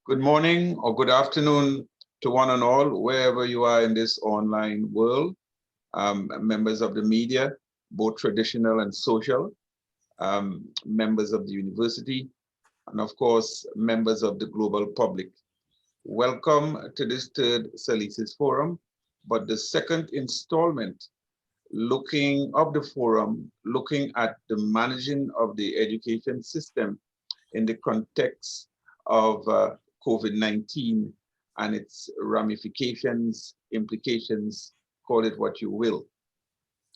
Good morning or good afternoon to one and all, wherever you are in this online world, members of the media, both traditional and social, members of the university, and of course, members of the global public. Welcome to this third Salisis Forum, but the second installment of the forum, looking at the managing of the education system in the context of COVID-19 and its ramifications, implications, call it what you will.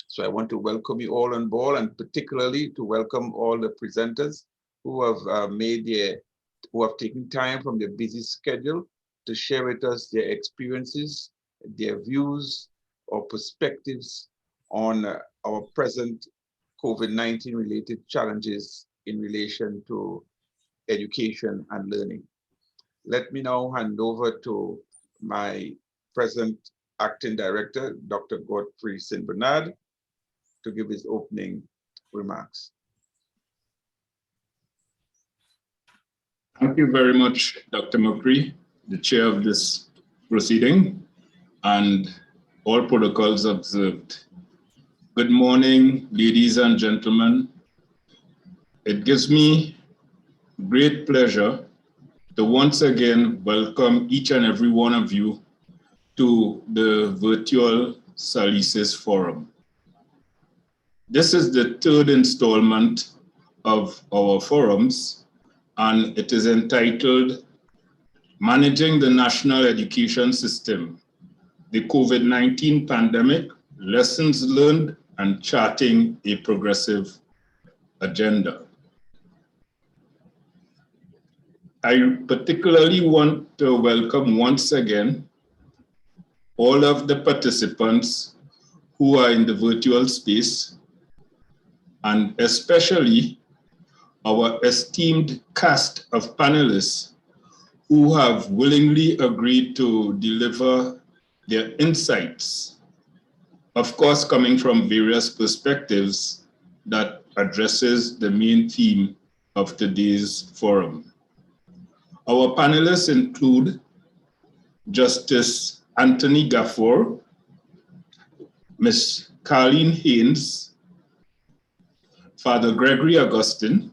So I want to welcome you all on board, and particularly to welcome all the presenters who have taken time from their busy schedule to share with us their experiences, their views or perspectives on our present COVID-19 related challenges in relation to education and learning. Let me now hand over to my present acting director, Dr. Godfrey St. Bernard, to give his opening remarks. Thank you very much, Dr. McCree, the chair of this proceeding, and all protocols observed. Good morning, ladies and gentlemen. It gives me great pleasure to once again welcome each and every one of you to the virtual Salisis Forum. This is the third installment of our forums, and it is entitled Managing the National Education System, the COVID-19 Pandemic, Lessons Learned, and Charting a Progressive Agenda. I particularly want to welcome once again all of the participants who are in the virtual space, and especially our esteemed cast of panelists who have willingly agreed to deliver their insights, of course coming from various perspectives that addresses the main theme of today's forum. Our panelists include Justice Anthony Garfur, Ms. Carleen Haynes, Father Gregory Augustine,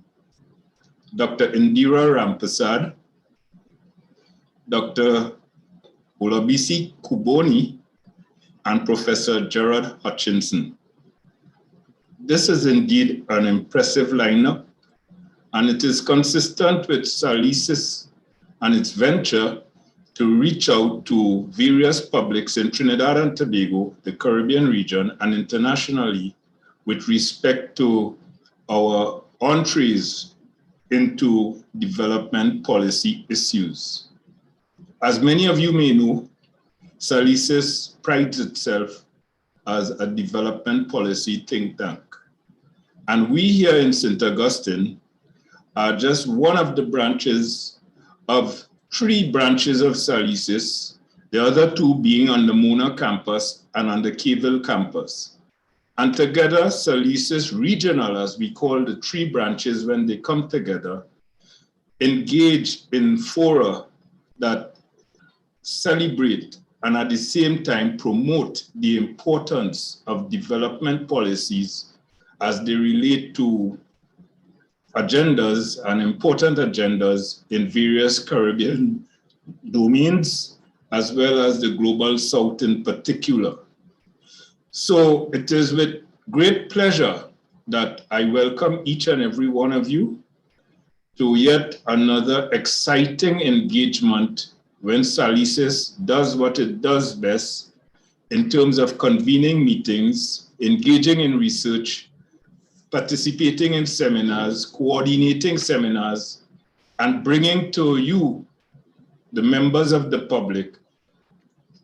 Dr. Indira Rampasad, Dr. Olabisi Kuboni, and Professor Gerard Hutchinson. This is indeed an impressive lineup, and it is consistent with Salisis and its venture to reach out to various publics in Trinidad and Tobago, the Caribbean region, and internationally with respect to our entrees into development policy issues. As many of you may know, Salisis prides itself as a development policy think tank. And we here in St. Augustine are just one of the branches of 3 branches of Salisis, the other 2 being on the Mona campus and on the Causal campus. And together, Salisis Regional, as we call the 3 branches when they come together, engage in fora that celebrate and at the same time promote the importance of development policies as they relate to agendas and important agendas in various Caribbean domains, as well as the Global South in particular. So it is with great pleasure that I welcome each and every one of you to yet another exciting engagement when Salisis does what it does best in terms of convening meetings, engaging in research, participating in seminars, coordinating seminars, and bringing to you, the members of the public,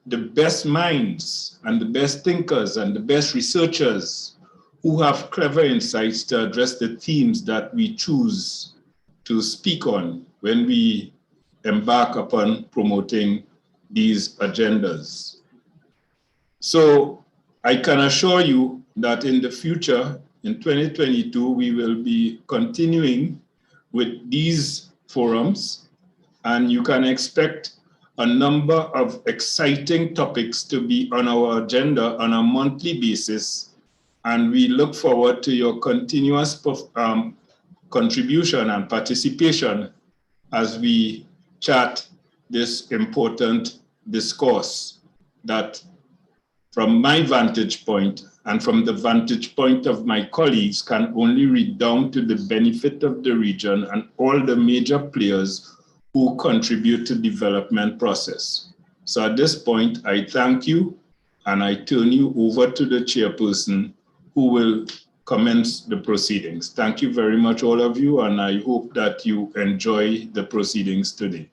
the best minds and the best thinkers and the best researchers who have clever insights to address the themes that we choose to speak on when we embark upon promoting these agendas. So I can assure you that in the future, in 2022, we will be continuing with these forums and you can expect a number of exciting topics to be on our agenda on a monthly basis. And we look forward to your continuous contribution and participation as we chat this important discourse that, from my vantage point and from the vantage point of my colleagues, can only redound to the benefit of the region and all the major players who contribute to development process. So at this point, I thank you, and I turn you over to the chairperson who will commence the proceedings. Thank you very much, all of you, and I hope that you enjoy the proceedings today.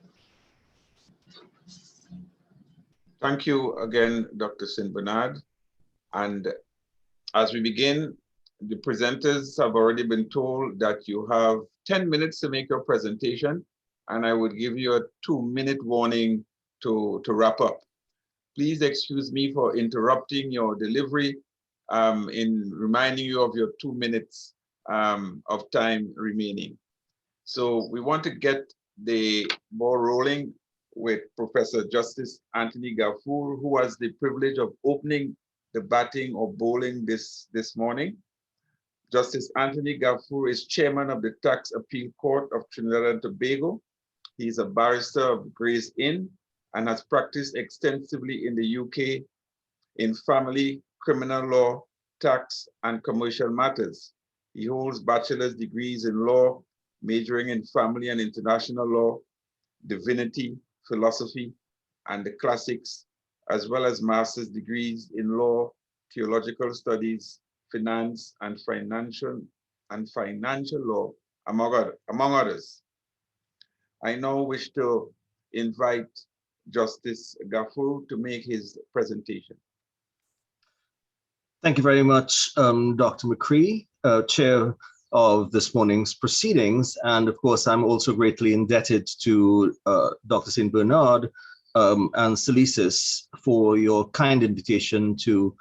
Thank you again, Dr. St. Bernard. And as we begin, the presenters have already been told that you have 10 minutes to make your presentation, and I would give you a 2-minute warning to wrap up. Please excuse me for interrupting your delivery in reminding you of your 2 minutes of time remaining. So we want to get the ball rolling with Professor Justice Anthony Garfur, who has the privilege of opening the batting or bowling this morning. Justice Anthony Garfur is chairman of the Tax Appeal Court of Trinidad and Tobago. He is a barrister of Gray's Inn and has practiced extensively in the UK in family, criminal law, tax, and commercial matters. He holds bachelor's degrees in law, majoring in family and international law, divinity, philosophy, and the classics, as well as master's degrees in law, theological studies, finance, and financial law, among others. I now wish to invite Justice Garfur to make his presentation. Thank you very much, Dr. McCree, Chair of this morning's proceedings. And of course, I'm also greatly indebted to Dr. St. Bernard and Salisis for your kind invitation to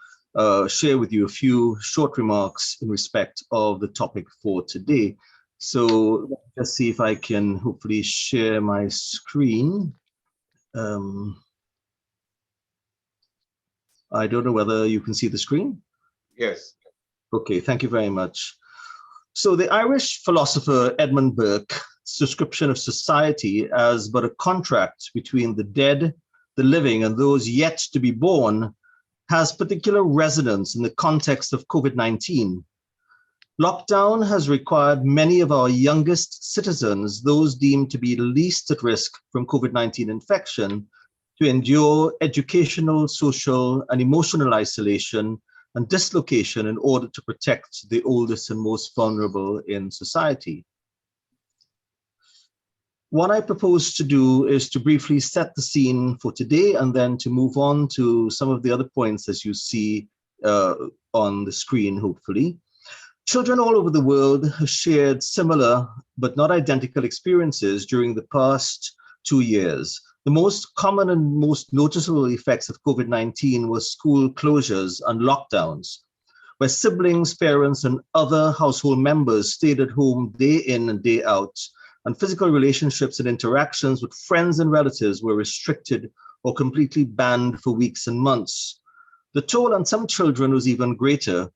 share with you a few short remarks in respect of the topic for today. So let's just see if I can hopefully share my screen. I don't know whether you can see the screen. Yes. Okay, thank you very much. So the Irish philosopher Edmund Burke's description of society as but a contract between the dead, the living, and those yet to be born has particular resonance in the context of COVID-19. Lockdown has required many of our youngest citizens, those deemed to be least at risk from COVID-19 infection, to endure educational, social, and emotional isolation and dislocation in order to protect the oldest and most vulnerable in society. What I propose to do is to briefly set the scene for today and then to move on to some of the other points as you see on the screen, hopefully. Children all over the world have shared similar but not identical experiences during the past 2 years. The most common and most noticeable effects of COVID-19 were school closures and lockdowns, where siblings, parents, and other household members stayed at home day in and day out, and physical relationships and interactions with friends and relatives were restricted or completely banned for weeks and months. The toll on some children was even greater,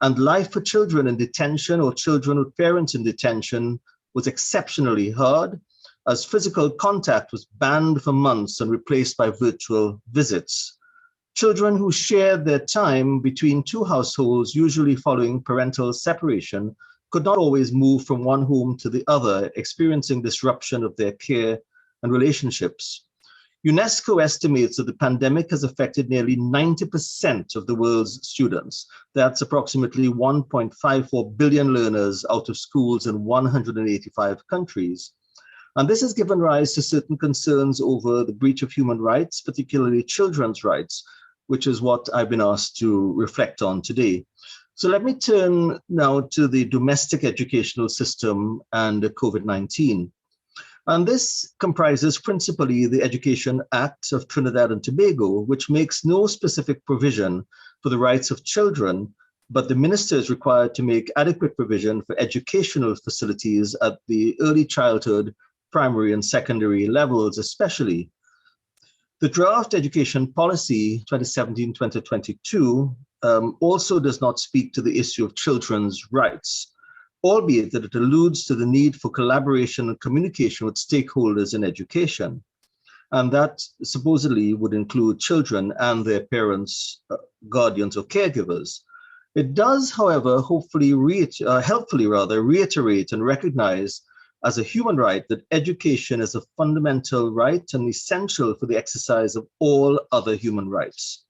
and life for children in detention or children with parents in detention was exceptionally hard, as physical contact was banned for months and replaced by virtual visits. Children who shared their time between two households, usually following parental separation, could not always move from one home to the other, experiencing disruption of their care and relationships. UNESCO estimates that the pandemic has affected nearly 90% of the world's students. That's approximately 1.54 billion learners out of schools in 185 countries. And this has given rise to certain concerns over the breach of human rights, particularly children's rights, which is what I've been asked to reflect on today. So let me turn now to the domestic educational system and COVID-19. And this comprises principally the Education Act of Trinidad and Tobago, which makes no specific provision for the rights of children, but the minister is required to make adequate provision for educational facilities at the early childhood, primary and secondary levels especially. The draft education policy 2017-2022 also does not speak to the issue of children's rights, albeit that it alludes to the need for collaboration and communication with stakeholders in education. And that supposedly would include children and their parents, guardians, or caregivers. It does, however, helpfully reiterate and recognize as a human right that education is a fundamental right and essential for the exercise of all other human rights.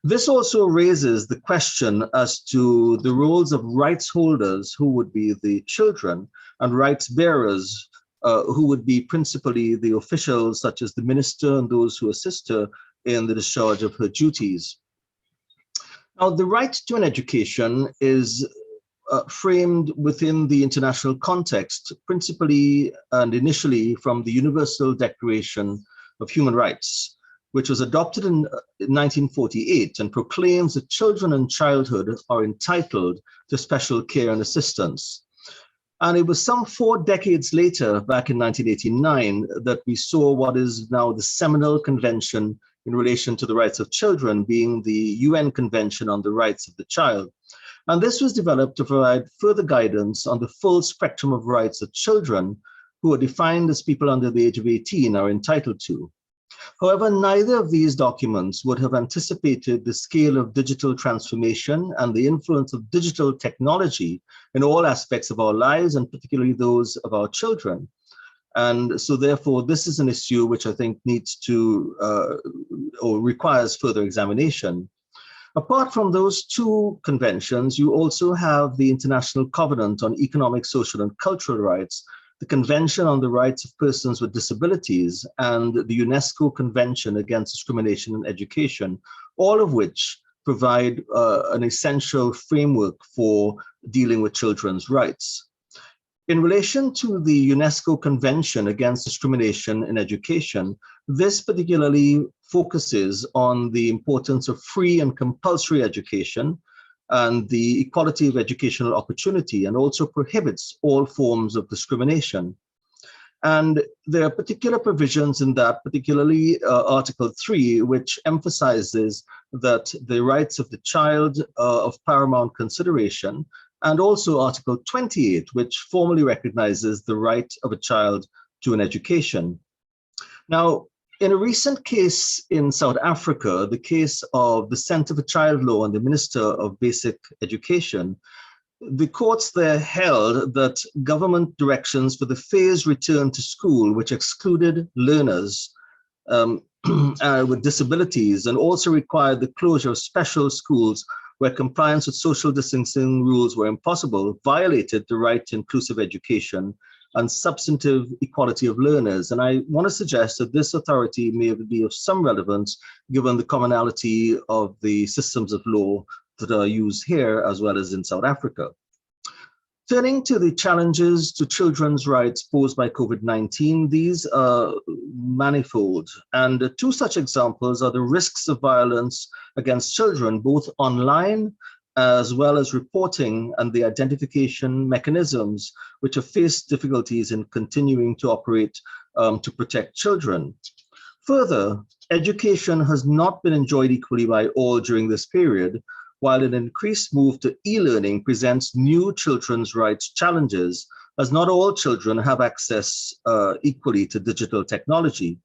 This also raises the question as to the roles of rights holders, who would be the children, and rights bearers, who would be principally the officials such as the minister and those who assist her in the discharge of her duties. Now, the right to an education is framed within the international context, principally and initially from the Universal Declaration of Human Rights, which was adopted in 1948 and proclaims that children in childhood are entitled to special care and assistance. And it was some 4 decades later, back in 1989, that we saw what is now the seminal convention in relation to the rights of children, being the UN Convention on the Rights of the Child. And this was developed to provide further guidance on the full spectrum of rights that children, who are defined as people under the age of 18, are entitled to. However, neither of these documents would have anticipated the scale of digital transformation and the influence of digital technology in all aspects of our lives, and particularly those of our children. And so therefore, this is an issue which I think needs to or requires further examination. Apart from those two conventions, you also have the International Covenant on Economic, Social, and Cultural Rights, the Convention on the Rights of Persons with Disabilities, and the UNESCO Convention Against Discrimination in Education, all of which provide an essential framework for dealing with children's rights. In relation to the UNESCO Convention Against Discrimination in Education, this particularly focuses on the importance of free and compulsory education and the equality of educational opportunity, and also prohibits all forms of discrimination. And there are particular provisions in that, particularly Article 3, which emphasizes that the rights of the child are of paramount consideration, and also Article 28, which formally recognizes the right of a child to an education. Now, in a recent case in South Africa, the case of the Center for Child Law and the Minister of Basic Education, the courts there held that government directions for the phased return to school, which excluded learners with disabilities and also required the closure of special schools where compliance with social distancing rules were impossible, violated the right to inclusive education and substantive equality of learners. And I want to suggest that this authority may be of some relevance given the commonality of the systems of law that are used here as well as in South Africa. Turning to the challenges to children's rights posed by COVID-19, these are manifold. And two such examples are the risks of violence against children, both online as well as reporting and the identification mechanisms which have faced difficulties in continuing to operate to protect children. Further, education has not been enjoyed equally by all during this period, while an increased move to e-learning presents new children's rights challenges, as not all children have access equally to digital technology.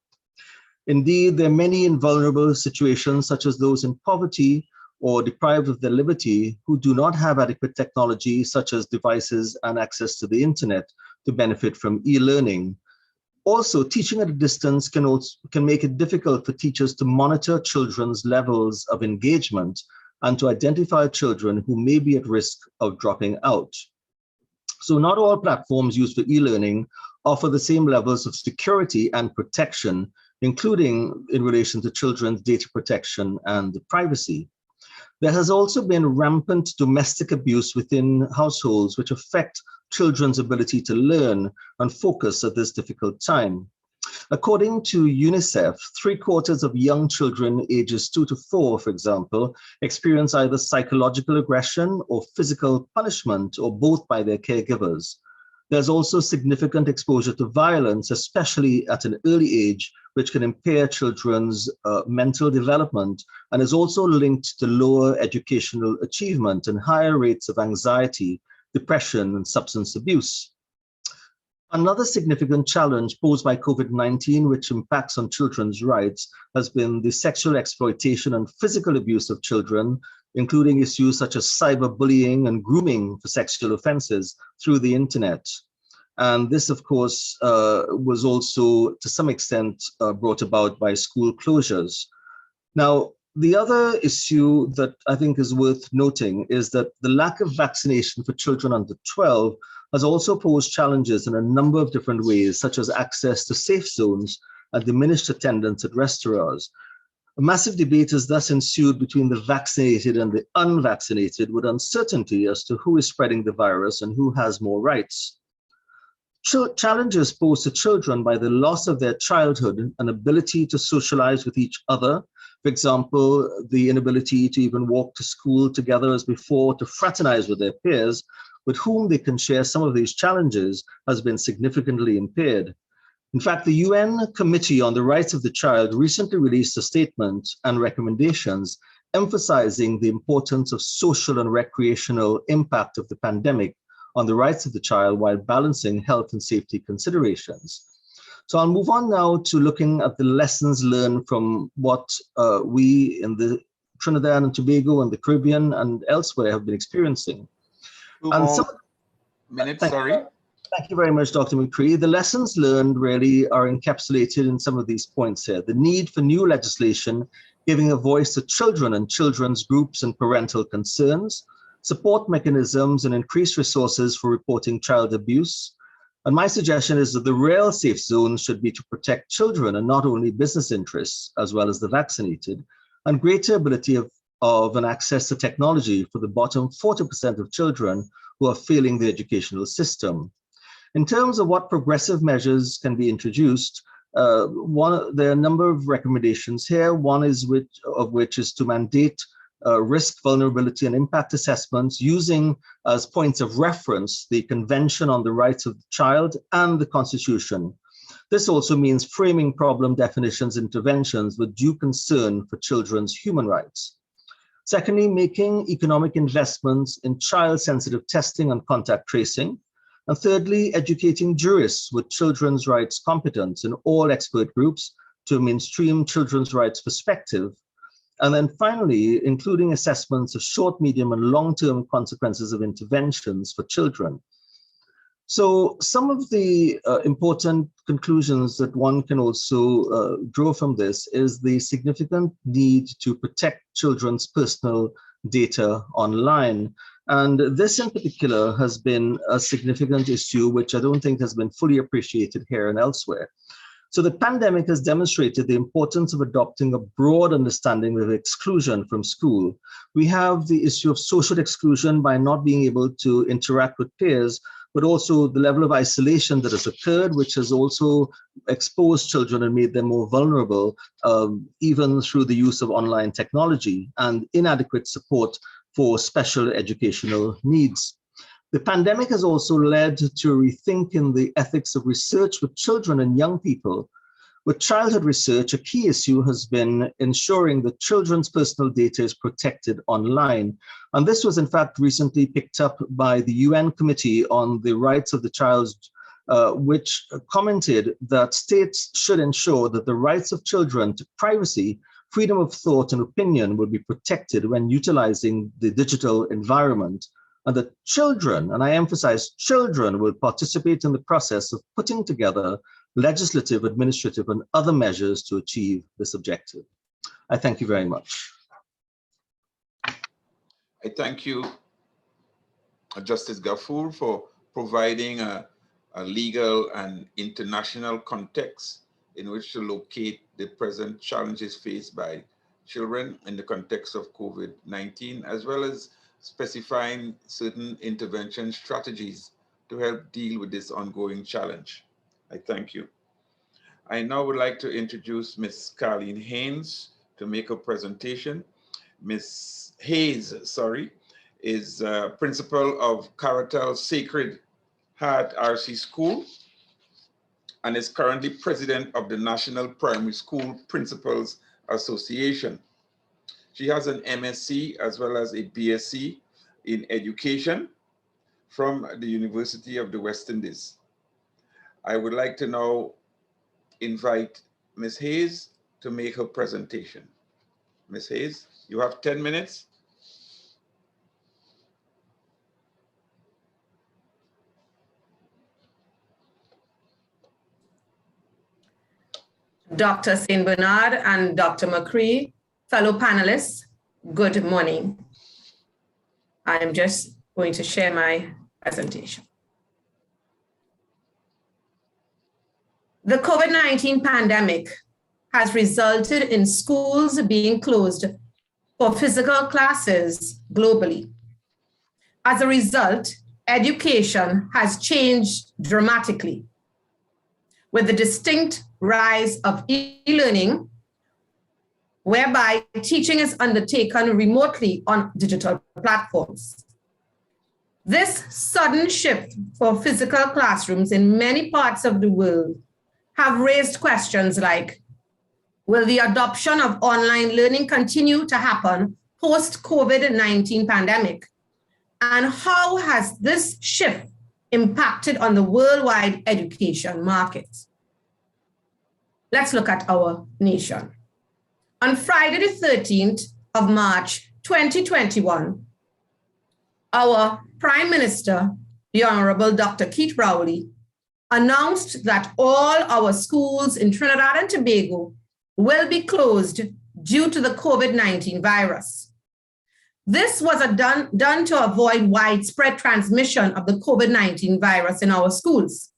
Indeed, there are many in vulnerable situations, such as those in poverty or deprived of their liberty, who do not have adequate technology, such as devices and access to the internet, to benefit from e-learning. Also, teaching at a distance can make it difficult for teachers to monitor children's levels of engagement and to identify children who may be at risk of dropping out. So not all platforms used for e-learning offer the same levels of security and protection, including in relation to children's data protection and privacy. There has also been rampant domestic abuse within households, which affect children's ability to learn and focus at this difficult time. According to UNICEF, 3/4 of young children ages 2 to 4, for example, experience either psychological aggression or physical punishment, or both, by their caregivers. There's also significant exposure to violence, especially at an early age, which can impair children's mental development and is also linked to lower educational achievement and higher rates of anxiety, depression, and substance abuse. Another significant challenge posed by COVID-19, which impacts on children's rights, has been the sexual exploitation and physical abuse of children, including issues such as cyberbullying and grooming for sexual offenses through the internet. And this, of course, was also to some extent brought about by school closures. Now, the other issue that I think is worth noting is that the lack of vaccination for children under 12 has also posed challenges in a number of different ways, such as access to safe zones and diminished attendance at restaurants. A massive debate has thus ensued between the vaccinated and the unvaccinated, with uncertainty as to who is spreading the virus and who has more rights. Challenges posed to children by the loss of their childhood and ability to socialize with each other. For example, the inability to even walk to school together as before, to fraternize with their peers, with whom they can share some of these challenges, has been significantly impaired. In fact, the UN Committee on the Rights of the Child recently released a statement and recommendations emphasizing the importance of social and recreational impact of the pandemic on the rights of the child while balancing health and safety considerations. So I'll move on now to looking at the lessons learned from what we in the Trinidad and Tobago and the Caribbean and elsewhere have been experiencing. Thank you very much, Dr. McCree. The lessons learned really are encapsulated in some of these points here. The need for new legislation, giving a voice to children and children's groups and parental concerns, support mechanisms and increased resources for reporting child abuse. And my suggestion is that the real safe zone should be to protect children and not only business interests, as well as the vaccinated, and greater ability of an access to technology for the bottom 40% of children who are failing the educational system. In terms of what progressive measures can be introduced, there are a number of recommendations here. One is which is to mandate risk, vulnerability, and impact assessments using as points of reference the Convention on the Rights of the Child and the Constitution. This also means framing problem definitions, interventions with due concern for children's human rights. Secondly, making economic investments in child-sensitive testing and contact tracing. And thirdly, educating jurists with children's rights competence in all expert groups to mainstream children's rights perspective. And then finally, including assessments of short, medium, and long-term consequences of interventions for children. So some of the important conclusions that one can also draw from this is the significant need to protect children's personal data online. And this in particular has been a significant issue, which I don't think has been fully appreciated here and elsewhere. So the pandemic has demonstrated the importance of adopting a broad understanding of exclusion from school. We have the issue of social exclusion by not being able to interact with peers, but also the level of isolation that has occurred, which has also exposed children and made them more vulnerable, even through the use of online technology and inadequate support for special educational needs. The pandemic has also led to a rethink in the ethics of research with children and young people. With childhood research, a key issue has been ensuring that children's personal data is protected online. And this was in fact recently picked up by the UN Committee on the Rights of the Child, which commented that states should ensure that the rights of children to privacy, freedom of thought and opinion will be protected when utilizing the digital environment, and that children, and I emphasize children, will participate in the process of putting together legislative, administrative, and other measures to achieve this objective. I thank you very much. I thank you, Justice Garfur, for providing a legal and international context in which to locate the present challenges faced by children in the context of COVID-19, as well as specifying certain intervention strategies to help deal with this ongoing challenge. I thank you. I now would like to introduce Ms. Carleen Haynes to make a presentation. Ms. Hayes, is Principal of Caratal Sacred at RC School and is currently president of the National Primary School Principals Association. She has an MSc as well as a BSc in education from the University of the West Indies. I would like to now invite Ms. Hayes to make her presentation. Ms. Hayes, you have 10 minutes. Dr. St. Bernard and Dr. McCree, fellow panelists, good morning. I am just going to share my presentation. The COVID-19 pandemic has resulted in schools being closed for physical classes globally. As a result, education has changed dramatically, with the distinct rise of e-learning, whereby teaching is undertaken remotely on digital platforms. This sudden shift for physical classrooms in many parts of the world have raised questions like, will the adoption of online learning continue to happen post-COVID-19 pandemic? And how has this shift impacted on the worldwide education market? Let's look at our nation. On Friday, the 13th of March, 2021, our Prime Minister, the Honorable Dr. Keith Rowley, announced that all our schools in Trinidad and Tobago will be closed due to the COVID-19 virus. This was done to avoid widespread transmission of the COVID-19 virus in our schools.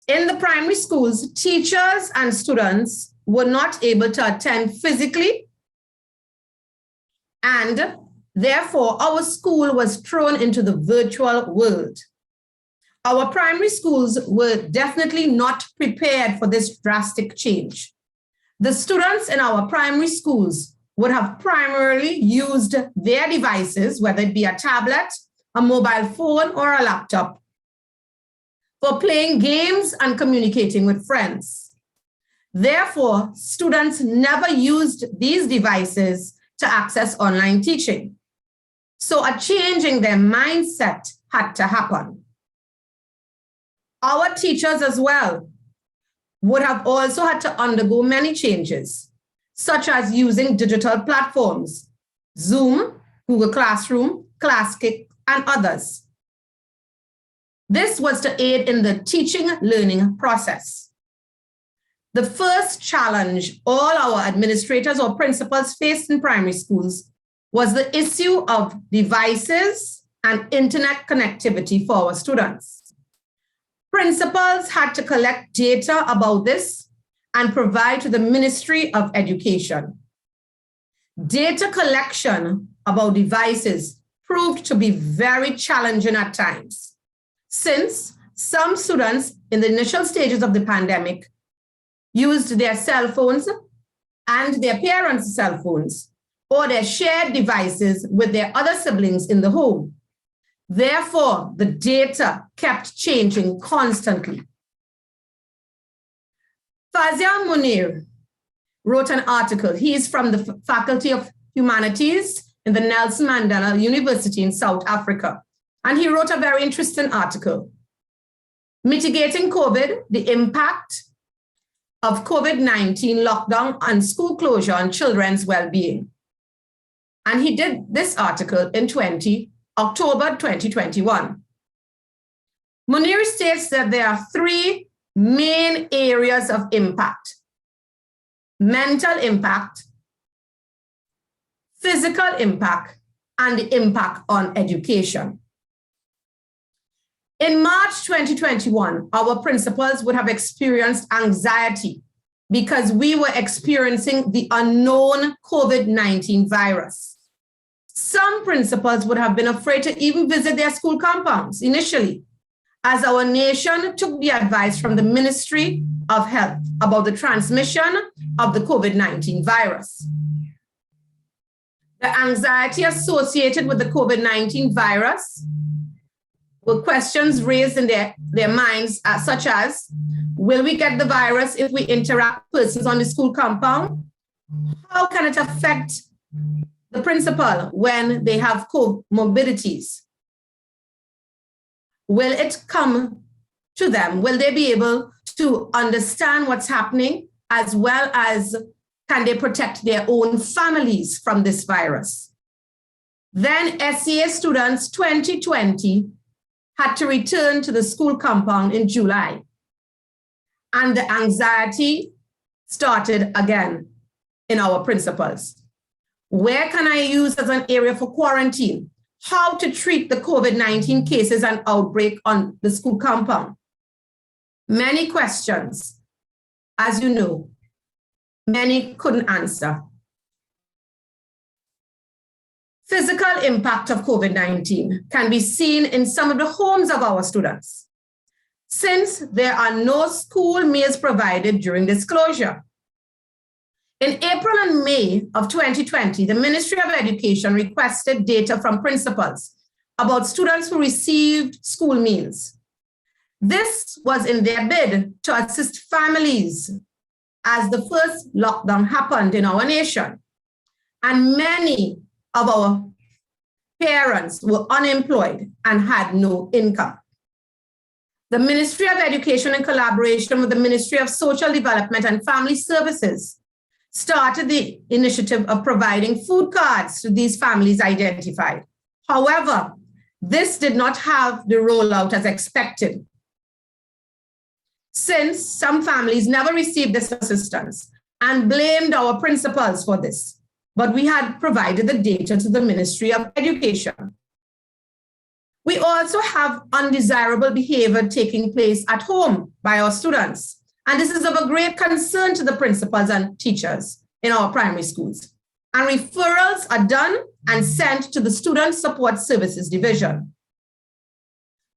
In the primary schools, teachers and students were not able to attend physically, and therefore our school was thrown into the virtual world. Our primary schools were definitely not prepared for this drastic change. The students in our primary schools would have primarily used their devices, whether it be a tablet, a mobile phone, or a laptop, for playing games and communicating with friends. Therefore, students never used these devices to access online teaching. So a change in their mindset had to happen. Our teachers as well would have also had to undergo many changes, such as using digital platforms, Zoom, Google Classroom, ClassKick, and others. This was to aid in the teaching learning process. The first challenge all our administrators or principals faced in primary schools was the issue of devices and internet connectivity for our students. Principals had to collect data about this and provide to the Ministry of Education. Data collection about devices proved to be very challenging at times, since some students in the initial stages of the pandemic used their cell phones and their parents' cell phones or their shared devices with their other siblings in the home. Therefore, the data kept changing constantly. Fazia Munir wrote an article. He is from the Faculty of Humanities in the Nelson Mandela University in South Africa. And he wrote a very interesting article, Mitigating COVID, the Impact of COVID-19 Lockdown and School Closure on Children's Well-Being. And he did this article in October 2021. Munir states that there are three main areas of impact: mental impact, physical impact, and the impact on education. In March 2021, our principals would have experienced anxiety because we were experiencing the unknown COVID-19 virus. Some principals would have been afraid to even visit their school compounds initially, as our nation took the advice from the Ministry of Health about the transmission of the COVID-19 virus. The anxiety associated with the COVID-19 virus were questions raised in their minds, such as, will we get the virus if we interact with persons on the school compound? How can it affect the principal when they have comorbidities? Will it come to them? Will they be able to understand what's happening, as well as can they protect their own families from this virus? Then SEA students 2020 had to return to the school compound in July. And the anxiety started again in our principals. Where can I use as an area for quarantine? How to treat the COVID-19 cases and outbreak on the school compound? Many questions, as you know, many couldn't answer. Physical impact of COVID-19 can be seen in some of the homes of our students, since there are no school meals provided during this closure. In April and May of 2020, the Ministry of Education requested data from principals about students who received school meals. This was in their bid to assist families as the first lockdown happened in our nation. And many of our parents were unemployed and had no income. The Ministry of Education, in collaboration with the Ministry of Social Development and Family Services, started the initiative of providing food cards to these families identified. However, this did not have the rollout as expected, since some families never received this assistance and blamed our principals for this. But we had provided the data to the Ministry of Education. We also have undesirable behavior taking place at home by our students. And this is of a great concern to the principals and teachers in our primary schools. And referrals are done and sent to the Student Support Services Division.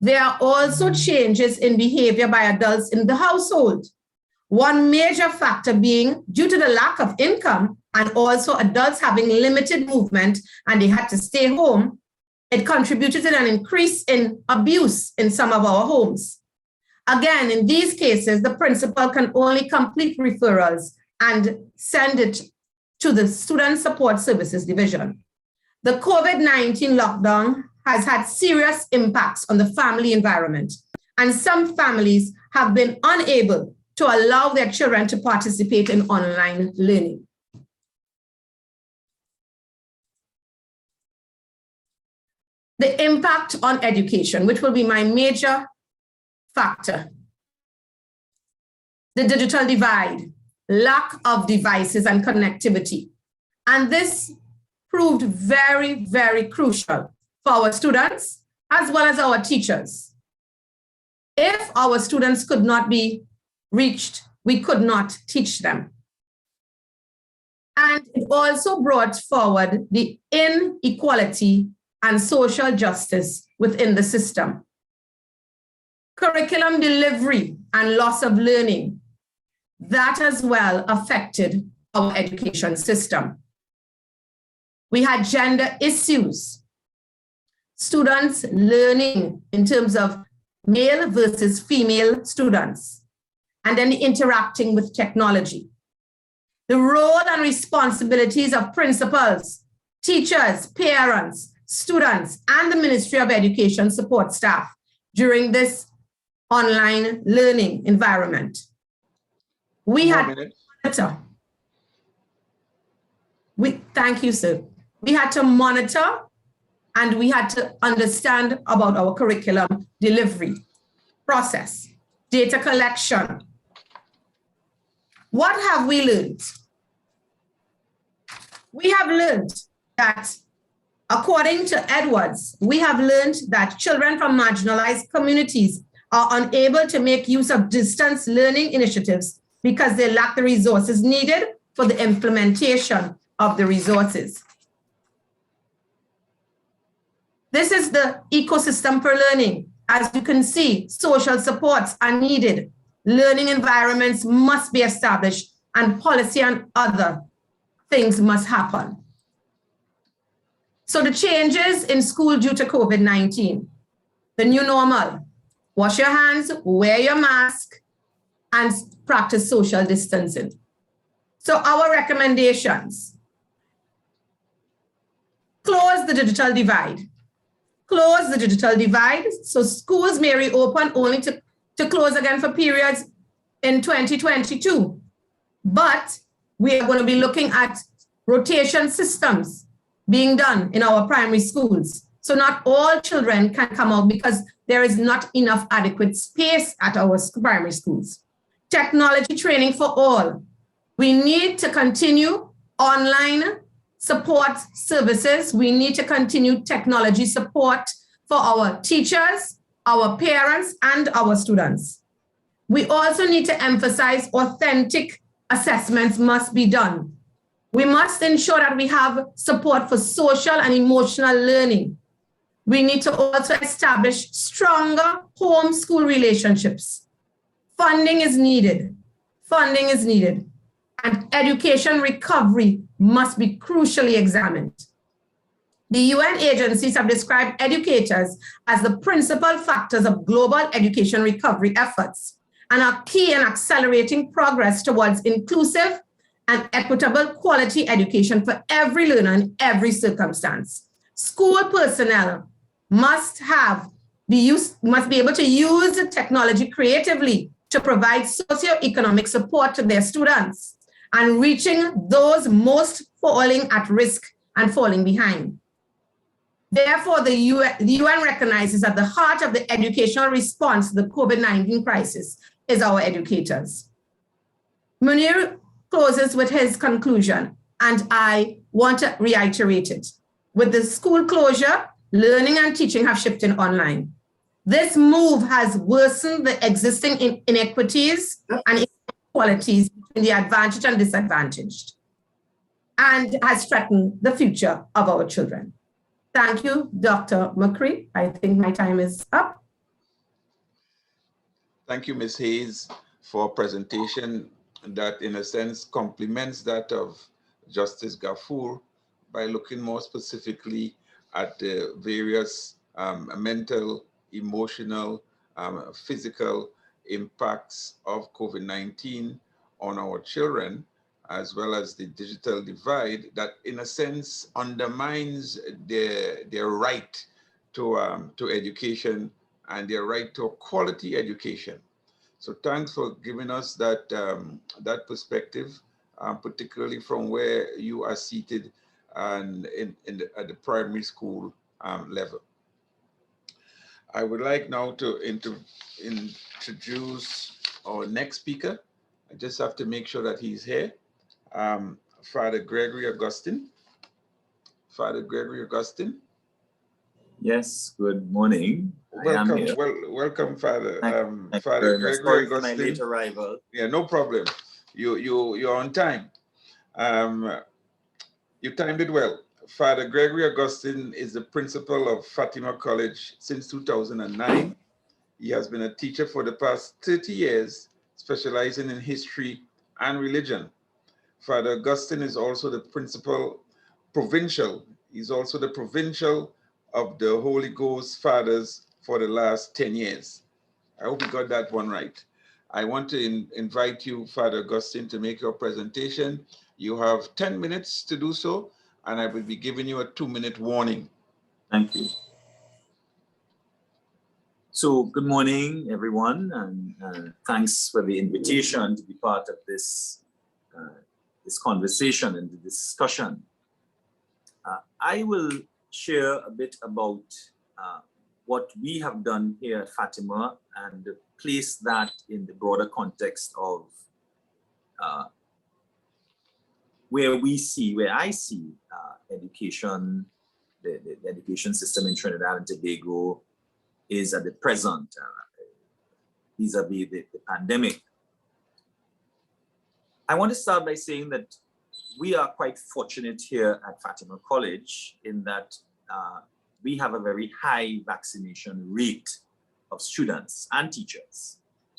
There are also changes in behavior by adults in the household. One major factor being due to the lack of income and also adults having limited movement and they had to stay home, it contributed to an increase in abuse in some of our homes. Again, in these cases, the principal can only complete referrals and send it to the Student Support Services Division. The COVID-19 lockdown has had serious impacts on the family environment, and some families have been unable to allow their children to participate in online learning. The impact on education, which will be my major factor. The digital divide, lack of devices and connectivity. And this proved very, very crucial for our students as well as our teachers. If our students could not be reached, we could not teach them. And it also brought forward the inequality and social justice within the system. Curriculum delivery and loss of learning, that as well affected our education system. We had gender issues, students learning in terms of male versus female students, and then interacting with technology. The role and responsibilities of principals, teachers, parents, students, and the Ministry of Education support staff during this online learning environment. We had to monitor. Thank you, sir. We had to monitor and we had to understand about our curriculum delivery process, data collection. What have we learned? We have learned that, according to Edwards, we have learned that children from marginalized communities are unable to make use of distance learning initiatives because they lack the resources needed for the implementation of the resources. This is the ecosystem for learning. As you can see, social supports are needed. Learning environments must be established and policy and other things must happen. So the changes in school due to COVID-19. the new normal. Wash your hands, wear your mask, and practice social distancing. So our recommendations: close the digital divide. Close the digital divide. So schools may reopen only to close again for periods in 2022. But we are going to be looking at rotation systems being done in our primary schools. So not all children can come out because there is not enough adequate space at our primary schools. Technology training for all. We need to continue online support services. We need to continue technology support for our teachers, our parents, and our students. We also need to emphasize authentic assessments must be done. We must ensure that we have support for social and emotional learning. We need to also establish stronger home-school relationships. Funding is needed. Funding is needed. And education recovery must be crucially examined. The UN agencies have described educators as the principal factors of global education recovery efforts and are key in accelerating progress towards inclusive and equitable quality education for every learner in every circumstance. School personnel must be able to use technology creatively to provide socioeconomic support to their students and reaching those most falling at risk and falling behind. Therefore, the UN recognizes that the heart of the educational response to the COVID-19 crisis is our educators. Munir closes with his conclusion, and I want to reiterate it. With the school closure, learning and teaching have shifted online. This move has worsened the existing inequities and inequalities between the advantaged and disadvantaged, and has threatened the future of our children. Thank you, Dr. McCree. I think my time is up. Thank you, Ms. Hayes, for a presentation that, in a sense, complements that of Justice Garfur by looking more specifically at the various mental, emotional, physical impacts of COVID-19 on our children, as well as the digital divide that, in a sense, undermines their right to education and their right to a quality education. So thanks for giving us that, that perspective, particularly from where you are seated and at the primary school level. I would like now to introduce our next speaker. I just have to make sure that he's here. Father Gregory Augustine. Father Gregory Augustine. Yes, good morning. Welcome, welcome, Father. Father Gregory Augustine. My late arrival. Yeah, no problem. You're on time. You timed it well. Father Gregory Augustine is the principal of Fatima College since 2009. He has been a teacher for the past 30 years, specializing in history and religion. Father Augustine is also the principal provincial. He's also the provincial of the Holy Ghost Fathers for the last 10 years. I hope you got that one right. I want to invite you, Father Augustine, to make your presentation. You have 10 minutes to do so, and I will be giving you a 2-minute warning. Thank you. So good morning, everyone, and thanks for the invitation to be part of this conversation and the discussion. I will share a bit about what we have done here at Fatima and place that in the broader context of where I see education, the education system in Trinidad and Tobago is at the present vis-a-vis the pandemic. I want to start by saying that we are quite fortunate here at Fatima College in that we have a very high vaccination rate of students and teachers.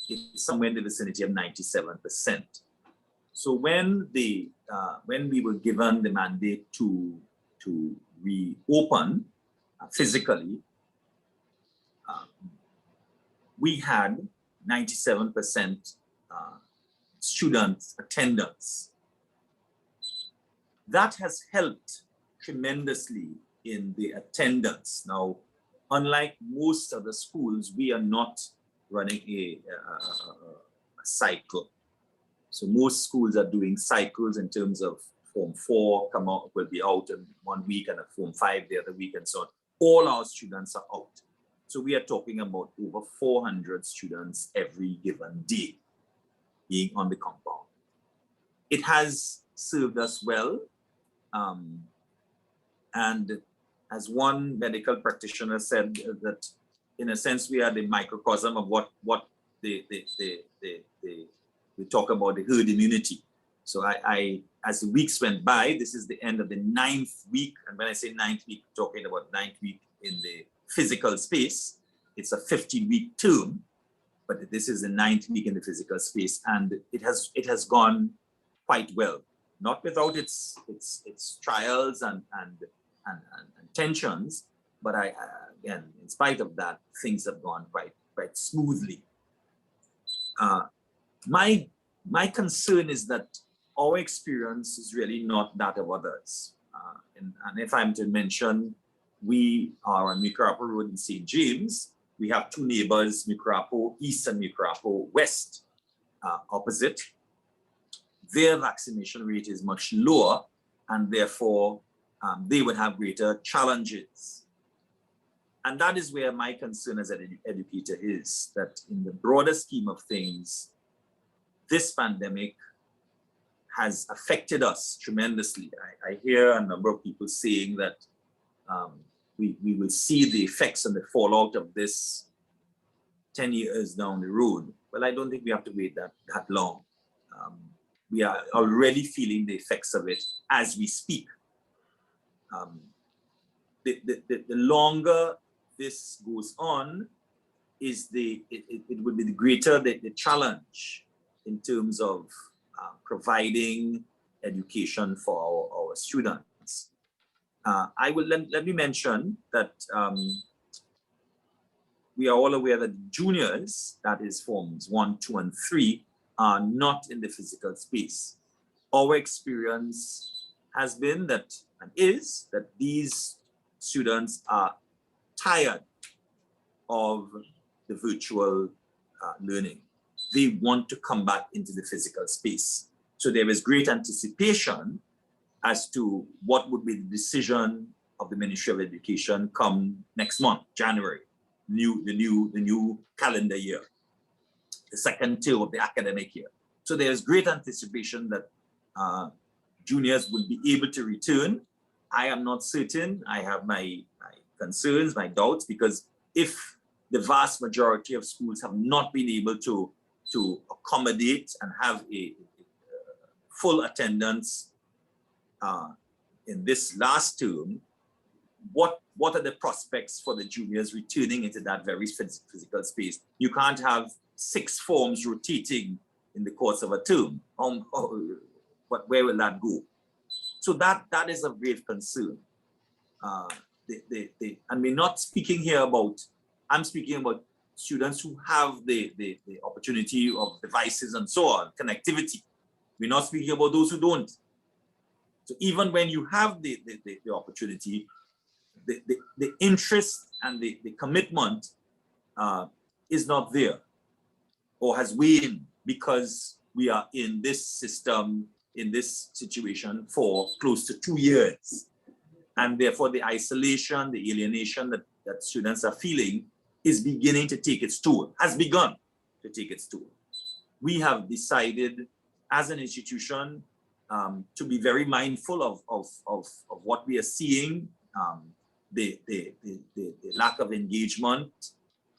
It's somewhere in the vicinity of 97%. So when we were given the mandate to reopen physically, we had 97% student attendance. That has helped tremendously in the attendance. Now, unlike most other schools, we are not running a cycle. So most schools are doing cycles in terms of Form 4 will be out in 1 week, and a Form 5 the other week, and so on. All our students are out. So we are talking about over 400 students every given day being on the compound. It has served us well. And as one medical practitioner said, that in a sense, we are the microcosm of what we talk about, the herd immunity. So I as the weeks went by, this is the end of the 9th week. And when I say 9th week, talking about 9th week in the physical space. It's a 15-week term, but this is the 9th week in the physical space. And it has gone quite well, not without its trials and tensions, but again, in spite of that, things have gone quite smoothly. My concern is that our experience is really not that of others. And if I'm to mention, we are on Micrapo Road in St. James. We have two neighbors, Micrapo East and Micrapo West, opposite. Their vaccination rate is much lower, and therefore they would have greater challenges. And that is where my concern as an educator is, that in the broader scheme of things, this pandemic has affected us tremendously. I hear a number of people saying that we will see the effects and the fallout of this 10 years down the road. Well, I don't think we have to wait that long. We are already feeling the effects of it as we speak. The longer this goes on, it would be the greater the challenge in terms of providing education for our students. Let me mention that we are all aware that juniors, that is forms 1, 2, and 3, are not in the physical space. Our experience has been that, and is, that these students are tired of the virtual learning. They want to come back into the physical space. So there is great anticipation as to what would be the decision of the Ministry of Education come next month, January, the new calendar year, the second term of the academic year. So there's great anticipation that juniors will be able to return. I am not certain. I have my concerns, my doubts, because if the vast majority of schools have not been able to accommodate and have a full attendance in this last term, what are the prospects for the juniors returning into that very physical space? You can't have 6 forms rotating in the course of a term. Where will that go? So that is a grave concern. And we're not speaking here about, I'm speaking about students who have the opportunity of devices and so on, connectivity. We're not speaking about those who don't. So even when you have the opportunity, the interest and the commitment is not there, or has waned, because we are in this system, in this situation for close to 2 years. And therefore the isolation, the alienation that students are feeling is beginning to take its toll, has begun to take its toll. We have decided as an institution to be very mindful of what we are seeing, the lack of engagement,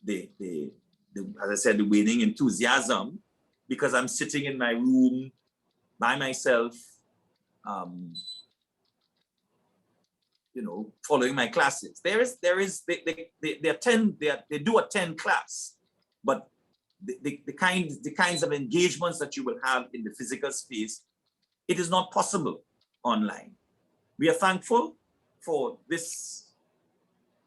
as I said, the waning enthusiasm, because I'm sitting in my room by myself, following my classes. They do attend class, but the kinds of engagements that you will have in the physical space, it is not possible online. We are thankful for this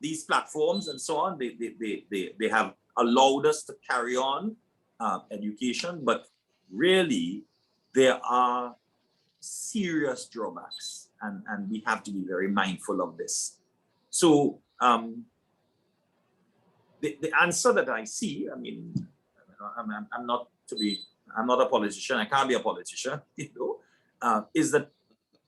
these platforms and so on, they have allowed us to carry on education, but really there are serious drawbacks, and we have to be very mindful of this. So the answer that I see, I mean, I'm not a politician, I can't be a politician, you know, is that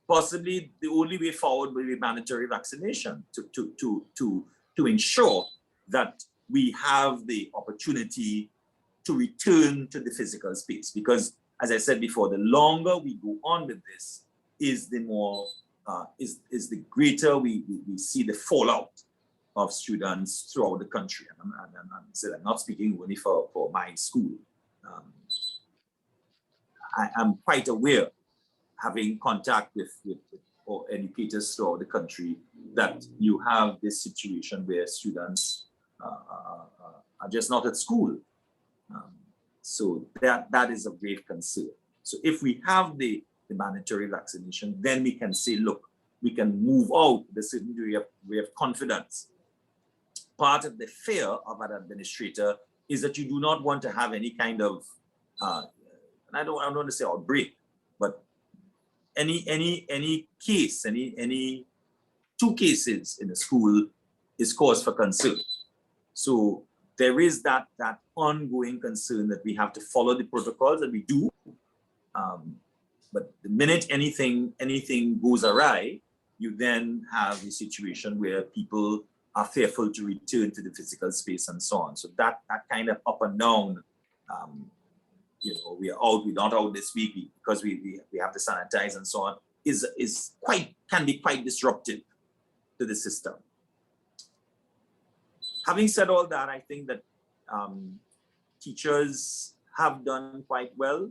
possibly the only way forward will be mandatory vaccination to ensure that we have the opportunity to return to the physical space. Because as I said before, the longer we go on with this, is the more is the greater we see the fallout of students throughout the country. And I'm not speaking only for my school. I am quite aware, having contact with educators throughout the country, that you have this situation where students are just not at school. So that is a grave concern. So if we have the mandatory vaccination, then we can say, look, we can move out with a certain degree of confidence. Part of the fear of an administrator is that you do not want to have any kind of, and I don't want to say outbreak, but any case, any 2 cases in a school is cause for concern. So there is that ongoing concern that we have to follow the protocols, and we do. But the minute anything goes awry, you then have a situation where people are fearful to return to the physical space and so on. So that kind of up and down, you know, we're not out this week because we have to sanitize and so on, can be quite disruptive to the system. Having said all that, I think that teachers have done quite well.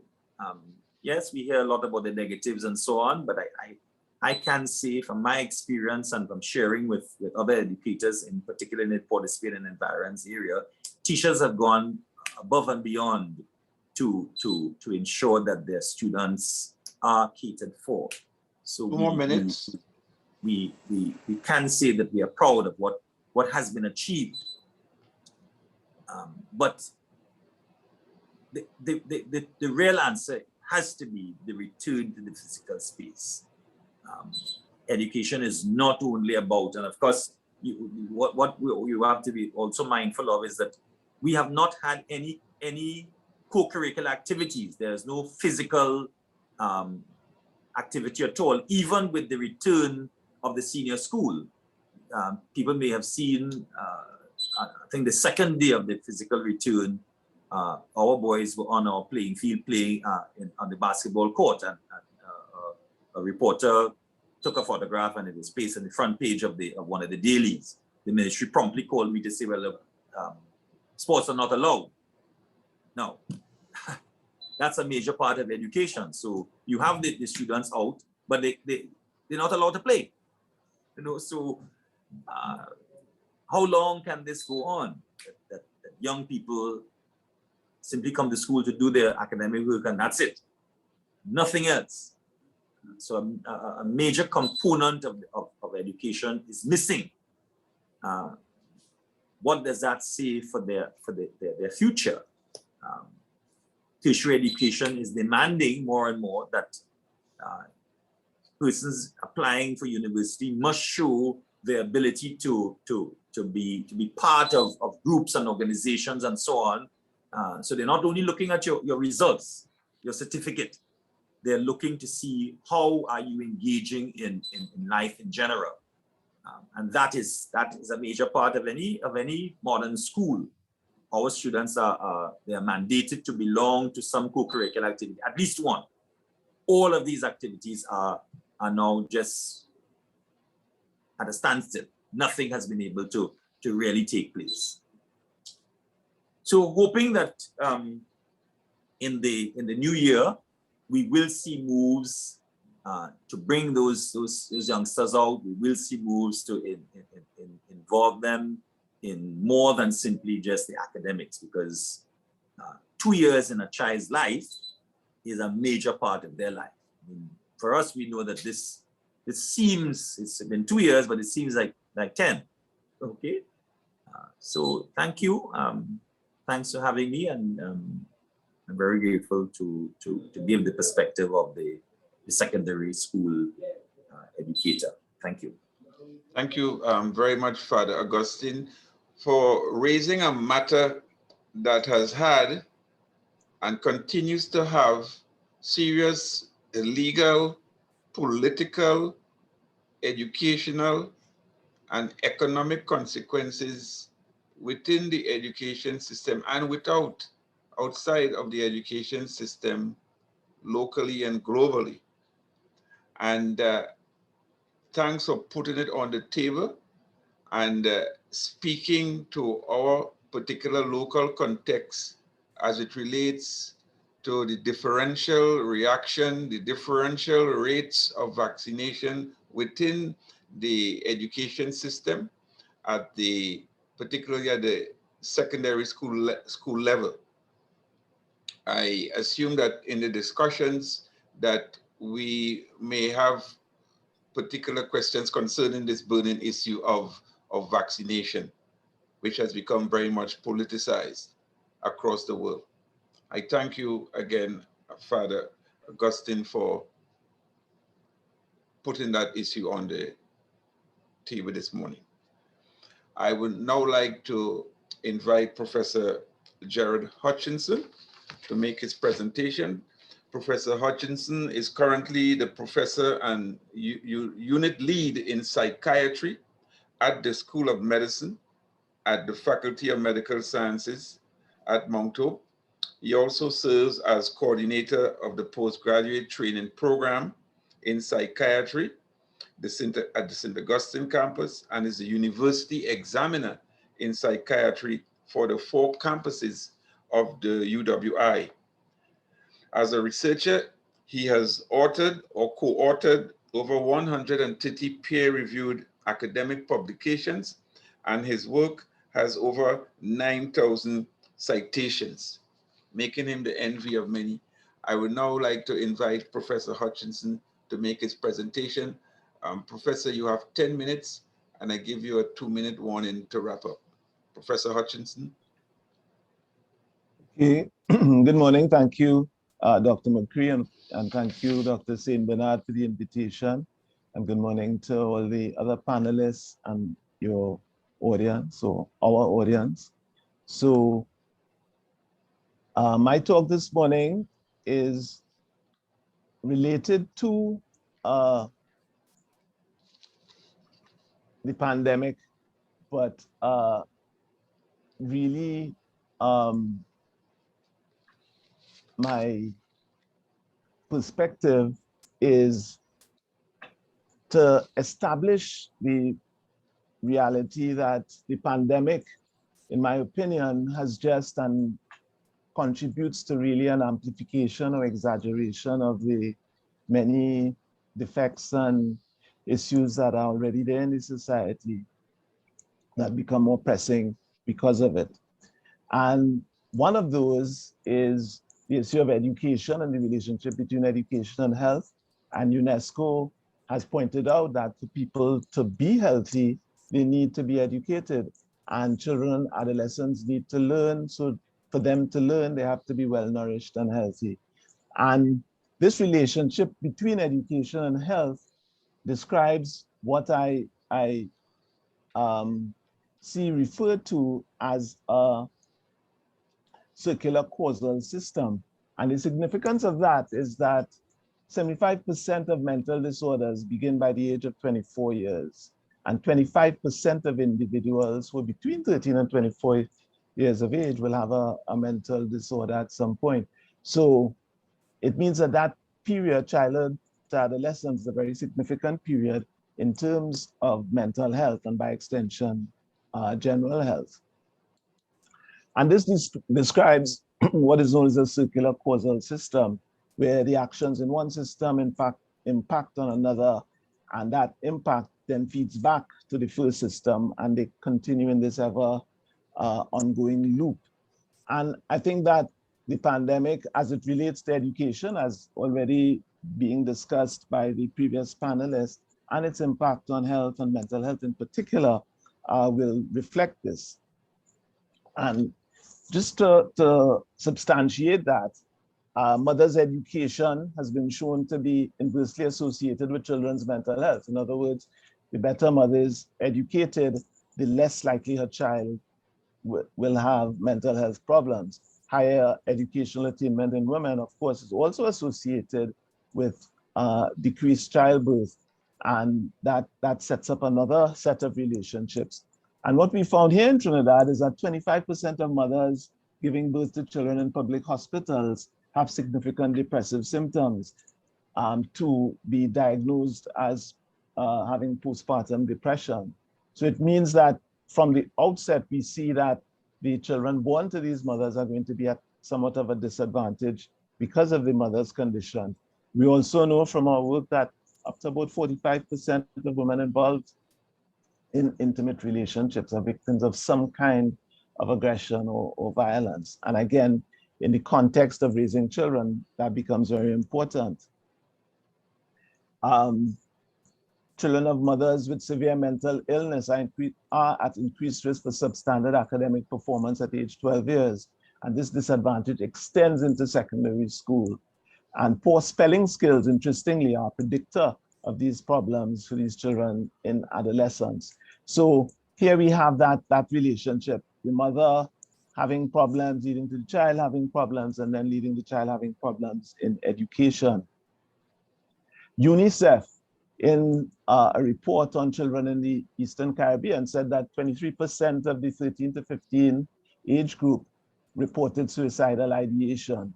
Yes, we hear a lot about the negatives and so on, but I can say from my experience and from sharing with other educators, in particular in the Port of Spain and environs area, teachers have gone above and beyond to ensure that their students are catered for. So 2 more minutes. We can say that we are proud of what has been achieved. But the real answer has to be the return to the physical space. Education is not only about, and of course, what you have to be also mindful of is that we have not had any co-curricular activities. There's no physical activity at all, even with the return of the senior school. People may have seen, I think the second day of the physical return, our boys were on our playing field playing on the basketball court, and a reporter took a photograph and it was pasted on the front page of one of the dailies. The ministry promptly called me to say, well, look, sports are not allowed. Now, that's a major part of education. So you have the students out, but they're not allowed to play. You know, so how long can this go on? That young people simply come to school to do their academic work and that's it, nothing else. So a major component of education is missing. What does that say for their future? Tertiary education is demanding more and more that persons applying for university must show their ability to be part of groups and organizations and so on. So they're not only looking at your results, your certificate, they're looking to see how are you engaging in life in general. And that is a major part of any modern school. Our students they are mandated to belong to some co-curricular activity, at least one. All of these activities are now just at a standstill. Nothing has been able to really take place. So hoping that in the new year, we will see moves to bring those youngsters out. We will see moves to involve them in more than simply just the academics, because 2 years in a child's life is a major part of their life. I mean, for us, we know that it's been 2 years, but it seems like 10. Okay. So thank you. Thanks for having me, and I'm very grateful to give the perspective of the secondary school educator. Thank you. Thank you very much, Father Augustine, for raising a matter that has had and continues to have serious legal, political, educational, and economic consequences within the education system and outside of the education system, locally and globally. And thanks for putting it on the table and speaking to our particular local context as it relates to the differential reaction, the differential rates of vaccination within the education system particularly at the secondary school level. I assume that in the discussions that we may have particular questions concerning this burning issue of vaccination, which has become very much politicized across the world. I thank you again, Father Augustine, for putting that issue on the table this morning. I would now like to invite Professor Gerard Hutchinson to make his presentation. Professor Hutchinson is currently the professor and unit lead in psychiatry at the School of Medicine at the Faculty of Medical Sciences at Mount Hope. He also serves as coordinator of the postgraduate training program in psychiatry at the St. Augustine campus and is a university examiner in psychiatry for the 4 campuses of the UWI. As a researcher, he has authored or co-authored over 130 peer-reviewed academic publications, and his work has over 9,000 citations, making him the envy of many. I would now like to invite Professor Hutchinson to make his presentation. Professor, you have 10 minutes, and I give you a 2-minute warning to wrap up. Professor Hutchinson. Okay. Good morning. Thank you, Dr. McCree, and thank you, Dr. St. Bernard, for the invitation. And good morning to all the other panelists and your audience, or our audience. So my talk this morning is related to the pandemic, but really my perspective is to establish the reality that the pandemic, in my opinion, has just and contributes to really an amplification or exaggeration of the many defects and issues that are already there in the society that become more pressing because of it. And one of those is the issue of education and the relationship between education and health. And UNESCO has pointed out that for people to be healthy, they need to be educated. And children and adolescents need to learn. So for them to learn, they have to be well nourished and healthy. And this relationship between education and health describes what I see referred to as a circular causal system. And the significance of that is that 75% of mental disorders begin by the age of 24 years. And 25% of individuals who are between 13 and 24 years of age will have a mental disorder at some point. So it means that that period, childhood to adolescence, is a very significant period in terms of mental health and by extension, general health. And this describes what is known as a circular causal system, where the actions in one system, in fact, impact on another, and that impact then feeds back to the first system, and they continue in this ever ongoing loop. And I think that the pandemic, as it relates to education, as already being discussed by the previous panelists, and its impact on health and mental health in particular, will reflect this. And just to substantiate that, mother's education has been shown to be inversely associated with children's mental health. In other words, the better mother is educated, the less likely her child will have mental health problems. Higher educational attainment in women, of course, is also associated with decreased childbirth. And that sets up another set of relationships. And what we found here in Trinidad is that 25% of mothers giving birth to children in public hospitals have significant depressive symptoms to be diagnosed as having postpartum depression. So it means that from the outset, we see that the children born to these mothers are going to be at somewhat of a disadvantage because of the mother's condition. We also know from our work that up to about 45% of women involved in intimate relationships are victims of some kind of aggression or violence. And again, in the context of raising children, that becomes very important. Children of mothers with severe mental illness are at increased risk for substandard academic performance at age 12 years. And this disadvantage extends into secondary school. And poor spelling skills, interestingly, are a predictor of these problems for these children in adolescence. So here we have that relationship, the mother having problems leading to the child having problems, and then leading the child having problems in education. UNICEF, in a report on children in the Eastern Caribbean, said that 23% of the 13 to 15 age group reported suicidal ideation.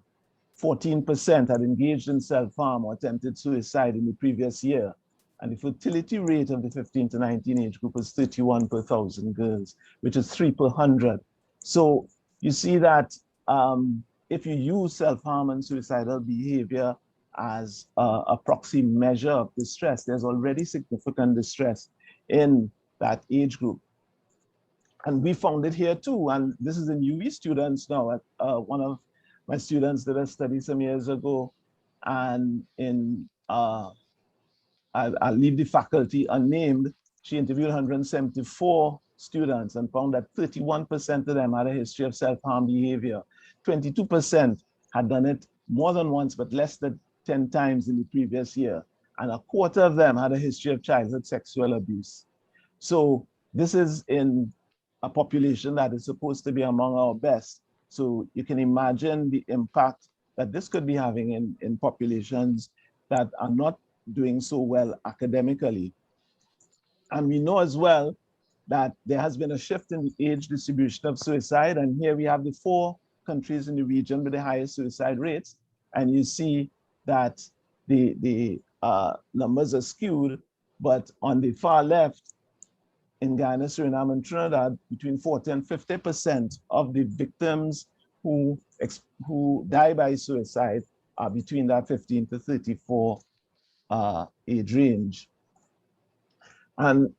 14% had engaged in self-harm or attempted suicide in the previous year. And the fertility rate of the 15 to 19 age group was 31 per 1,000 girls, which is 3 per 100. So you see that if you use self-harm and suicidal behavior as a proxy measure of distress, there's already significant distress in that age group. And we found it here too. And this is in UV students now. One of my students did a study some years ago, and in I'll leave the faculty unnamed. She interviewed 174 students and found that 31% of them had a history of self-harm behavior. 22% had done it more than once, but less than 10 times in the previous year. And a quarter of them had a history of childhood sexual abuse. So this is in a population that is supposed to be among our best. So you can imagine the impact that this could be having in populations that are not doing so well academically. And we know as well that there has been a shift in the age distribution of suicide. And here we have the 4 countries in the region with the highest suicide rates. And you see that the numbers are skewed, but on the far left, in Ghana, Suriname, and Trinidad, between 40 and 50% of the victims who die by suicide are between that 15 to 34 age range. And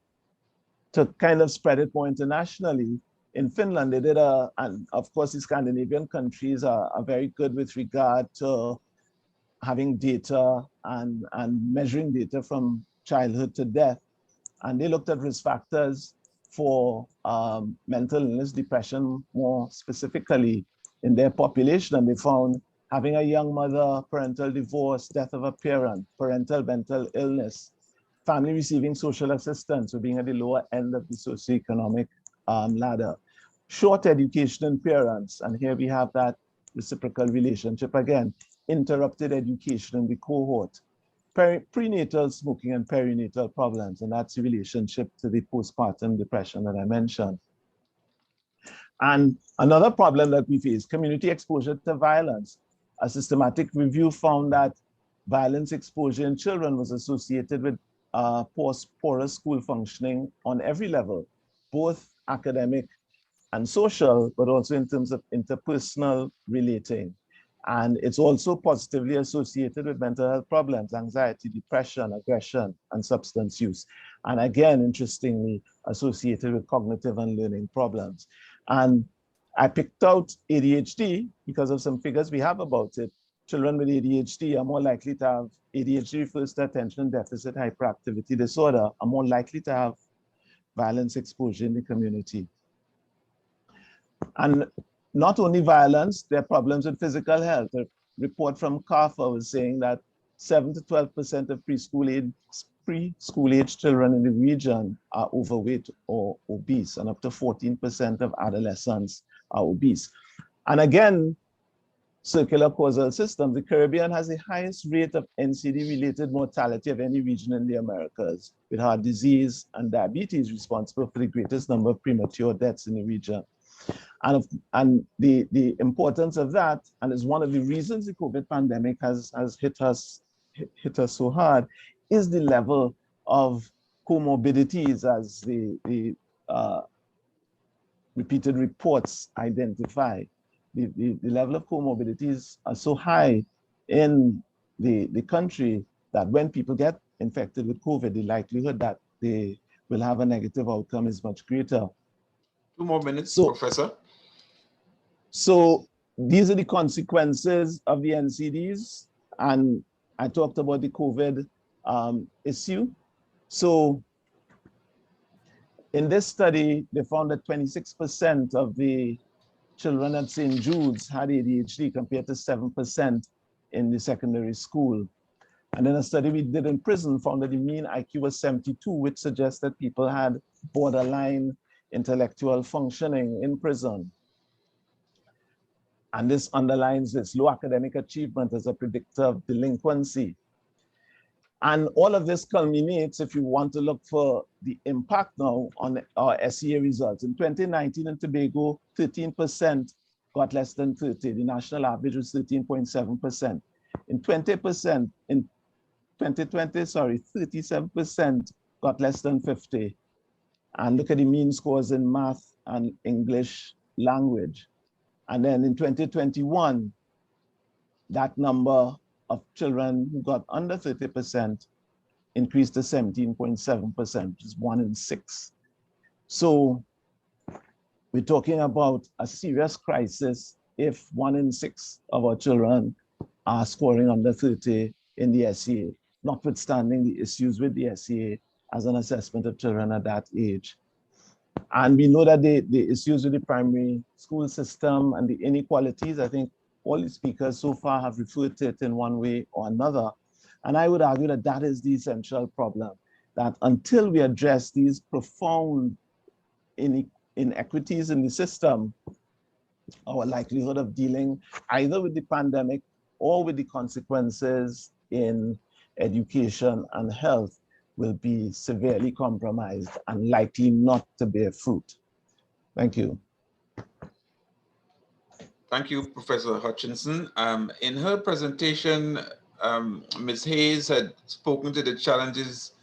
to kind of spread it more internationally, in Finland, they did and of course, the Scandinavian countries are very good with regard to having data and measuring data from childhood to death. And they looked at risk factors for mental illness, depression, more specifically in their population. And they found having a young mother, parental divorce, death of a parent, parental mental illness, family receiving social assistance, or being at the lower end of the socioeconomic ladder, short education in parents, and here we have that reciprocal relationship again, interrupted education in the cohort, prenatal smoking and perinatal problems, and that's the relationship to the postpartum depression that I mentioned. And another problem that we face, community exposure to violence. A systematic review found that violence exposure in children was associated with poorer school functioning on every level, both academic and social, but also in terms of interpersonal relating. And it's also positively associated with mental health problems, anxiety, depression, aggression, and substance use. And again, interestingly, associated with cognitive and learning problems. And I picked out ADHD because of some figures we have about it. Children with ADHD are more likely to have, ADHD refers to attention deficit hyperactivity disorder, are more likely to have violence exposure in the community. And not only violence, there are problems with physical health. A report from Garfur was saying that 7 to 12% of preschool age children in the region are overweight or obese, and up to 14% of adolescents are obese. And again, circular causal system, the Caribbean has the highest rate of NCD-related mortality of any region in the Americas, with heart disease and diabetes responsible for the greatest number of premature deaths in the region. And the importance of that, and is one of the reasons the COVID pandemic has hit us so hard, is the level of comorbidities, as the repeated reports identify. The level of comorbidities are so high in the country that when people get infected with COVID, the likelihood that they will have a negative outcome is much greater. 2 more minutes, So, Professor. So these are the consequences of the NCDs, and I talked about the COVID issue. So in this study, they found that 26% of the children at St. Jude's had ADHD compared to 7% in the secondary school. And then a study we did in prison found that the mean IQ was 72, which suggests that people had borderline intellectual functioning in prison. And this underlines this low academic achievement as a predictor of delinquency. And all of this culminates, if you want to look for the impact now on our SEA results. In 2019 in Tobago, 13% got less than 30. The national average was 13.7%. In 20%, in 2020, 37% got less than 50. And look at the mean scores in math and English language. And then in 2021, that number of children who got under 30% increased to 17.7%, which is 1 in 6. So we're talking about a serious crisis if 1 in 6 of our children are scoring under 30 in the SEA, notwithstanding the issues with the SEA as an assessment of children at that age. And we know that the issues with the primary school system and the inequalities, I think all the speakers so far have referred to it in one way or another. And I would argue that that is the essential problem, that until we address these profound inequities in the system, our likelihood of dealing either with the pandemic or with the consequences in education and health will be severely compromised and likely not to bear fruit. Thank you. Thank you, Professor Hutchinson. In her presentation, Ms. Hayes had spoken to the challenges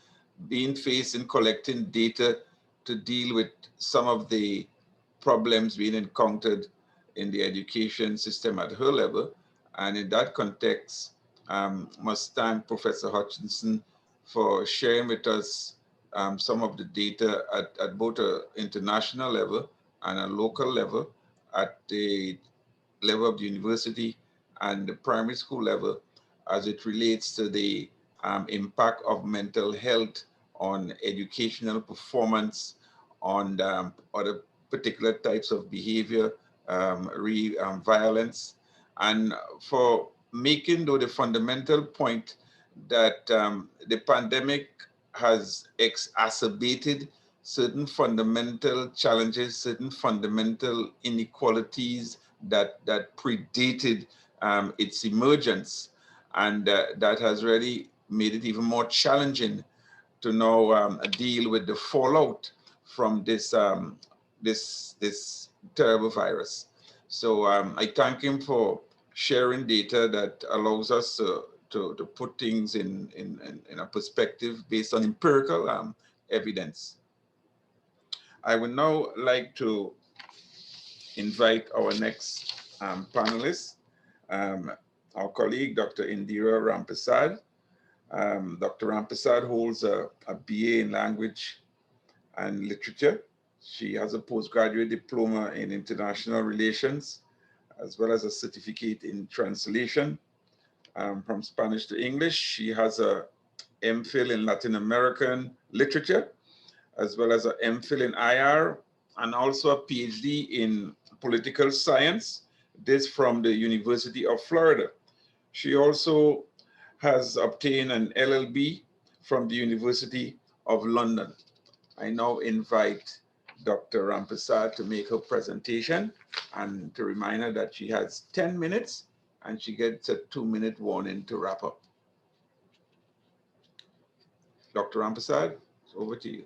being faced in collecting data to deal with some of the problems being encountered in the education system at her level. And in that context, must thank Professor Hutchinson for sharing with us some of the data at both an international level and a local level, at the level of the university and the primary school level, as it relates to the impact of mental health on educational performance, on other particular types of behavior, violence, and for making though the fundamental point that the pandemic has exacerbated certain fundamental challenges, certain fundamental inequalities that predated its emergence, and that has really made it even more challenging to now deal with the fallout from this this terrible virus. So I thank him for sharing data that allows us to put things in a perspective based on empirical evidence. I would now like to invite our next panelist, our colleague, Dr. Indira Ramprasad. Dr. Ramprasad holds a BA in Language and Literature. She has a postgraduate diploma in International Relations, as well as a certificate in Translation from Spanish to English. She has a MPhil in Latin American Literature, as well as an MPhil in IR, and also a PhD in political science, this from the University of Florida. She also has obtained an LLB from the University of London. I now invite Dr. Rampersad to make her presentation and to remind her that she has 10 minutes and she gets a 2-minute warning to wrap up. Dr. Rampersad, over to you.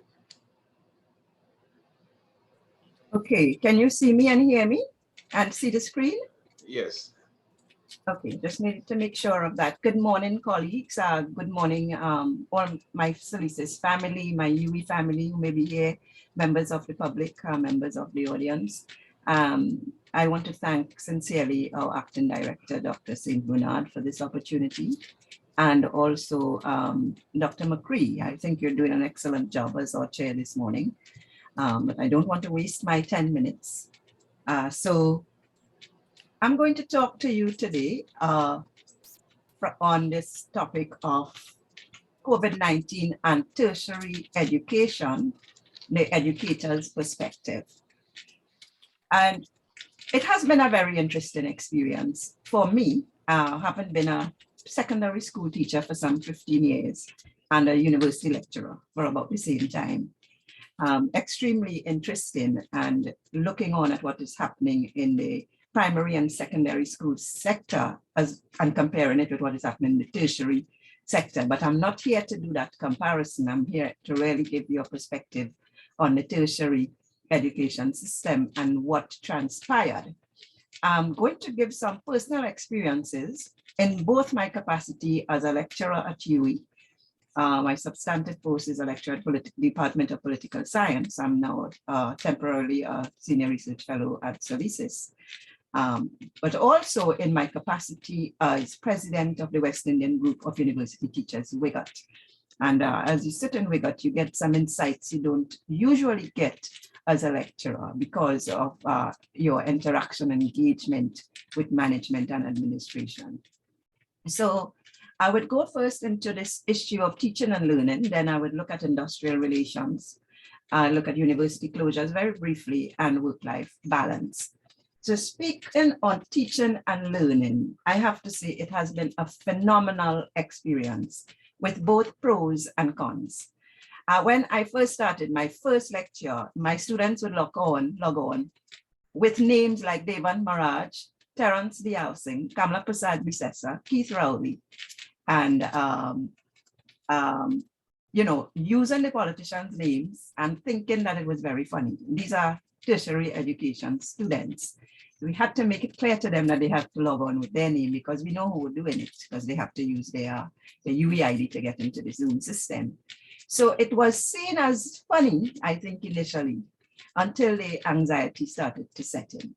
Okay, can you see me and hear me and see the screen? Yes. Okay, just needed to make sure of that. Good morning, colleagues. Good morning, all my Solicitors family, my UE family who may be here, members of the public, members of the audience. I want to thank sincerely our Acting Director, Dr. St. Bernard, for this opportunity. And also Dr. McCree. I think you're doing an excellent job as our chair this morning. But I don't want to waste my 10 minutes. So I'm going to talk to you today on this topic of COVID-19 and tertiary education, the educator's perspective. And it has been a very interesting experience for me, having been a secondary school teacher for some 15 years and a university lecturer for about the same time. Extremely interesting, and looking on at what is happening in the primary and secondary school sector and comparing it with what is happening in the tertiary sector. But I'm not here to do that comparison. I'm here to really give you a perspective on the tertiary education system and what transpired. I'm going to give some personal experiences in both my capacity as a lecturer at UE. My substantive post is a lecturer at Department of Political Science. I'm now temporarily a senior research fellow at Solicitors. But also in my capacity as president of the West Indian Group of University Teachers, WIGUT. And as you sit in WIGUT, you get some insights you don't usually get as a lecturer because of your interaction and engagement with management and administration. So I would go first into this issue of teaching and learning, then I would look at industrial relations, look at university closures very briefly, and work-life balance. So speaking on teaching and learning, I have to say it has been a phenomenal experience with both pros and cons. When I first started my first lecture, my students would log on with names like Devan Maraj, Terence Diausing, Kamala Prasad Bisesa, Keith Rowley, and you know, using the politicians' names and thinking that it was very funny. These are tertiary education students. We had to make it clear to them that they have to log on with their name because we know who were doing it, because they have to use their UEID to get into the Zoom system. So it was seen as funny, I think, initially, until the anxiety started to set in.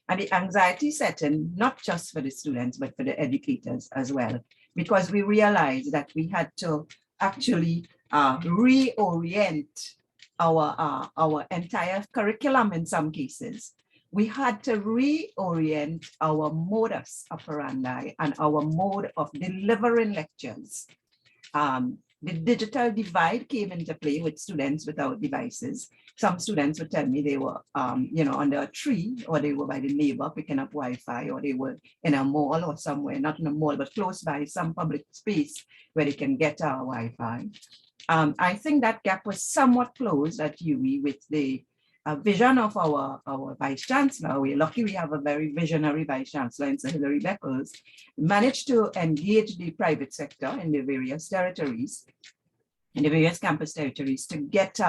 And the anxiety set in, not just for the students, but for the educators as well, because we realized that we had to actually reorient our entire curriculum in some cases. We had to reorient our modus operandi and our mode of delivering lectures. The digital divide came into play with students without devices. Some students would tell me they were, you know, under a tree, or they were by the neighbor picking up Wi-Fi, or they were in a mall or somewhere, not in a mall, but close by some public space where they can get our Wi-Fi. I think that gap was somewhat closed at UE with the vision of our Vice Chancellor. We're lucky we have a very visionary Vice Chancellor in Sir Hilary Beckles, managed to engage the private sector in the various territories, in the various campus territories, to get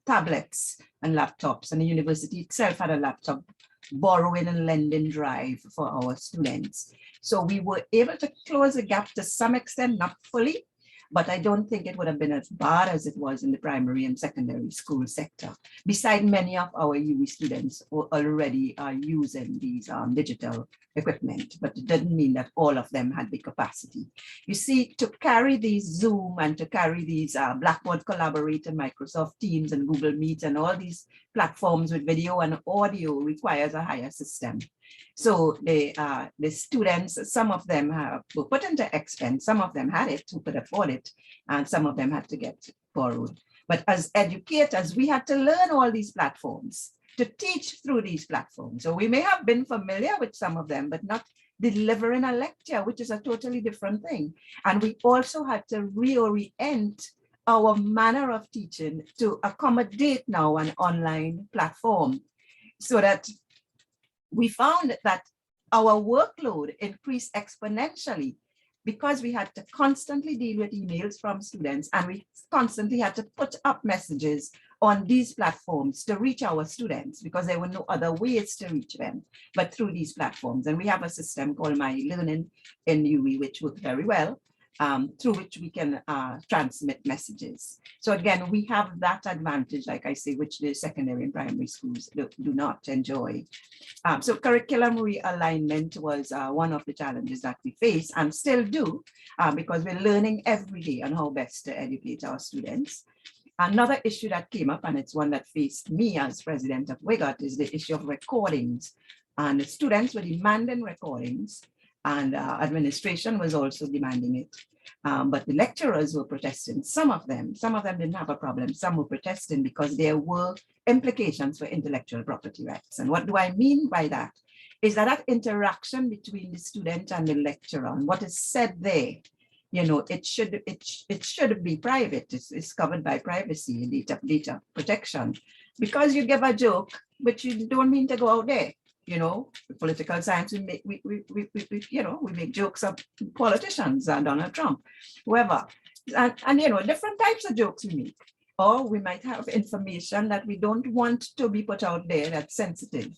tablets and laptops. And the university itself had a laptop borrowing and lending drive for our students. So we were able to close the gap to some extent, not fully, but I don't think it would have been as bad as it was in the primary and secondary school sector. Besides, many of our UE students already are using these digital equipment, but it didn't mean that all of them had the capacity. You see, to carry these Zoom and to carry these Blackboard Collaborate and Microsoft Teams and Google Meet and all these platforms with video and audio requires a higher system. So the students, some of them were put into expense, some of them had it who could afford it, and some of them had to get borrowed. But as educators, we had to learn all these platforms, to teach through these platforms. So we may have been familiar with some of them, but not delivering a lecture, which is a totally different thing. And we also had to reorient our manner of teaching to accommodate now an online platform, so that we found that our workload increased exponentially because we had to constantly deal with emails from students, and we constantly had to put up messages on these platforms to reach our students, because there were no other ways to reach them but through these platforms. And we have a system called My Learning in UE, which works very well, through which we can transmit messages. So again, we have that advantage, like I say, which the secondary and primary schools do not enjoy. So curriculum realignment was one of the challenges that we face and still do, because we're learning every day on how best to educate our students. Another issue that came up, and it's one that faced me as president of WIGOT, is the issue of recordings. And the students were demanding recordings, and administration was also demanding it. But the lecturers were protesting. Some of them didn't have a problem. Some were protesting because there were implications for intellectual property rights. And what do I mean by that? Is that interaction between the student and the lecturer, and what is said there, you know, it should be private. It's covered by privacy and data protection. Because you give a joke, but you don't mean to go out there. You know, political science, we make jokes of politicians and Donald Trump, whoever, and you know, different types of jokes we make. Or we might have information that we don't want to be put out there that's sensitive.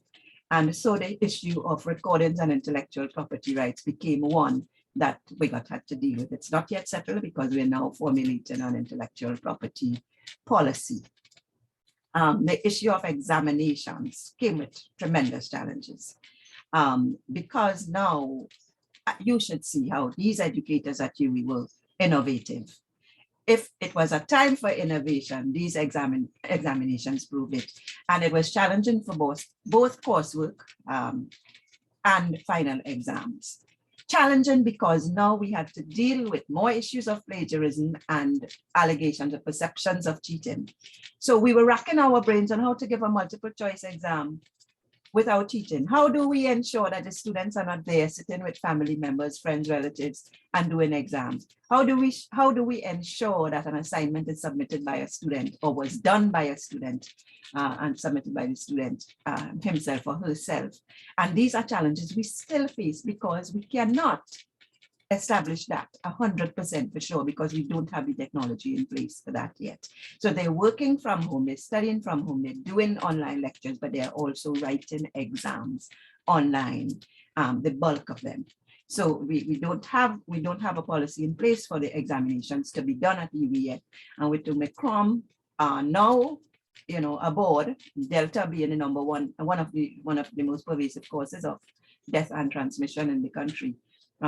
And so the issue of recordings and intellectual property rights became one that WIGOT had to deal with. It's not yet settled because we're now formulating an intellectual property policy. The issue of examinations came with tremendous challenges, because now you should see how these educators at UE were innovative. If it was a time for innovation, these examinations proved it. And it was challenging for both coursework and final exams. Challenging because now we had to deal with more issues of plagiarism and allegations of perceptions of cheating. So we were racking our brains on how to give a multiple choice exam without cheating. How do we ensure that the students are not there sitting with family members, friends, relatives, and doing exams? How do we ensure that an assignment is submitted by a student or was done by a student and submitted by the student himself or herself? And these are challenges we still face because we cannot establish that 100% for sure, because we don't have the technology in place for that yet. So they're working from home, they're studying from home, they're doing online lectures, but they're also writing exams online, the bulk of them. So we don't have a policy in place for the examinations to be done at UE yet. And with Omicron now, you know, aboard, Delta being the number one of the most pervasive causes of death and transmission in the country.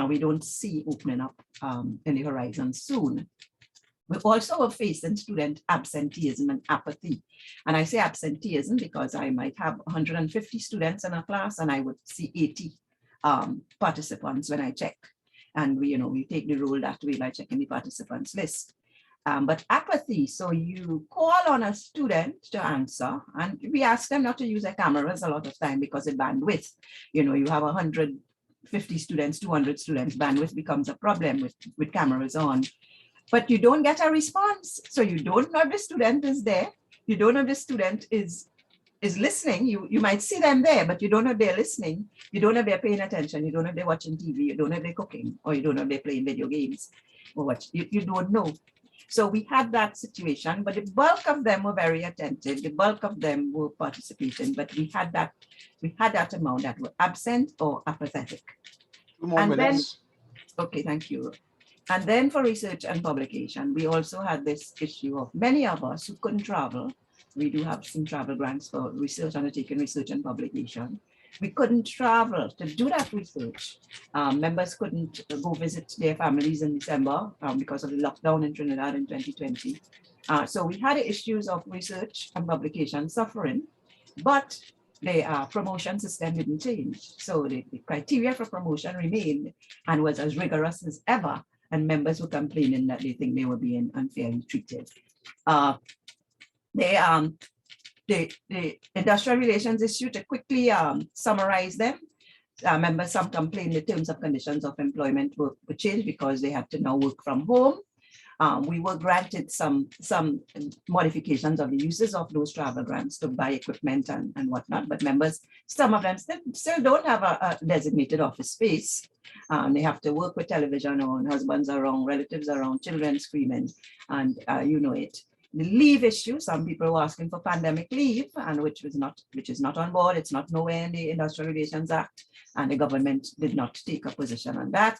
We don't see opening up in the horizon soon. We also are facing student absenteeism and apathy. And I say absenteeism because I might have 150 students in a class and I would see 80 participants when I check. And we take the role that way by checking the participants list. But apathy, so you call on a student to answer, and we ask them not to use their cameras a lot of time because of bandwidth. You have 150 students, 200 students, bandwidth becomes a problem with cameras on. But you don't get a response. So you don't know if the student is there. You don't know if the student is listening. You might see them there, but you don't know if they're listening. You don't know if they're paying attention. You don't know if they're watching TV. You don't know if they're cooking, or you don't know if they're playing video games or what. You don't know. So we had that situation, but the bulk of them were very attentive. The bulk of them were participating, but we had that amount that were absent or apathetic. 2 more minutes. Okay, thank you. And then for research and publication, we also had this issue of many of us who couldn't travel. We do have some travel grants for research, undertaking research and publication. We couldn't travel to do that research. Members couldn't go visit their families in December because of the lockdown in Trinidad in 2020. So we had issues of research and publication suffering, but the promotion system didn't change. So the criteria for promotion remained and was as rigorous as ever. And members were complaining that they think they were being unfairly treated. The industrial relations issue, to quickly summarize them. Remember, some complained the terms of conditions of employment were changed because they had to now work from home. We were granted some modifications of the uses of those travel grants to buy equipment and whatnot, but members, some of them still don't have a designated office space. They have to work with television on, husbands around, relatives around, children screaming, and you know it. The leave issue, some people were asking for pandemic leave, and which is not on board. It's not nowhere in the Industrial Relations Act, and the government did not take a position on that.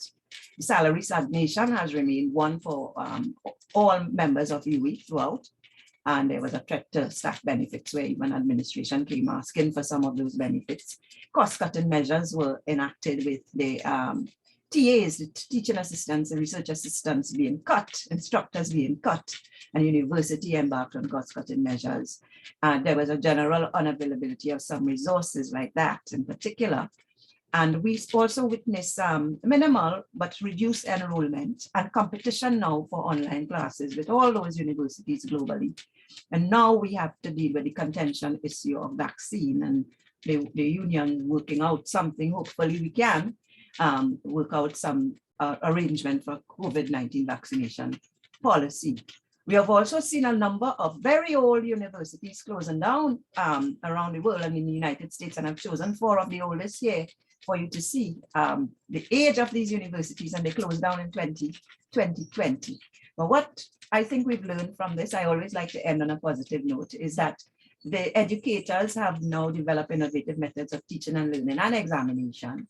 The salary stagnation has remained one for all members of UE throughout, and there was a threat to staff benefits where even administration came asking for some of those benefits. Cost-cutting measures were enacted with the TAs, the teaching assistants and research assistants being cut, instructors being cut, and university embarked on cost-cutting measures. There was a general unavailability of some resources like that in particular. And we also witnessed minimal but reduced enrollment and competition now for online classes with all those universities globally. And now we have to deal with the contention issue of vaccine, and the union working out something. Hopefully we can work out some arrangement for COVID-19 vaccination policy. We have also seen a number of very old universities closing down around the world and in the United States, and I've chosen 4 of the oldest here for you to see the age of these universities, and they closed down in 2020. But what I think we've learned from this, I always like to end on a positive note, is that the educators have now developed innovative methods of teaching and learning and examination.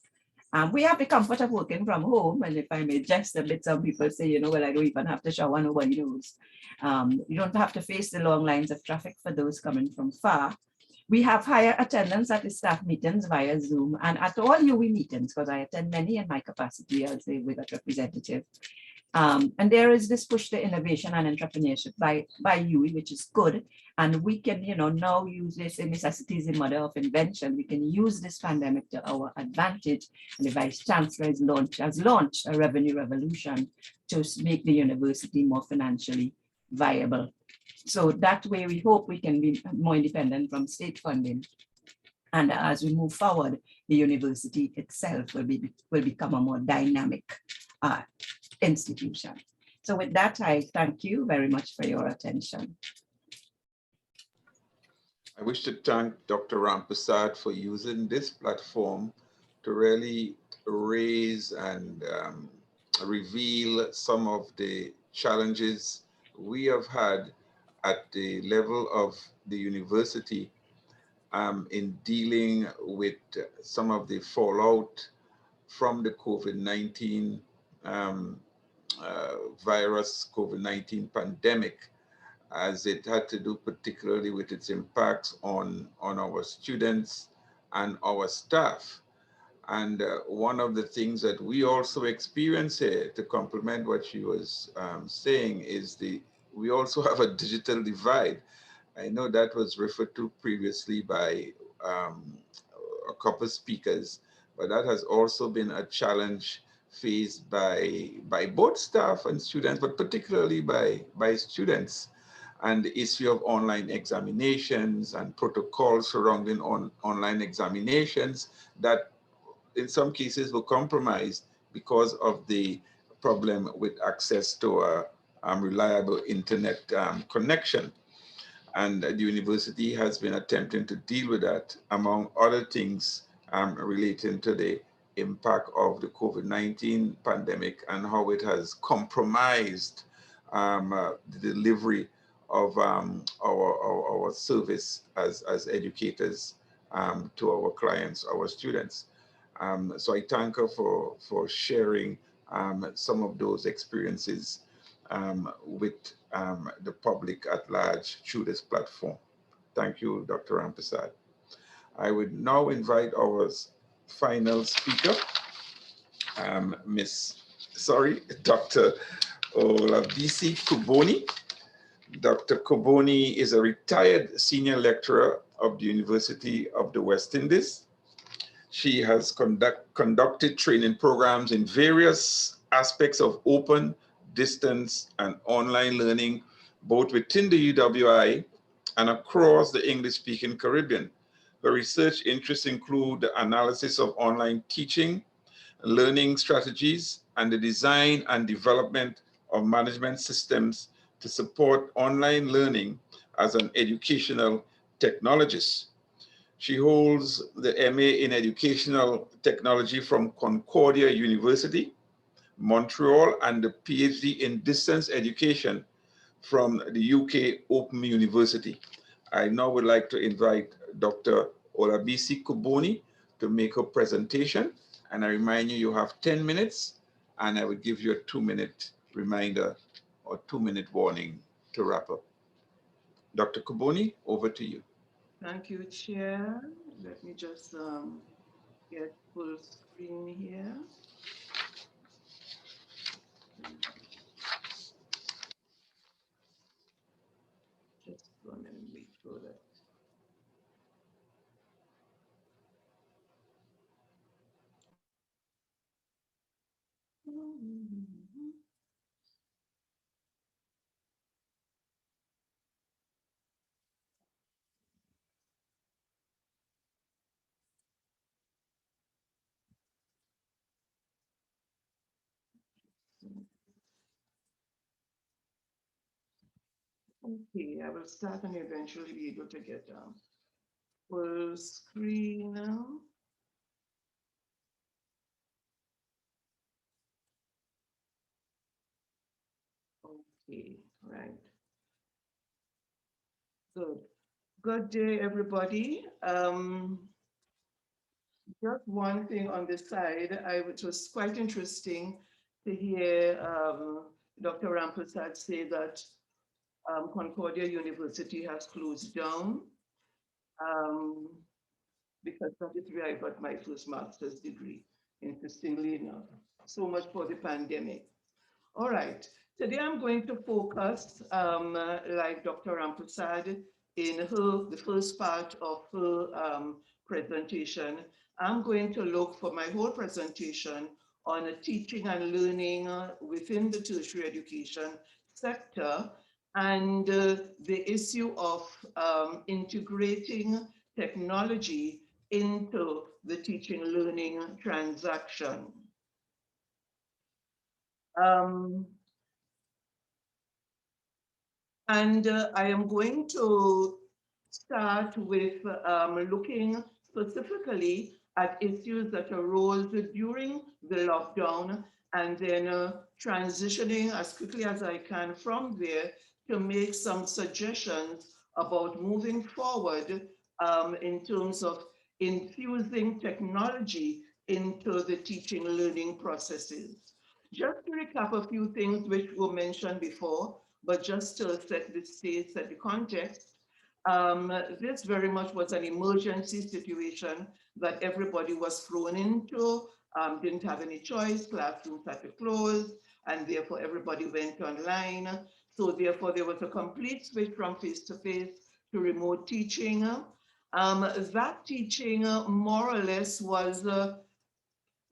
We have the comfort of working from home, and if I may jest a bit, some people say, you know, well, I don't even have to shower, nobody knows. You don't have to face the long lines of traffic for those coming from far. We have higher attendance at the staff meetings via Zoom and at all UE meetings, because I attend many in my capacity as a WIGAT representative. And there is this push to innovation and entrepreneurship by UE, which is good. And we can, you know, now use this, necessity is the mother of invention. We can use this pandemic to our advantage. And the Vice Chancellor has launched a revenue revolution to make the university more financially viable. So that way we hope we can be more independent from state funding. And as we move forward, the university itself will become a more dynamic institution. So with that, I thank you very much for your attention. I wish to thank Dr. Rampersad for using this platform to really raise and reveal some of the challenges we have had at the level of the university in dealing with some of the fallout from the COVID-19 virus, COVID-19 pandemic, as it had to do particularly with its impacts on our students and our staff. And one of the things that we also experience here, to complement what she was saying, is we also have a digital divide. I know that was referred to previously by a couple of speakers, but that has also been a challenge faced by both staff and students, but particularly by students. And the issue of online examinations and protocols surrounding online examinations that in some cases were compromised because of the problem with access to a reliable internet connection. And the university has been attempting to deal with that, among other things relating to the impact of the COVID-19 pandemic and how it has compromised the delivery of our service as educators to our clients, our students. So I thank her for sharing some of those experiences with the public at large through this platform. Thank you, Dr. Rampersad. I would now invite our final speaker, Dr. Olabisi Kuboni. Dr. Kuboni is a retired senior lecturer of the University of the West Indies. She has conducted training programs in various aspects of open, distance, and online learning, both within the UWI and across the English-speaking Caribbean. Her research interests include the analysis of online teaching, learning strategies, and the design and development of management systems to support online learning as an educational technologist. She holds the MA in Educational Technology from Concordia University, Montreal, and the PhD in Distance Education from the UK Open University. I now would like to invite Dr. Olabisi Kuboni to make her presentation. And I remind you, you have 10 minutes, and I would give you a 2-minute reminder or 2-minute warning to wrap up. Dr. Kuboni, over to you. Thank you, Chair. Let me just get full screen here. Just one minute, wait for that. Okay, I will start and eventually be able to get full screen now. Okay, right. Good. Good day, everybody. Just one thing on the side, it was quite interesting to hear Dr. Rampersad say that Concordia University has closed down because that is where I got my first master's degree, interestingly enough. So much for the pandemic. All right, today I'm going to focus, like Dr. Rampersad, in the first part of her presentation. I'm going to look for my whole presentation on teaching and learning within the tertiary education sector and the issue of integrating technology into the teaching learning transaction. I am going to start with looking specifically at issues that arose during the lockdown and then transitioning as quickly as I can from there to make some suggestions about moving forward in terms of infusing technology into the teaching learning processes. Just to recap a few things which were mentioned before, but just to set the stage, set the context, this very much was an emergency situation that everybody was thrown into, didn't have any choice, classrooms had to close, and therefore everybody went online. So therefore there was a complete switch from face-to-face to remote teaching. That teaching more or less was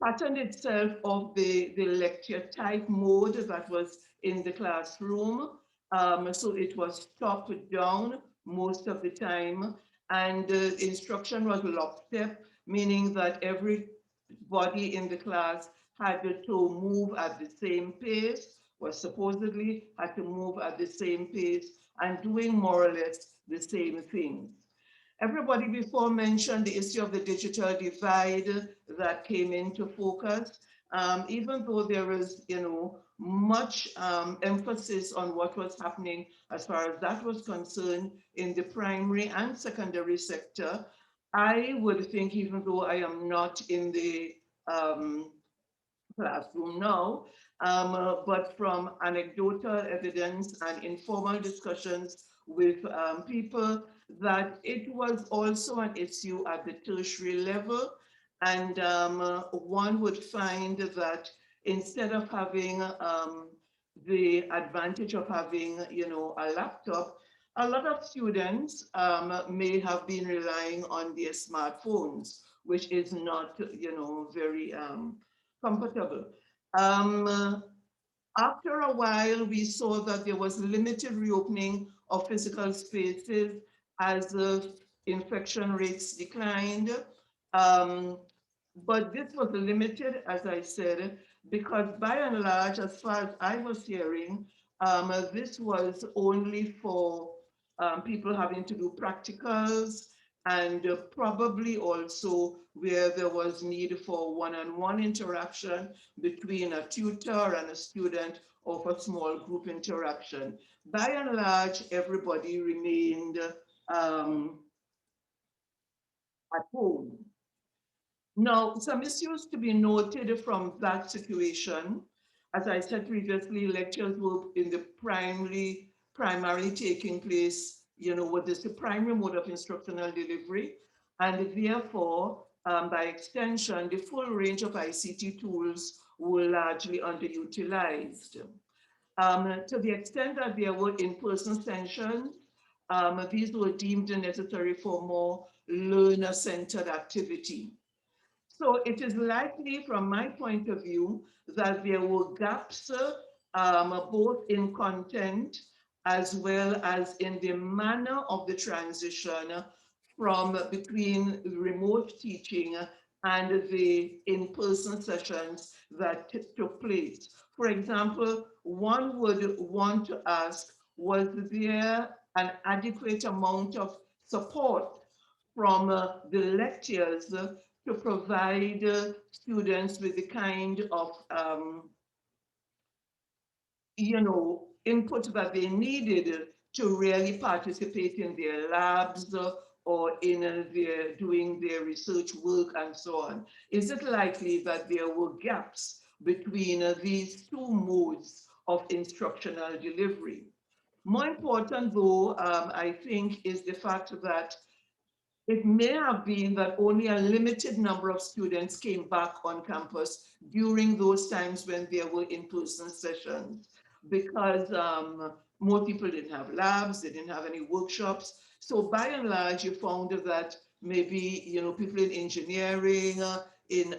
patterned itself of the lecture type mode that was in the classroom. So it was top down most of the time, and the instruction was lockstep, meaning that everybody in the class had to move at the same pace, or supposedly had to move at the same pace, and doing more or less the same things. Everybody before mentioned the issue of the digital divide that came into focus. Even though there is, much emphasis on what was happening as far as that was concerned in the primary and secondary sector, I would think, even though I am not in the classroom now, but from anecdotal evidence and informal discussions with people, that it was also an issue at the tertiary level. And one would find that instead of having the advantage of having, a laptop, a lot of students may have been relying on their smartphones, which is not, very comfortable. After a while, we saw that there was limited reopening of physical spaces as infection rates declined. But this was limited, as I said, because by and large, as far as I was hearing, this was only for people having to do practicals and probably also where there was need for one-on-one interaction between a tutor and a student or for small group interaction. By and large, everybody remained at home. Now, some issues to be noted from that situation. As I said previously, lectures were in the primarily taking place, what is the primary mode of instructional delivery. And therefore, by extension, the full range of ICT tools were largely underutilized. To the extent that there were in-person sessions, these were deemed necessary for more learner-centered activity. So it is likely, from my point of view, that there were gaps both in content as well as in the manner of the transition from between remote teaching and the in-person sessions that took place. For example, one would want to ask, was there an adequate amount of support from the lectures to provide students with the kind of input that they needed to really participate in their labs or in their doing their research work and so on? Is it likely that there were gaps between these two modes of instructional delivery? More important though, I think, is the fact that it may have been that only a limited number of students came back on campus during those times when there were in-person sessions, because more people didn't have labs, they didn't have any workshops. So by and large, you found that maybe people in engineering, in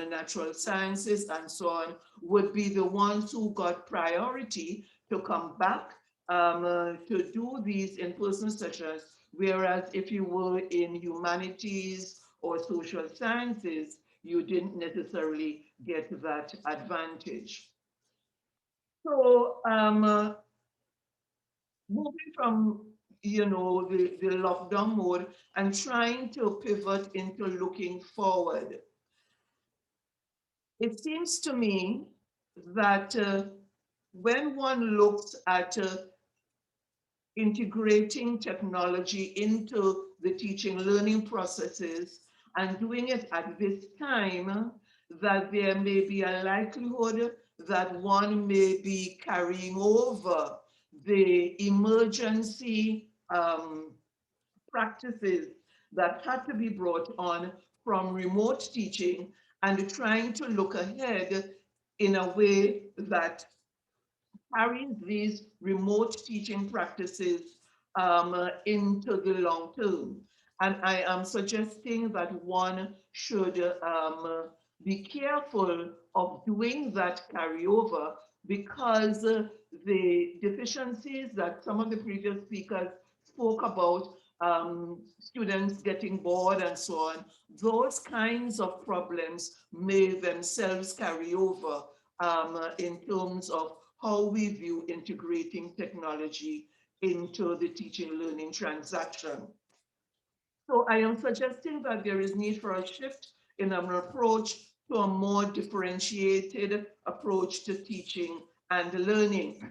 natural sciences and so on would be the ones who got priority to come back to do these in-person sessions. Whereas if you were in humanities or social sciences, you didn't necessarily get that advantage. So moving from the lockdown mode and trying to pivot into looking forward, it seems to me that when one looks at integrating technology into the teaching learning processes and doing it at this time, that there may be a likelihood that one may be carrying over the emergency practices that had to be brought on from remote teaching and trying to look ahead in a way that carries these remote teaching practices into the long term. And I am suggesting that one should be careful of doing that carryover, because the deficiencies that some of the previous speakers spoke about, students getting bored and so on, those kinds of problems may themselves carry over in terms of how we view integrating technology into the teaching learning transaction. So I am suggesting that there is need for a shift in an approach to a more differentiated approach to teaching and learning.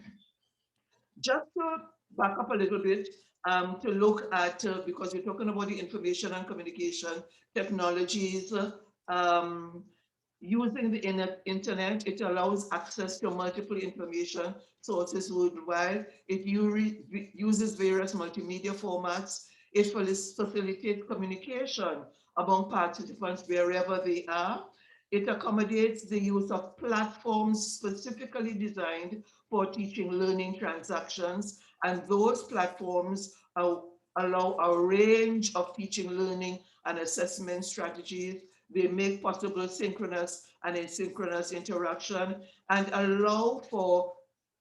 Just to back up a little bit, to look at, because we're talking about the information and communication technologies, using the internet, it allows access to multiple information sources worldwide. It uses various multimedia formats. It facilitates communication among participants wherever they are. It accommodates the use of platforms specifically designed for teaching learning transactions, and those platforms allow a range of teaching, learning, and assessment strategies. They make possible synchronous and asynchronous interaction and allow for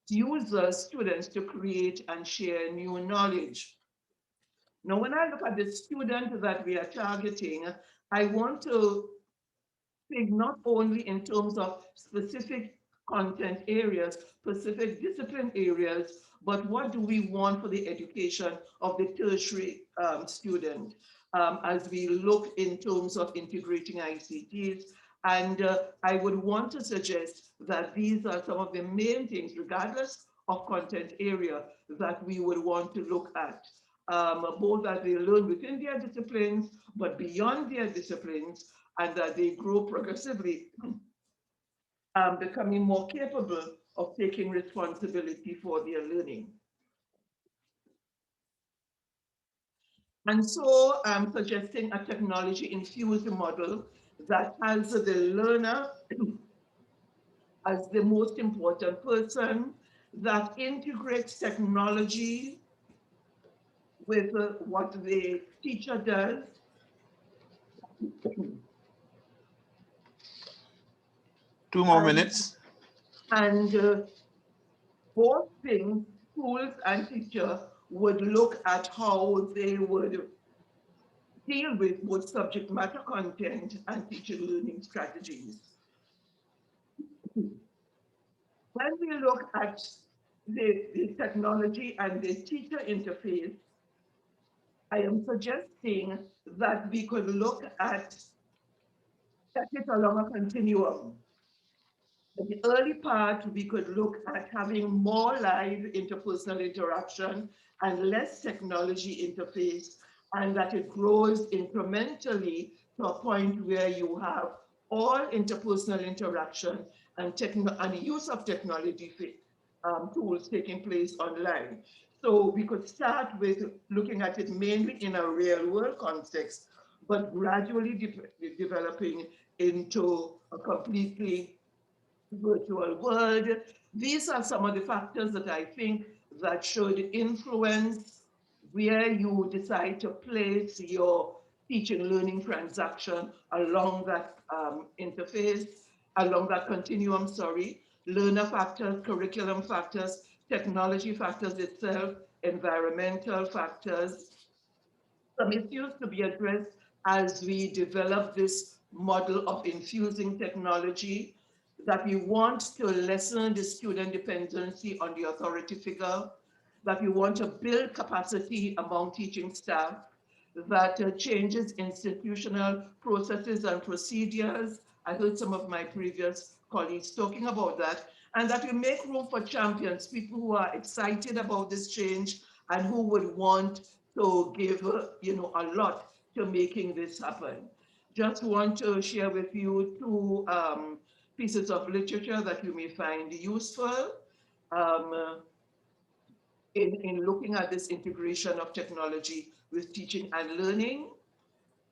users, students, to create and share new knowledge. Now, when I look at the student that we are targeting, I want to think not only in terms of specific content areas, specific discipline areas, but what do we want for the education of the tertiary student as we look in terms of integrating ICTs. And I would want to suggest that these are some of the main things, regardless of content area, that we would want to look at. Both as they learn within their disciplines, but beyond their disciplines, and that they grow progressively, becoming more capable of taking responsibility for their learning. And so I'm suggesting a technology-infused model that has the learner as the most important person, that integrates technology with what the teacher does. Two more minutes. And both things, schools and teachers, would look at how they would deal with both subject matter content and teacher learning strategies. When we look at the technology and the teacher interface, I am suggesting that we could look at it along a continuum. In the early part, we could look at having more live interpersonal interaction and less technology interface, and that it grows incrementally to a point where you have all interpersonal interaction and use of technology tools taking place online. So we could start with looking at it mainly in a real world context, but gradually developing into a completely virtual world. These are some of the factors that I think that should influence where you decide to place your teaching learning transaction along that interface, along that continuum, sorry, learner factors, curriculum factors, technology factors itself, environmental factors, some issues to be addressed as we develop this model of infusing technology, that we want to lessen the student dependency on the authority figure, that we want to build capacity among teaching staff, that changes institutional processes and procedures. I heard some of my previous colleagues talking about that, and that we make room for champions, people who are excited about this change and who would want to give a lot to making this happen. Just want to share with you two pieces of literature that you may find useful in looking at this integration of technology with teaching and learning.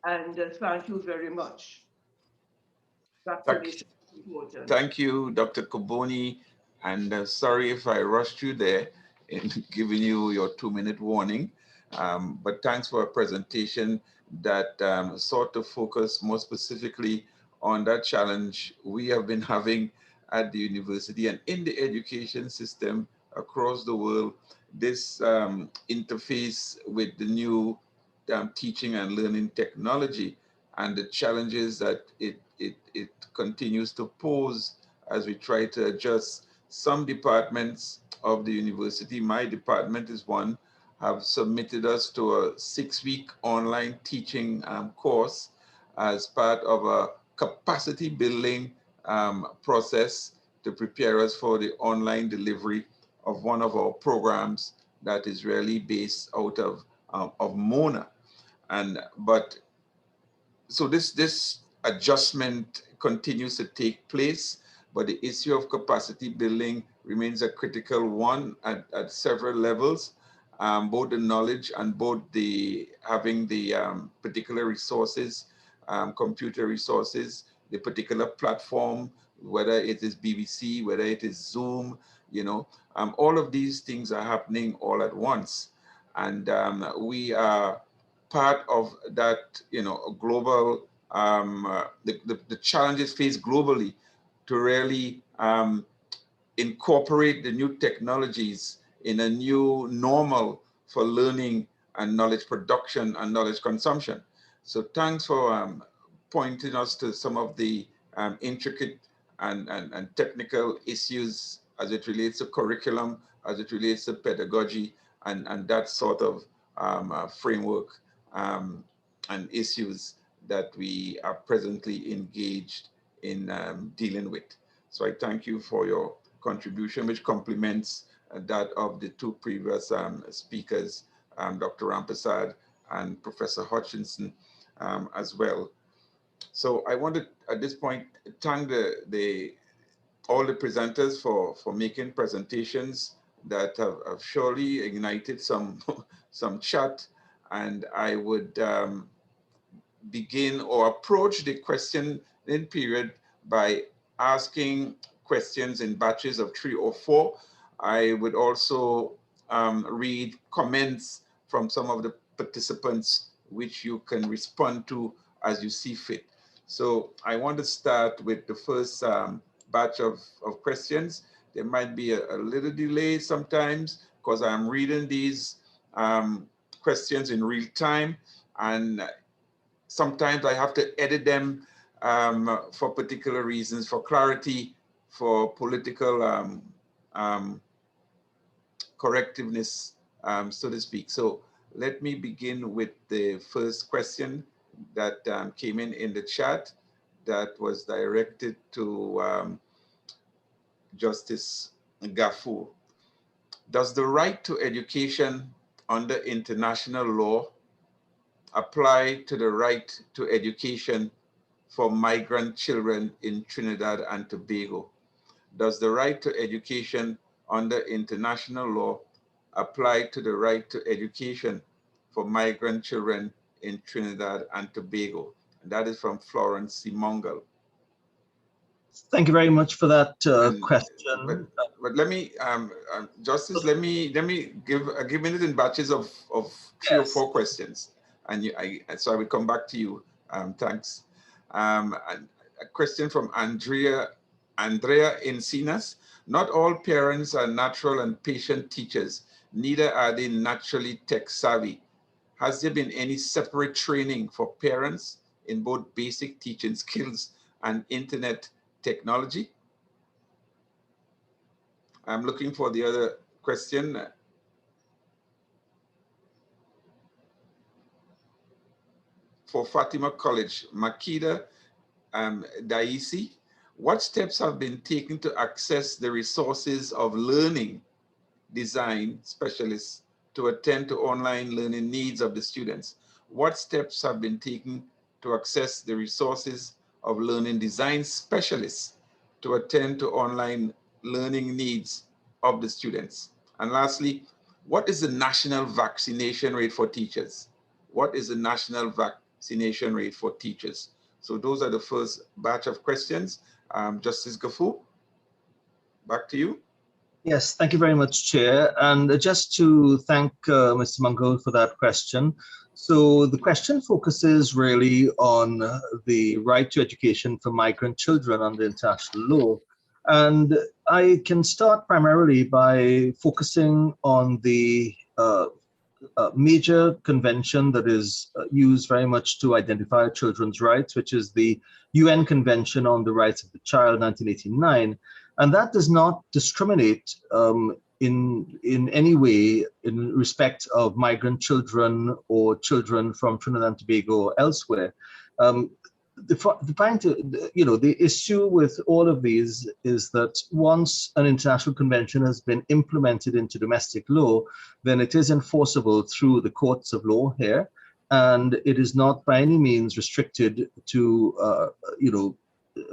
And thank you very much. Vaccination is important. Thank you, Dr. Koboni. And sorry if I rushed you there in giving you your 2-minute warning. But thanks for a presentation that sought to focus more specifically on that challenge we have been having at the university and in the education system across the world, this interface with the new teaching and learning technology and the challenges that it continues to pose as we try to adjust. Some departments of the university, my department is one, have submitted us to a 6-week online teaching course as part of a capacity building process to prepare us for the online delivery of one of our programs that is really based out of Mona. So this adjustment continues to take place, but the issue of capacity building remains a critical one at several levels. Both the knowledge and both having the particular resources, computer resources, the particular platform, whether it is BBC, whether it is Zoom, all of these things are happening all at once. And we are part of that, global, the challenges faced globally to really incorporate the new technologies in a new normal for learning and knowledge production and knowledge consumption. So thanks for pointing us to some of the intricate and technical issues as it relates to curriculum, as it relates to pedagogy, and that sort of framework and issues that we are presently engaged in dealing with. So I thank you for your contribution, which complements that of the two previous speakers, Dr. Rampersad and Professor Hutchinson as well. So I wanted at this point thank all the presenters for making presentations that have surely ignited some some chat, and I would begin or approach the question in period by asking questions in batches of 3 or 4. I would also read comments from some of the participants, which you can respond to as you see fit. So I want to start with the first batch of questions. There might be a little delay sometimes because I'm reading these questions in real time, and sometimes I have to edit them for particular reasons, for clarity, for political correctiveness, so to speak. So let me begin with the first question that came in the chat that was directed to Justice Garfur. Does the right to education under international law apply to the right to education for migrant children in Trinidad and Tobago? Does the right to education under international law apply to the right to education for migrant children in Trinidad and Tobago? And that is from Florence C. Mongal. Thank you very much for that question. But let me, Justice, let me give a minute in batches of 3 or 4 questions, and so I will come back to you. Thanks. A question from Andrea Encinas. Not all parents are natural and patient teachers. Neither are they naturally tech savvy. Has there been any separate training for parents in both basic teaching skills and internet technology? I'm looking for the other question. For Fatima College, Makida Daisi, what steps have been taken to access the resources of learning design specialists to attend to online learning needs of the students? What steps have been taken to access the resources of learning design specialists to attend to online learning needs of the students? And lastly, what is the national vaccination rate for teachers? What is the national vaccination rate for teachers? So those are the first batch of questions. Justice Garfur, back to you. Yes, thank you very much, Chair. And just to thank Mr. Mangal for that question. So the question focuses really on the right to education for migrant children under international law. And I can start primarily by focusing on the major convention that is used very much to identify children's rights, which is the UN Convention on the Rights of the Child, 1989. And that does not discriminate in any way in respect of migrant children or children from Trinidad and Tobago or elsewhere. The issue with all of these is that once an international convention has been implemented into domestic law, then it is enforceable through the courts of law here, and it is not by any means restricted to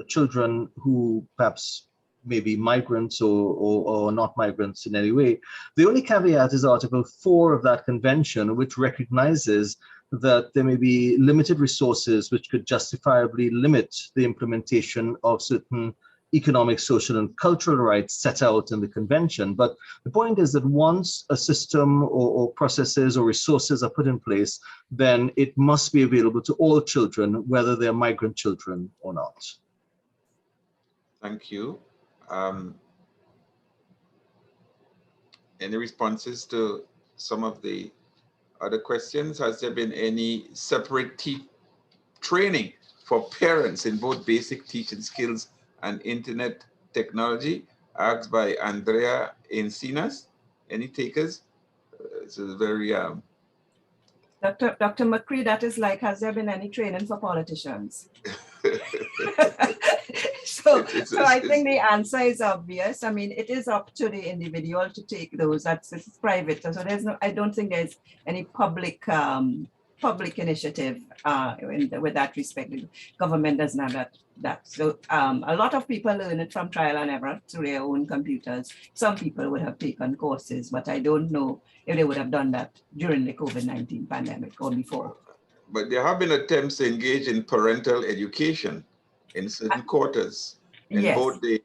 children who perhaps may be migrants or not migrants in any way. The only caveat is Article 4 of that convention, which recognizes that there may be limited resources which could justifiably limit the implementation of certain economic, social, and cultural rights set out in the convention. But the point is that once a system or processes or resources are put in place, then it must be available to all children, whether they're migrant children or not. Thank you. Any responses to some of the Other questions? Has there been any separate training for parents in both basic teaching skills and internet technology? Asked by Andrea Encinas. Any takers? It's a very Dr. McCree, that is like, has there been any training for politicians? So I think the answer is obvious. I mean, it is up to the individual to take those. It's private. So there's no, I don't think there's any public initiative with that respect. The government does not have that. So a lot of people learn it from trial and error through their own computers. Some people would have taken courses, but I don't know if they would have done that during the COVID-19 pandemic or before. But there have been attempts to engage in parental education in certain quarters in Yes. both the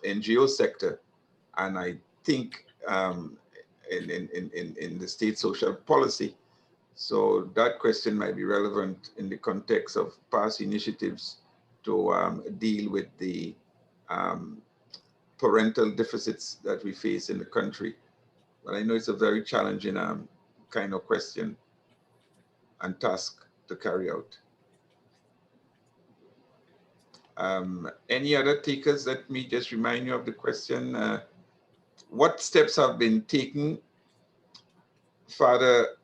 NGO sector, and I think in the state social policy. So that question might be relevant in the context of past initiatives to deal with the parental deficits that we face in the country. But I know it's a very challenging kind of question and task to carry out. Any other takers? Let me just remind you of the question. What steps have been taken? Father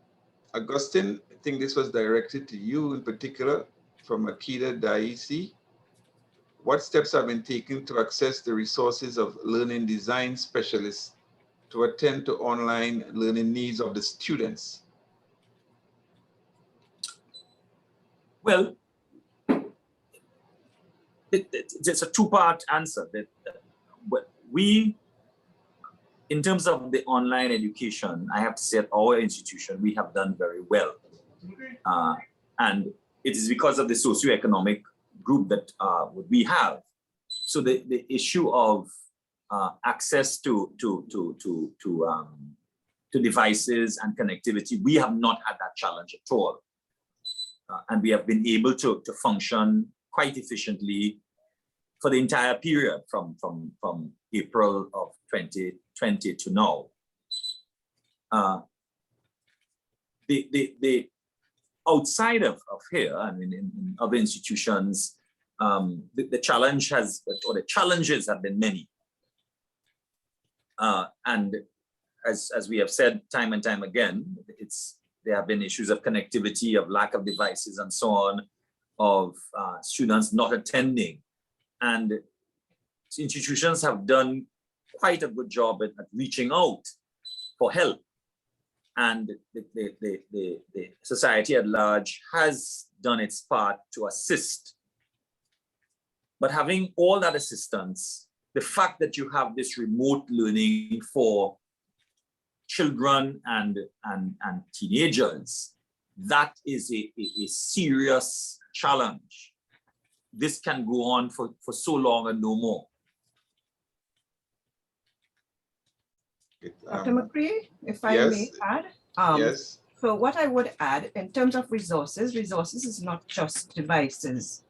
Augustine, I think this was directed to you in particular from Akida Daisi. What steps have been taken to access the resources of learning design specialists to attend to online learning needs of the students? Well, it's a two-part answer. We, in terms of the online education, I have to say at our institution, we have done very well. And it is because of the socioeconomic group that we have. So the issue of access to devices and connectivity, we have not had that challenge at all. And we have been able to function quite efficiently for the entire period from April of 2020 to now. The outside of here, I mean, in other institutions, the challenge has, or the challenges have been many. And as we have said time and time again, there have been issues of connectivity, of lack of devices and so on, of students not attending. And institutions have done quite a good job at reaching out for help. And the society at large has done its part to assist. But having all that assistance, the fact that you have this remote learning for children and teenagers, that is a serious challenge. This can go on for so long and no more. Dr. McCree, if I yes. may add. Yes. So what I would add in terms of resources is not just devices.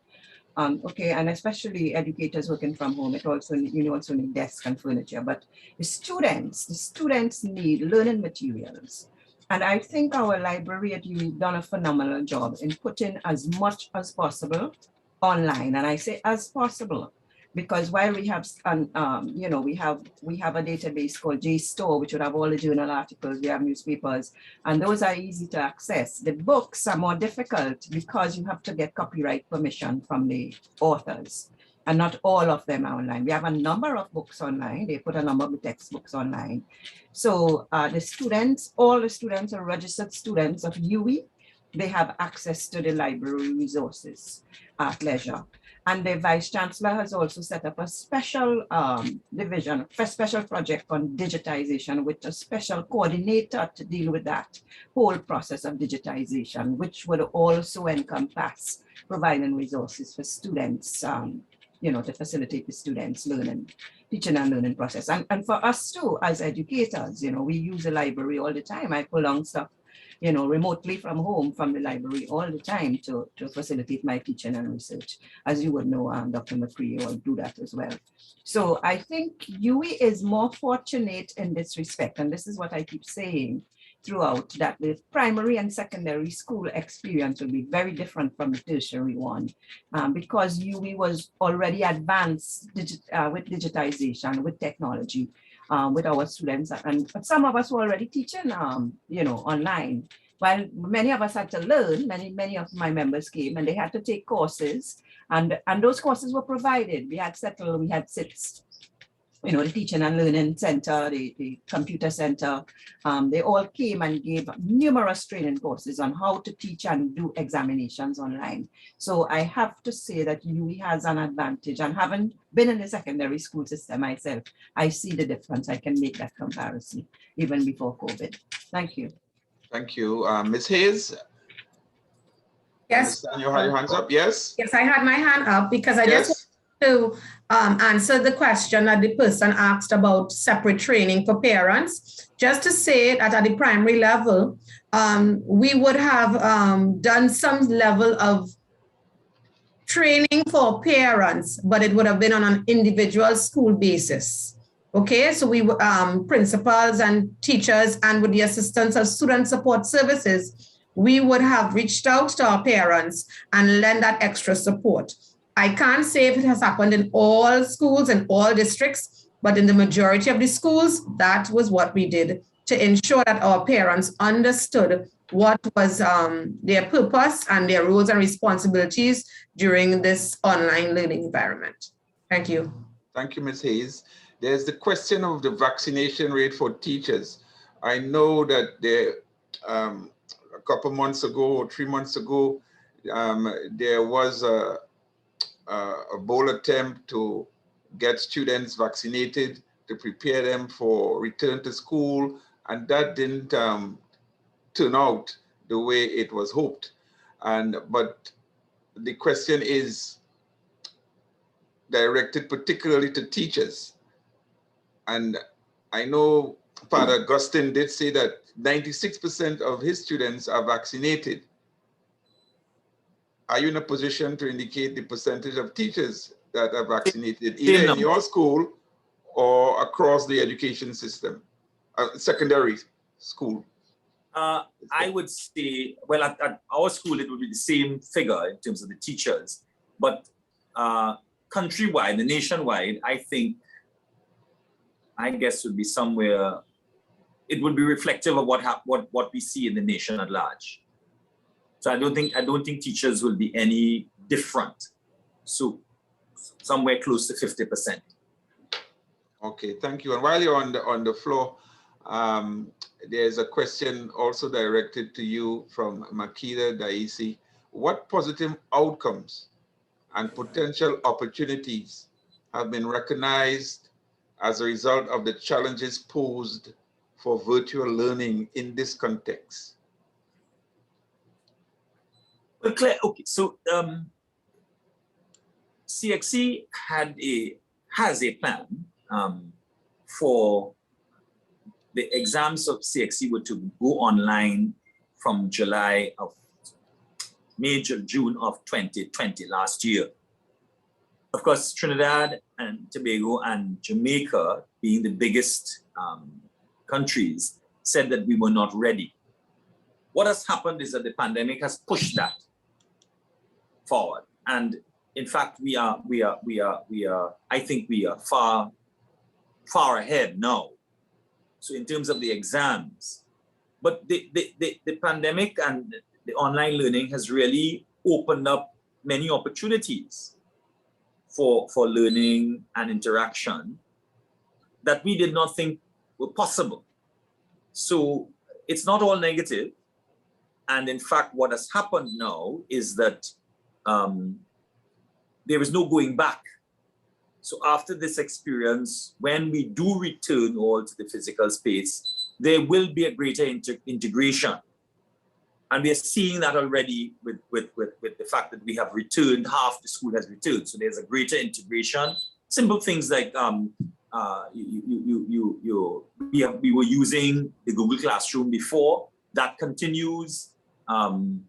Okay, and especially educators working from home, it also need desks and furniture, but the students need learning materials. And I think our library at UWI have done a phenomenal job in putting as much as possible online. And I say as possible, because while we have, we have a database called JSTOR, which would have all the journal articles, we have newspapers, and those are easy to access. The books are more difficult because you have to get copyright permission from the authors, and not all of them are online. We have a number of books online. They put a number of the textbooks online. So all the students are registered students of UWI. They have access to the library resources at leisure. And the Vice Chancellor has also set up a special division, a special project on digitization with a special coordinator to deal with that whole process of digitization, which would also encompass providing resources for students, to facilitate the students' teaching and learning process. And for us too, as educators, we use the library all the time. I pull on stuff remotely from home, from the library all the time to facilitate my teaching and research. As you would know, Dr. McCree will do that as well. So I think UWI is more fortunate in this respect, and this is what I keep saying, throughout that the primary and secondary school experience will be very different from the tertiary one, because UE was already advanced with digitization, with technology, with our students, and some of us were already teaching, online. While many of us had to learn, many of my members came and they had to take courses, and those courses were provided. We had settled, we had SITS, the Teaching and Learning Center, the Computer Center. They all came and gave numerous training courses on how to teach and do examinations online. So I have to say that UE has an advantage, and having been in the secondary school system myself, I see the difference. I can make that comparison even before COVID. Thank you. Thank you. Ms. Hayes? Yes. You had your hands up, yes? Yes, I had my hand up because I Yes. just to answer the question that the person asked about separate training for parents. Just to say that at the primary level, we would have done some level of training for parents, but it would have been on an individual school basis. Okay, so we principals and teachers, and with the assistance of student support services, we would have reached out to our parents and lend that extra support. I can't say if it has happened in all schools and all districts, but in the majority of the schools, that was what we did to ensure that our parents understood what was their purpose and their roles and responsibilities during this online learning environment. Thank you. Thank you, Ms. Hayes. There's the question of the vaccination rate for teachers. I know that there, a couple months ago or 3 months ago, there was a bold attempt to get students vaccinated to prepare them for return to school, and that didn't turn out the way it was hoped. But the question is directed particularly to teachers. And I know Father Augustine did say that 96% of his students are vaccinated. Are you in a position to indicate the percentage of teachers that are vaccinated, either in your school or across the education system, secondary school? I would say, well, at our school, it would be the same figure in terms of the teachers, but countrywide, nationwide, I guess would be somewhere, it would be reflective of what we see in the nation at large. So I don't think teachers will be any different. So somewhere close to 50%. Okay, thank you. And while you're on the floor, there's a question also directed to you from Makida Daisi. What positive outcomes and potential opportunities have been recognized as a result of the challenges posed for virtual learning in this context? Well, Claire, okay, so CXC has a plan for the exams of CXC were to go online from June of 2020, last year. Of course, Trinidad and Tobago and Jamaica, being the biggest countries, said that we were not ready. What has happened is that the pandemic has pushed that forward. And in fact, I think we are far ahead now. So in terms of the exams, but the pandemic and the online learning has really opened up many opportunities for learning and interaction that we did not think were possible. So it's not all negative. And in fact, what has happened now is that there is no going back. So after this experience, when we do return all to the physical space, there will be a greater integration. And we are seeing that already with the fact that we have returned, half the school has returned. So there's a greater integration. Simple things like we were using the Google Classroom before, that continues. And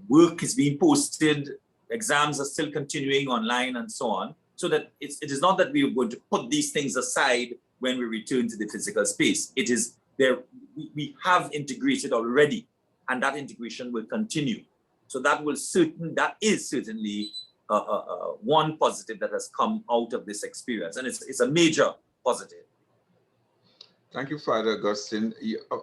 work is being posted, exams are still continuing online and so on. so that it is not that we are going to put these things aside when we return to the physical space. It is there, we have integrated already, and that integration will continue. So that is certainly one positive that has come out of this experience, and it's a major positive. Thank you, Father Augustine.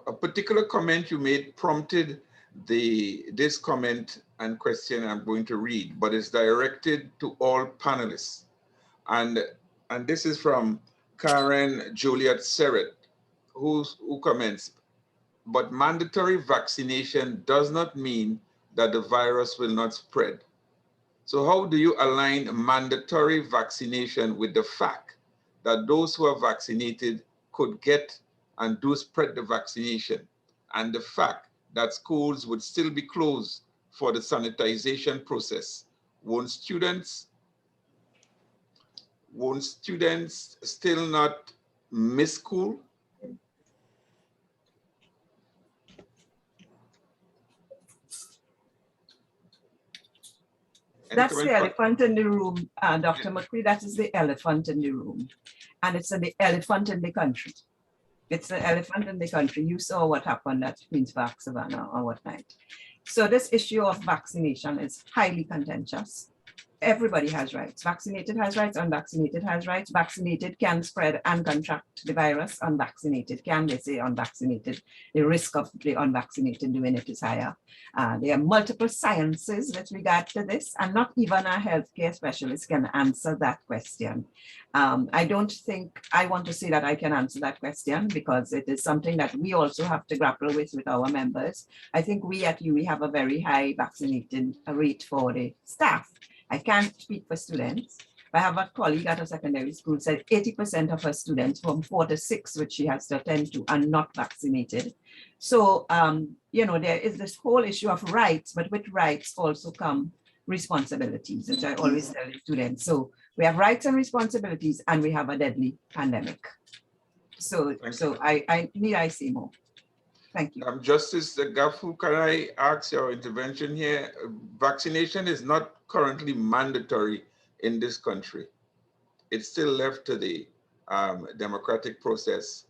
A particular comment you made prompted this comment and question I'm going to read, but it's directed to all panelists. And this is from Karen Juliet Serret, who comments, but mandatory vaccination does not mean that the virus will not spread. So how do you align mandatory vaccination with the fact that those who are vaccinated could get and do spread the vaccination, and the fact that schools would still be closed for the sanitization process? Won't students still not miss school? That's the elephant in the room, Dr. McCree. That is the elephant in the room. And it's the elephant in the country. It's the elephant in the country. You saw what happened at Queen's Park, Savannah, on what night. So this issue of vaccination is highly contentious. Everybody has rights. Vaccinated has rights, unvaccinated has rights. Vaccinated can spread and contract the virus. Unvaccinated can, they say unvaccinated. The risk of the unvaccinated doing it is higher. There are multiple sciences with regard to this, and not even a healthcare specialist can answer that question. I don't think I want to say that I can answer that question, because it is something that we also have to grapple with our members. I think we at UE have a very high vaccinated rate for the staff. I can't speak for students. I have a colleague at a secondary school said 80% of her students from 4 to 6, which she has to attend to, are not vaccinated. So, you know, there is this whole issue of rights, but with rights also come responsibilities, which I always tell the students. So we have rights and responsibilities, and we have a deadly pandemic. So, I need I say more. Thank you. Justice Garfur, can I ask your intervention here? Vaccination is not currently mandatory in this country. It's still left to the democratic process,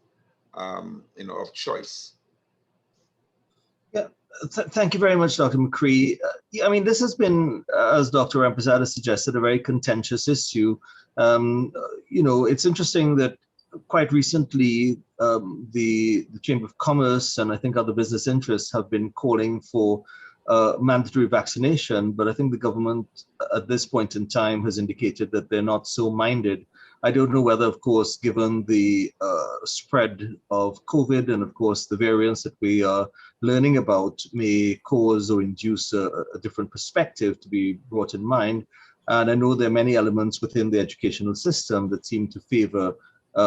you know, of choice. Yeah, thank you very much, Dr. McCree. I mean, this has been, as Dr. Rampersad has suggested, a very contentious issue. You know, it's interesting that quite recently, the Chamber of Commerce and I think other business interests have been calling for mandatory vaccination, but I think the government at this point in time has indicated that they're not so minded. I don't know whether, of course, given the spread of COVID and of course the variants that we are learning about may cause or induce a different perspective to be brought in mind. And I know there are many elements within the educational system that seem to favor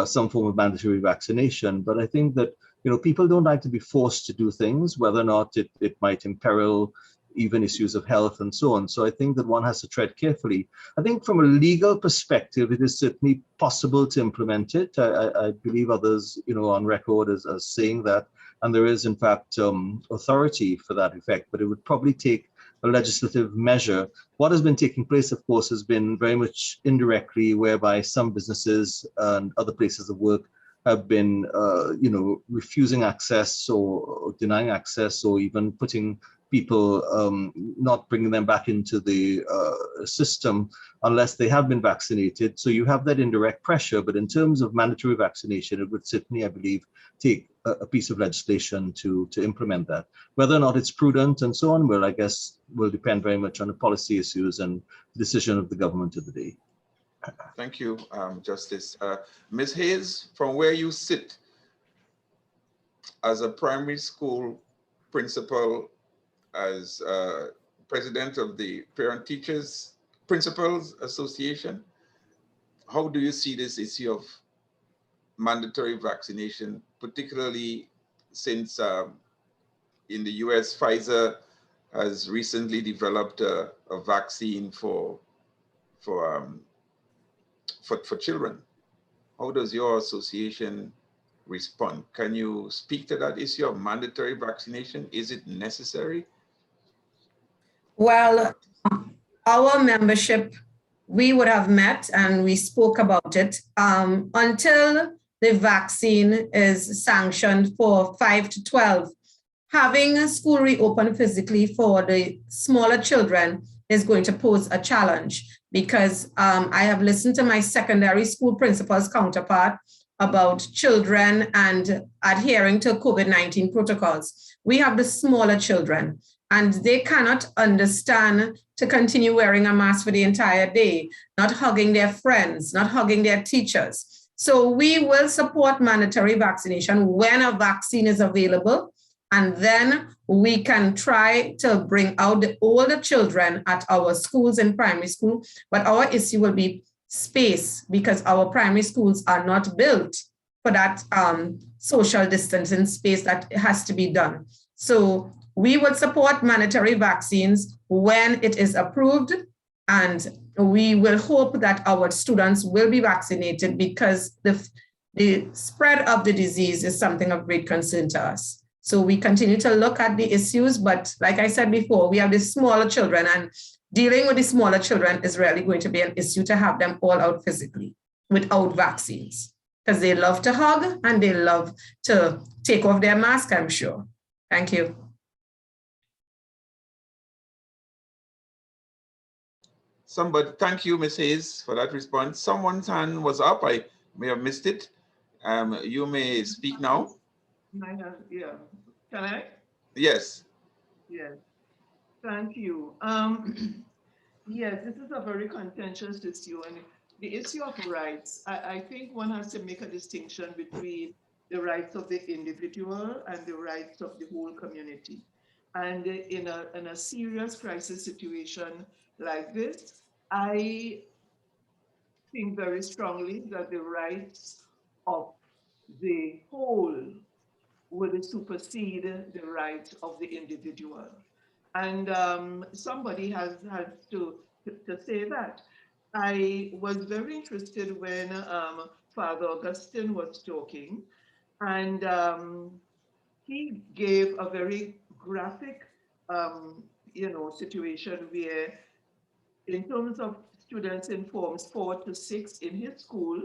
some form of mandatory vaccination, but I think that, you know, people don't like to be forced to do things, whether or not it might imperil even issues of health and so on. So I think that one has to tread carefully. I think from a legal perspective, it is certainly possible to implement it. I believe others, you know, on record as saying that, and there is in fact authority for that effect, but it would probably take a legislative measure. What has been taking place, of course, has been very much indirectly, whereby some businesses and other places of work have been, you know, refusing access or denying access, or even putting people, not bringing them back into the system unless they have been vaccinated. So you have that indirect pressure, but in terms of mandatory vaccination, it would certainly, I believe, take a piece of legislation to implement that. Whether or not it's prudent and so on, well, I guess will depend very much on the policy issues and the decision of the government of the day. Thank you, Justice. Ms. Hayes, from where you sit as a primary school principal, as president of the Parent Teachers Principals Association, how do you see this issue of mandatory vaccination, particularly since in the US, Pfizer has recently developed a vaccine for children? How does your association respond? Can you speak to that issue of mandatory vaccination? Is it necessary? Well, our membership we would have met and we spoke about it. Until the vaccine is sanctioned for 5 to 12, having a school reopen physically for the smaller children is going to pose a challenge, because I have listened to my secondary school principal's counterpart about children and adhering to COVID-19 protocols. We have the smaller children, and they cannot understand to continue wearing a mask for the entire day, not hugging their friends, not hugging their teachers. So we will support mandatory vaccination when a vaccine is available, and then we can try to bring out the older children at our schools in primary school. But our issue will be space, because our primary schools are not built for that social distancing space that has to be done. So we would support mandatory vaccines when it is approved, and we will hope that our students will be vaccinated, because the spread of the disease is something of great concern to us. So we continue to look at the issues, but like I said before, we have the smaller children, and dealing with the smaller children is really going to be an issue to have them all out physically without vaccines, because they love to hug and they love to take off their mask, I'm sure. Thank you. Thank you, Ms. Hayes, for that response. Someone's hand was up. I may have missed it. You may speak now. Yeah. Can I? Yes. Yes. Thank you. Yes, this is a very contentious issue, and the issue of rights. I think one has to make a distinction between the rights of the individual and the rights of the whole community. And in a serious crisis situation like this, I think very strongly that the rights of the whole would supersede the rights of the individual. And somebody has to say that. I was very interested when Father Augustine was talking, and he gave a very graphic, situation where, in terms of students in forms 4 to 6 in his school,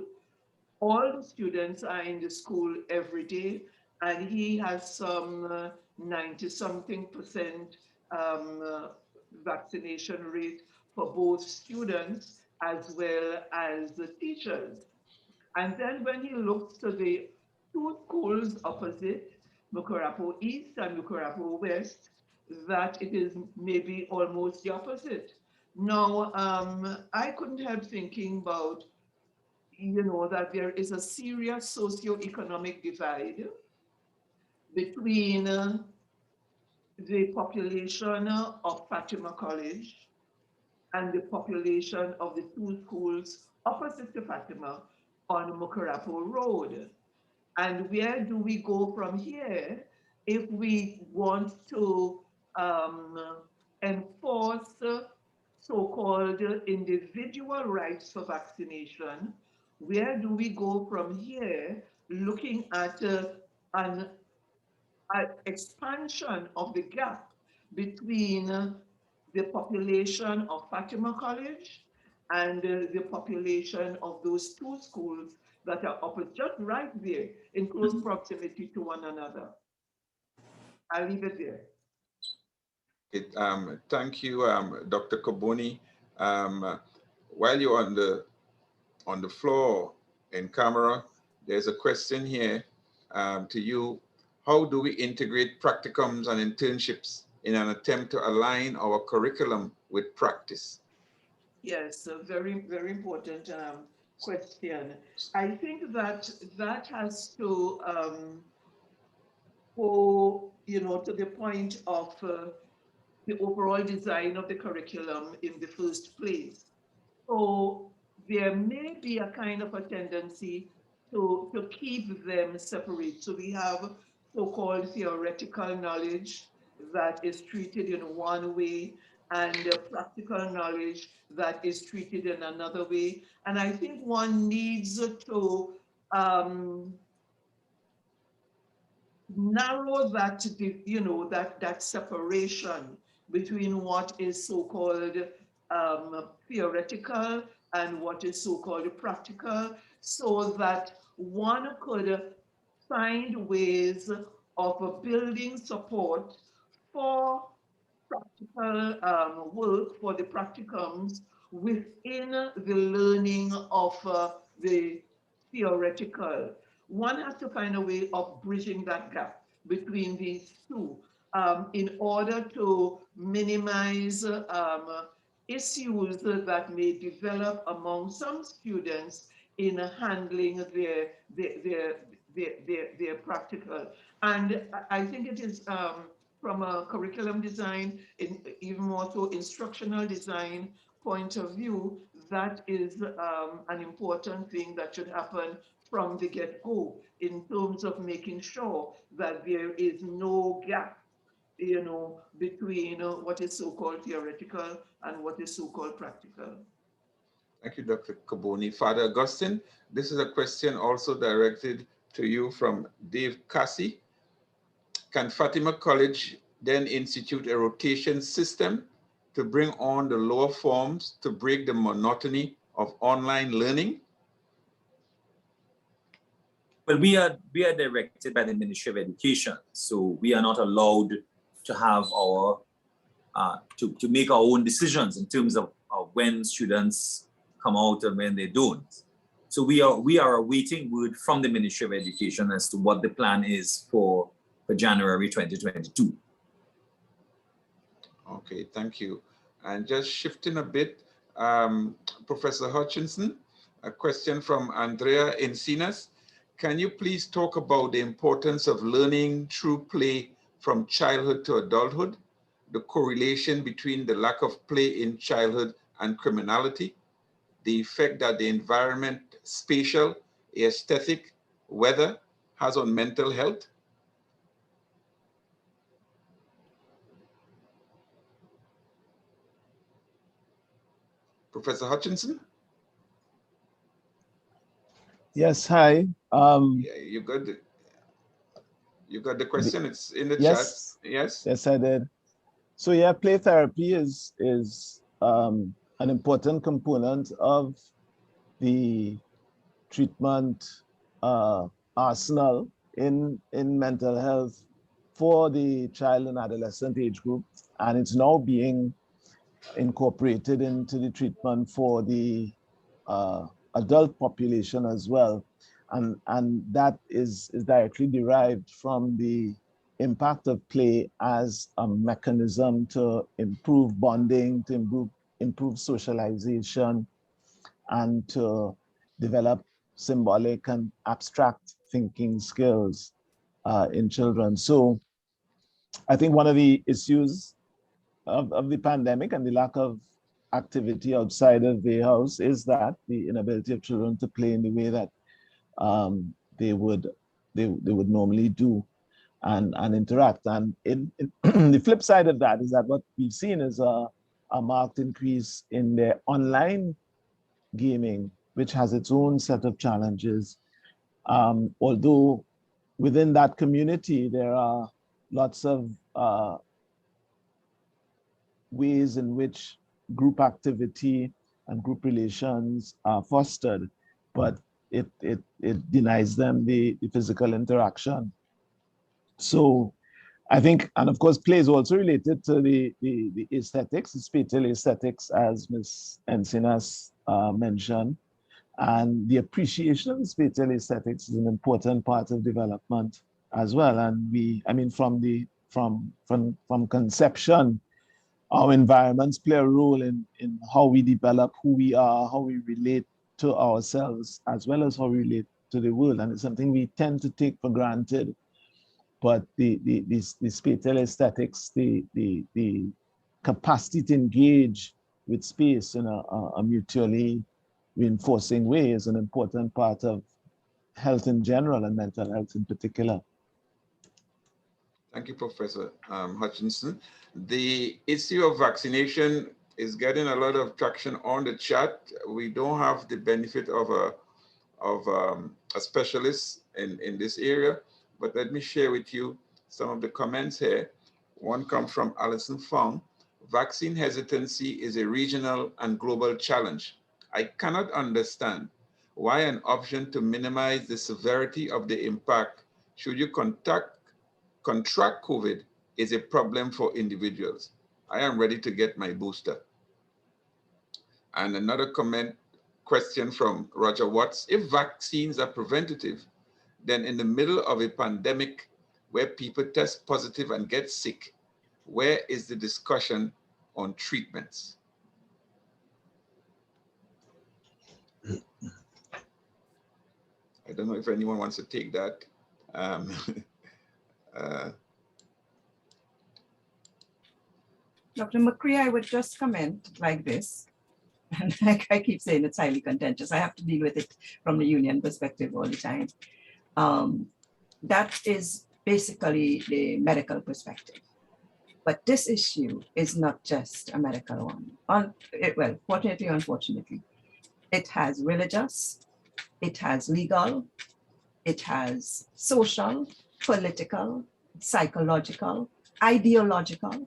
all the students are in the school every day, and he has some 90-something% vaccination rate for both students as well as the teachers. And then when he looks to the 2 schools opposite, Mukurapo East and Mukurapo West, that it is maybe almost the opposite. Now, I couldn't help thinking about, that there is a serious socio-economic divide between the population of Fatima College and the population of the 2 schools opposite to Fatima on Mukurapo Road. And where do we go from here if we want to enforce so-called individual rights for vaccination? Where do we go from here looking at an expansion of the gap between the population of Fatima College and the population of those 2 schools that are just right there in close proximity to one another? I'll leave it there. Thank you, Dr. Koboni. While you're on the floor in camera, there's a question here to you. How do we integrate practicums and internships in an attempt to align our curriculum with practice? Yes, a very, very important question. I think that has to go, to the point of the overall design of the curriculum in the first place. So there may be a kind of a tendency to keep them separate. So we have so-called theoretical knowledge that is treated in one way, and practical knowledge that is treated in another way. And I think one needs to narrow that, that separation between what is so-called theoretical and what is so-called practical, so that one could find ways of building support for practical work, for the practicums within the learning of the theoretical. One has to find a way of bridging that gap between these two in order to minimize issues that may develop among some students in handling their practical. And I think it is from a curriculum design, even more so instructional design point of view, that is an important thing that should happen from the get-go in terms of making sure that there is no gap, you know, between what is so-called theoretical and what is so-called practical. Thank you, Dr. Kaboni. Father Augustine, this is a question also directed to you from Dave Cassie. Can Fatima College then institute a rotation system to bring on the lower forms to break the monotony of online learning? Well, we are directed by the Ministry of Education, so we are not allowed to have our to make our own decisions in terms of when students come out and when they don't. So we are awaiting word from the Ministry of Education as to what the plan is for January 2022. Okay, thank you. And just shifting a bit, Professor Hutchinson, a question from Andrea Encinas. Can you please talk about the importance of learning through play from childhood to adulthood, the correlation between the lack of play in childhood and criminality, the effect that the environment, spatial, aesthetic, weather has on mental health? Professor Hutchinson? Yes, hi. Yeah, you got the question. It's in the Yes, chat. Yes. Yes, I did. So yeah, play therapy is an important component of the treatment arsenal in mental health for the child and adolescent age group, and it's now being incorporated into the treatment for the adult population as well. And that is directly derived from the impact of play as a mechanism to improve bonding, to improve socialization, and to develop symbolic and abstract thinking skills in children. So I think one of the issues of the pandemic and the lack of activity outside of the house is that the inability of children to play in the way that they would normally do and interact. And in the flip side of that is that what we've seen is a marked increase in their online gaming, which has its own set of challenges. Although within that community, there are lots of ways in which group activity and group relations are fostered, but it denies them the physical interaction. So I think, and of course, play is also related to the aesthetics, the spatial aesthetics, as Ms. Encinas mentioned. And the appreciation of the spatial aesthetics is an important part of development as well. And from conception, our environments play a role in how we develop who we are, how we relate to ourselves, as well as how we relate to the world. And it's something we tend to take for granted. But the spatial aesthetics, the capacity to engage with space in a mutually reinforcing way is an important part of health in general and mental health in particular. Thank you, Professor Hutchinson. The issue of vaccination is getting a lot of traction on the chat. We don't have the benefit of a specialist in this area, but let me share with you some of the comments here. One comes from Alison Fong. Vaccine hesitancy is a regional and global challenge. I cannot understand why an option to minimize the severity of the impact should you contract COVID is a problem for individuals. I am ready to get my booster. And another question from Roger Watts: if vaccines are preventative, then in the middle of a pandemic where people test positive and get sick, where is the discussion on treatments? I don't know if anyone wants to take that. Dr. McCree, I would just comment like this. And I keep saying it's highly contentious. I have to deal with it from the union perspective all the time. That is basically the medical perspective. But this issue is not just a medical one. Well, fortunately, unfortunately, it has religious, it has legal, it has social, political, psychological, ideological,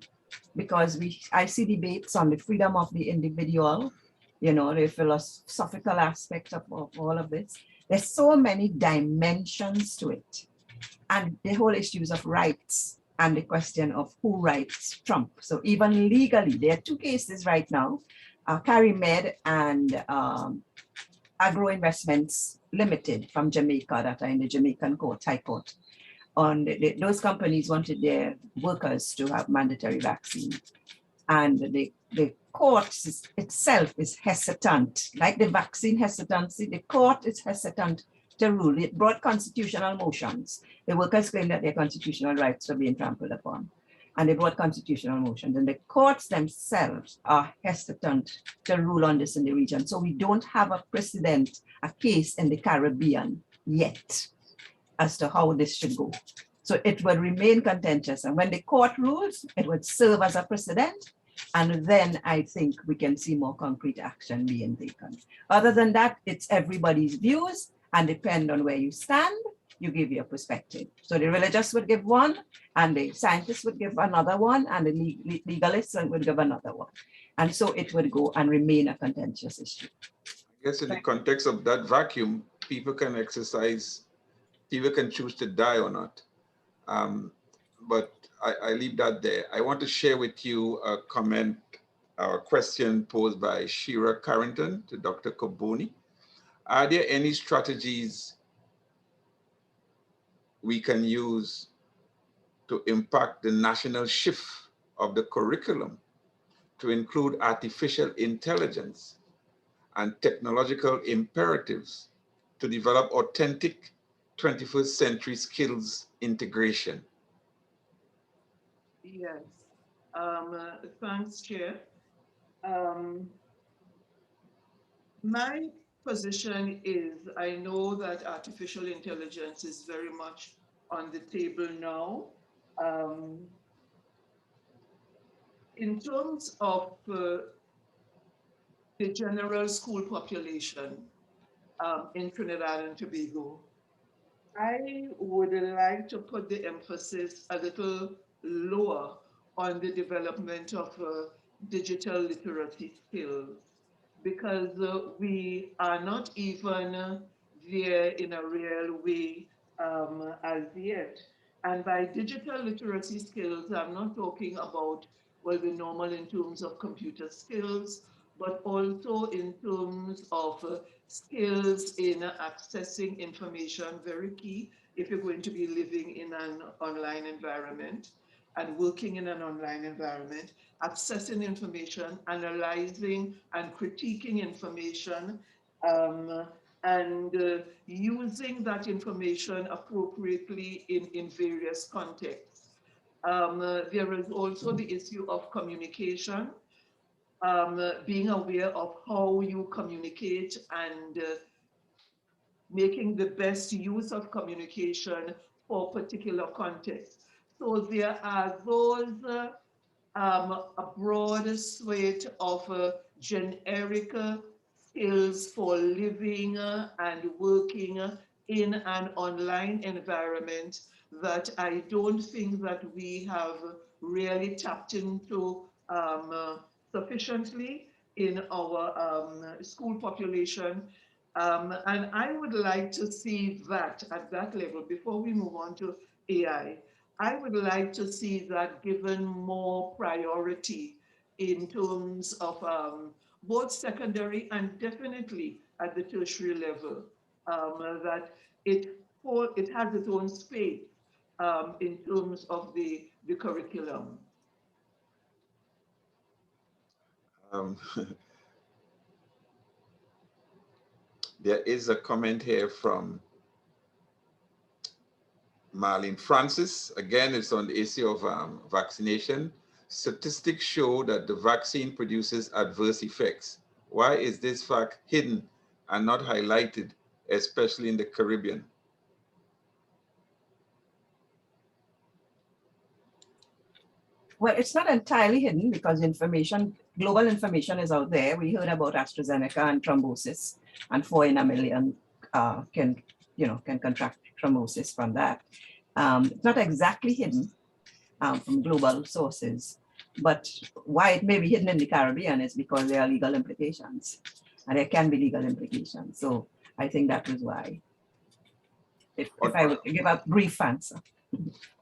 because I see debates on the freedom of the individual, you know, the philosophical aspect of all of this. There's so many dimensions to it. And the whole issues of rights and the question of who writes Trump. So even legally, there are two cases right now, CariMed and Agro Investments Limited from Jamaica that are in the Jamaican court, High Court. Those companies wanted their workers to have mandatory vaccine. And the court itself is hesitant, like the vaccine hesitancy, the court is hesitant to rule. It brought constitutional motions. The workers claim that their constitutional rights are being trampled upon. And they brought constitutional motions. And the courts themselves are hesitant to rule on this in the region. So we don't have a precedent, a case in the Caribbean yet as to how this should go. So it will remain contentious. And when the court rules, it would serve as a precedent. And then I think we can see more concrete action being taken. Other than that, it's everybody's views, and depend on where you stand, you give your perspective. So the religious would give one, and the scientists would give another one, and the legalists would give another one. And so it would go and remain a contentious issue. I guess in the context of that vacuum, people can choose to die or not. But I leave that there. I want to share with you a comment or a question posed by Shira Carrington to Dr. Koboni. Are there any strategies we can use to impact the national shift of the curriculum to include artificial intelligence and technological imperatives to develop authentic 21st century skills integration? Yes, thanks, Chair. My position is, I know that artificial intelligence is very much on the table now. In terms of the general school population in Trinidad and Tobago, I would like to put the emphasis a little lower on the development of digital literacy skills, because we are not even there in a real way as yet. And by digital literacy skills, I'm not talking about, well, the normal in terms of computer skills, but also in terms of skills in accessing information, very key if you're going to be living in an online environment and working in an online environment, accessing information, analyzing and critiquing information, and using that information appropriately in various contexts. There is also the issue of communication, being aware of how you communicate and making the best use of communication for particular contexts. So there are those a broad suite of generic skills for living and working in an online environment that I don't think that we have really tapped into sufficiently in our school population. And I would like to see that at that level, before we move on to AI, I would like to see that given more priority in terms of both secondary and definitely at the tertiary level, that it has its own space in terms of the curriculum. There is a comment here from Marlene Francis. Again, it's on the issue of vaccination. Statistics show that the vaccine produces adverse effects. Why is this fact hidden and not highlighted, especially in the Caribbean? Well, it's not entirely hidden because information, global information is out there. We heard about AstraZeneca and thrombosis, and 4 in a million can contract thrombosis from that. It's not exactly hidden from global sources, but why it may be hidden in the Caribbean is because there are legal implications, and there can be legal implications. So I think that was why. If I were to give a brief answer.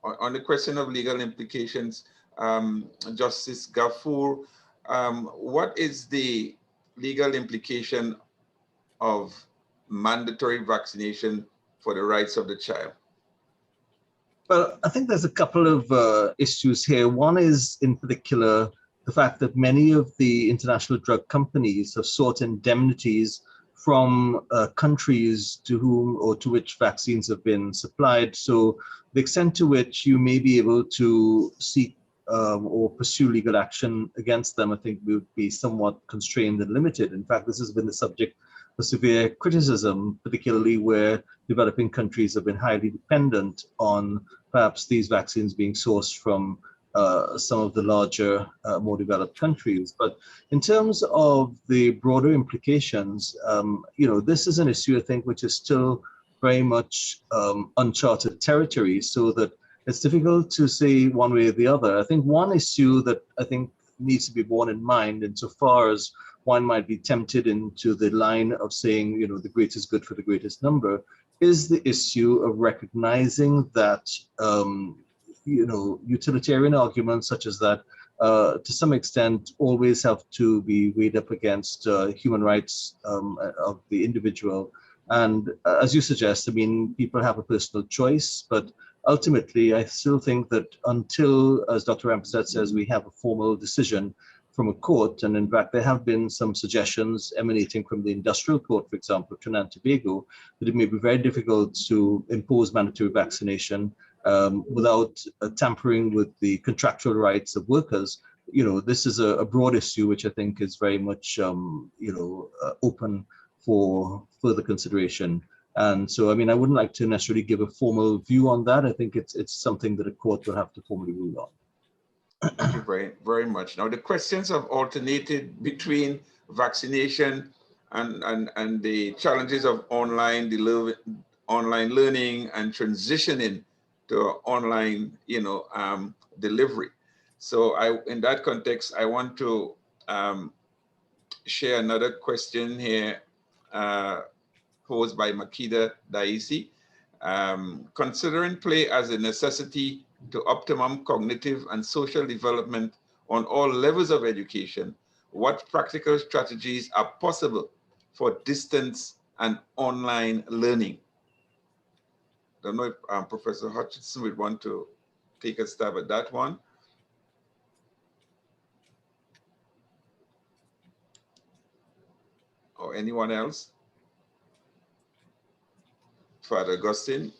On the question of legal implications, Justice Garfur, what is the legal implication of mandatory vaccination for the rights of the child? Well, I think there's a couple of issues here. One is, in particular, the fact that many of the international drug companies have sought indemnities from countries to whom or to which vaccines have been supplied. So the extent to which you may be able to seek or pursue legal action against them, I think would be somewhat constrained and limited. In fact, this has been the subject of severe criticism, particularly where developing countries have been highly dependent on perhaps these vaccines being sourced from some of the larger, more developed countries. But in terms of the broader implications, this is an issue, I think, which is still very much uncharted territory, so that it's difficult to say one way or the other. I think one issue that I think needs to be borne in mind, insofar as one might be tempted into the line of saying, the greatest good for the greatest number, is the issue of recognizing that, utilitarian arguments such as that, to some extent, always have to be weighed up against human rights of the individual. And as you suggest, I mean, people have a personal choice, but ultimately, I still think that until, as Dr. Rampersad says, we have a formal decision from a court, and in fact, there have been some suggestions emanating from the industrial court, for example, of Trinidad and Tobago, that it may be very difficult to impose mandatory vaccination without tampering with the contractual rights of workers. This is a broad issue, which I think is very much, open for further consideration. And so, I mean, I wouldn't like to necessarily give a formal view on that. I think it's something that a court will have to formally rule on. Thank you very, very much. Now, the questions have alternated between vaccination and the challenges of online learning and transitioning to online, delivery. So in that context, I want to share another question here posed by Makida Daisi. Considering play as a necessity to optimum cognitive and social development on all levels of education, what practical strategies are possible for distance and online learning? I don't know if Professor Hutchinson would want to take a stab at that one. Or anyone else? Father Augustine.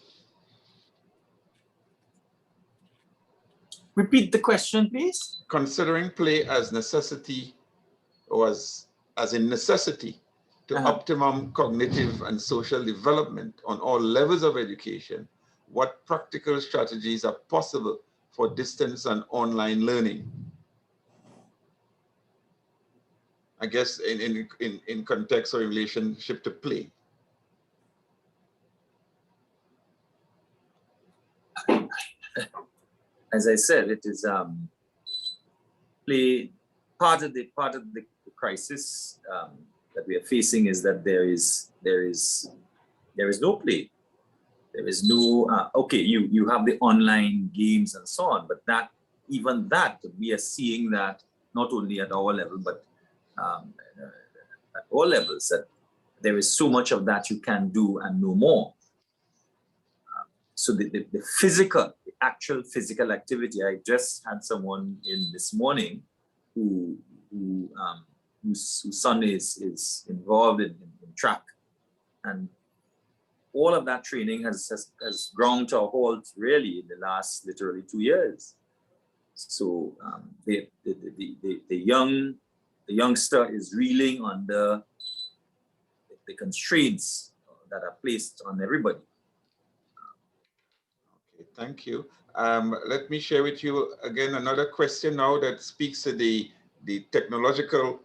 Repeat the question, please. Considering play as necessity, or as a necessity to optimum cognitive and social development on all levels of education, what practical strategies are possible for distance and online learning? I guess in context or in relationship to play. As I said, it is play. Part of the crisis that we are facing is that there is no play. There is no okay. You have the online games and so on, but even that we are seeing that not only at our level but at all levels, that there is so much of that you can do and no more. So the actual physical activity. I just had someone in this morning whose son is involved in track, and all of that training has ground to a halt really in the last literally 2 years. So the youngster is reeling under the constraints that are placed on everybody. Okay, thank you. Let me share with you again another question now that speaks to the technological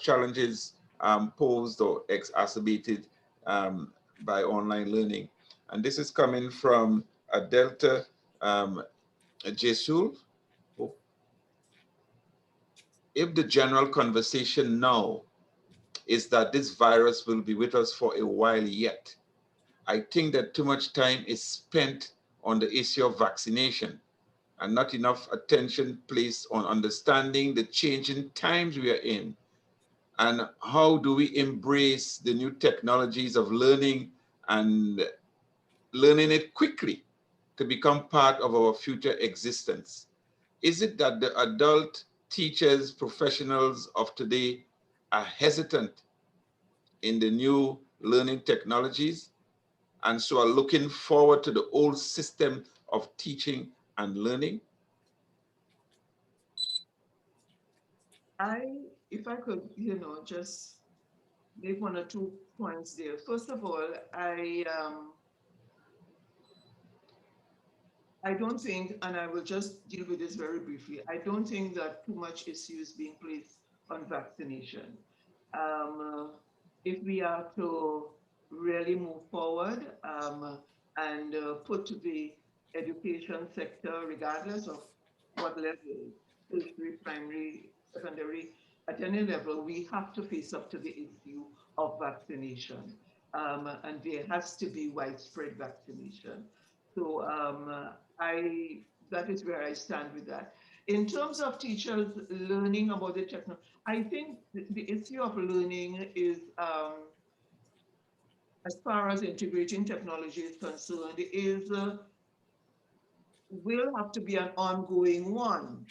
challenges posed or exacerbated by online learning. And this is coming from a Delta Jesul. If the general conversation now is that this virus will be with us for a while yet, I think that too much time is spent on the issue of vaccination and not enough attention placed on understanding the changing times we are in, and how do we embrace the new technologies of learning and learning it quickly to become part of our future existence. Is it that the adult teachers, professionals of today are hesitant in the new learning technologies and so are looking forward to the old system of teaching and learning? If I could, just make 1 or 2 points there. First of all, I don't think, and I will just deal with this very briefly, I don't think that too much issue is being placed on vaccination. If we are to really move forward and put the education sector, regardless of what level, tertiary, primary, secondary, at any level, we have to face up to the issue of vaccination. And there has to be widespread vaccination. So that is where I stand with that. In terms of teachers learning about the technology, I think the issue of learning is, as far as integrating technology is concerned, will have to be an ongoing one.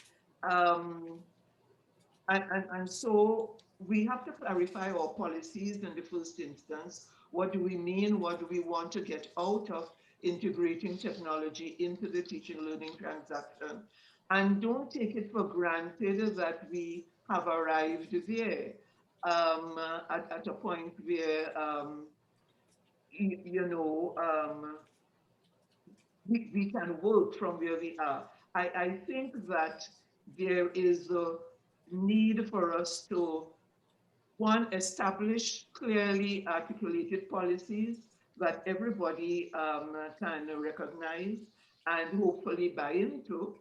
And so we have to clarify our policies in the first instance. What do we mean? What do we want to get out of integrating technology into the teaching learning transaction? And don't take it for granted that we have arrived there at a point where, we can work from where we are. I think that there is a need for us to, one, establish clearly articulated policies that everybody can recognize and hopefully buy into.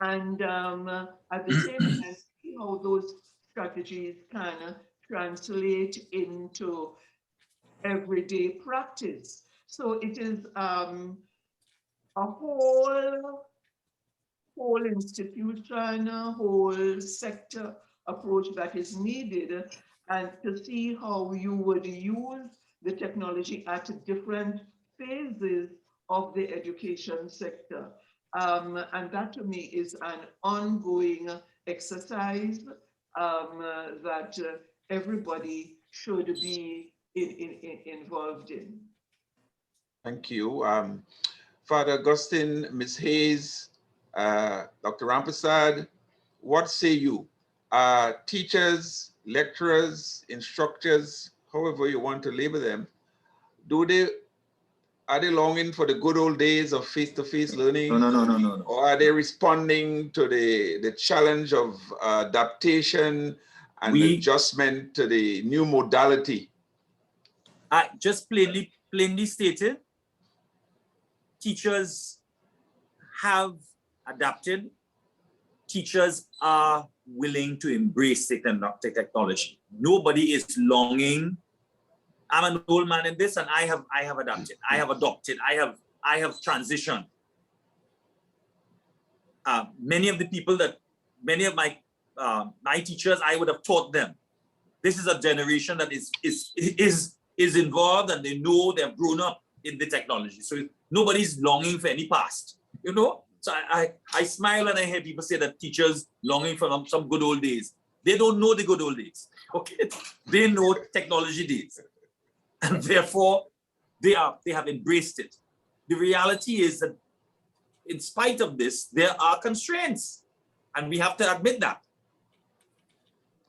And at the same time, see how those strategies can translate into everyday practice. So it is a whole institution, whole sector approach that is needed, and to see how you would use the technology at different phases of the education sector. And that to me is an ongoing exercise that everybody should be involved in. Thank you. Father Augustine, Ms. Hayes, Dr. Rampersad, what say you? Teachers, lecturers, instructors, however you want to label them, are they longing for the good old days of face-to-face learning? No. Or are they responding to the challenge of adaptation and adjustment to the new modality? Just plainly stated, teachers have adapted. Teachers are willing to embrace the technology. nobody is longing. I'm an old man in this, and I have adapted, I have transitioned. Many of my teachers, I would have taught them. This is a generation that is involved, and they know they've grown up in the technology. So nobody's longing for any past, you know? So I smile when I hear people say that teachers longing for some good old days. They don't know the good old days, okay? They know technology days. And therefore, they have embraced it. The reality is that in spite of this, there are constraints, and we have to admit that.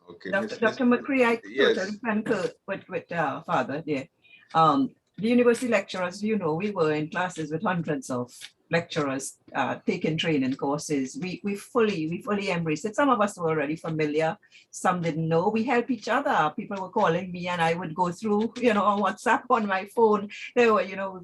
Okay, Dr. McCree, I totally concur with Father there. The university lecturers, you know, we were in classes with hundreds of lecturers taking training courses. We fully embraced it. Some of us were already familiar, some didn't know. We help each other. People were calling me, and I would go through, you know, on WhatsApp on my phone. They were, you know,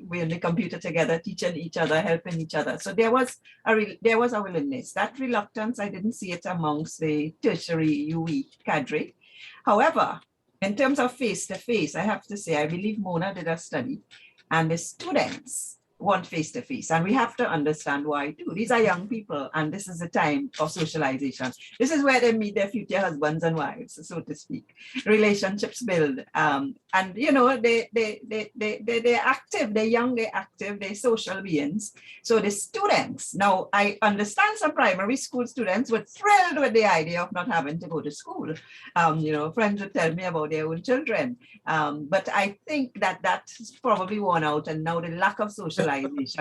we in the computer together, teaching each other, helping each other. So there was a willingness. That reluctance, I didn't see it amongst the tertiary UE cadre. However, in terms of face-to-face, I have to say, I believe Mona did a study, and the students want face-to-face, and we have to understand why too. These are young people, and this is a time of socialization. This is where they meet their future husbands and wives, so to speak. Relationships build, and you know, they're active, they're young, they're active, they're social beings. So the students, now I understand some primary school students were thrilled with the idea of not having to go to school. You know, friends would tell me about their own children, but I think that that's probably worn out, and now the lack of socialization,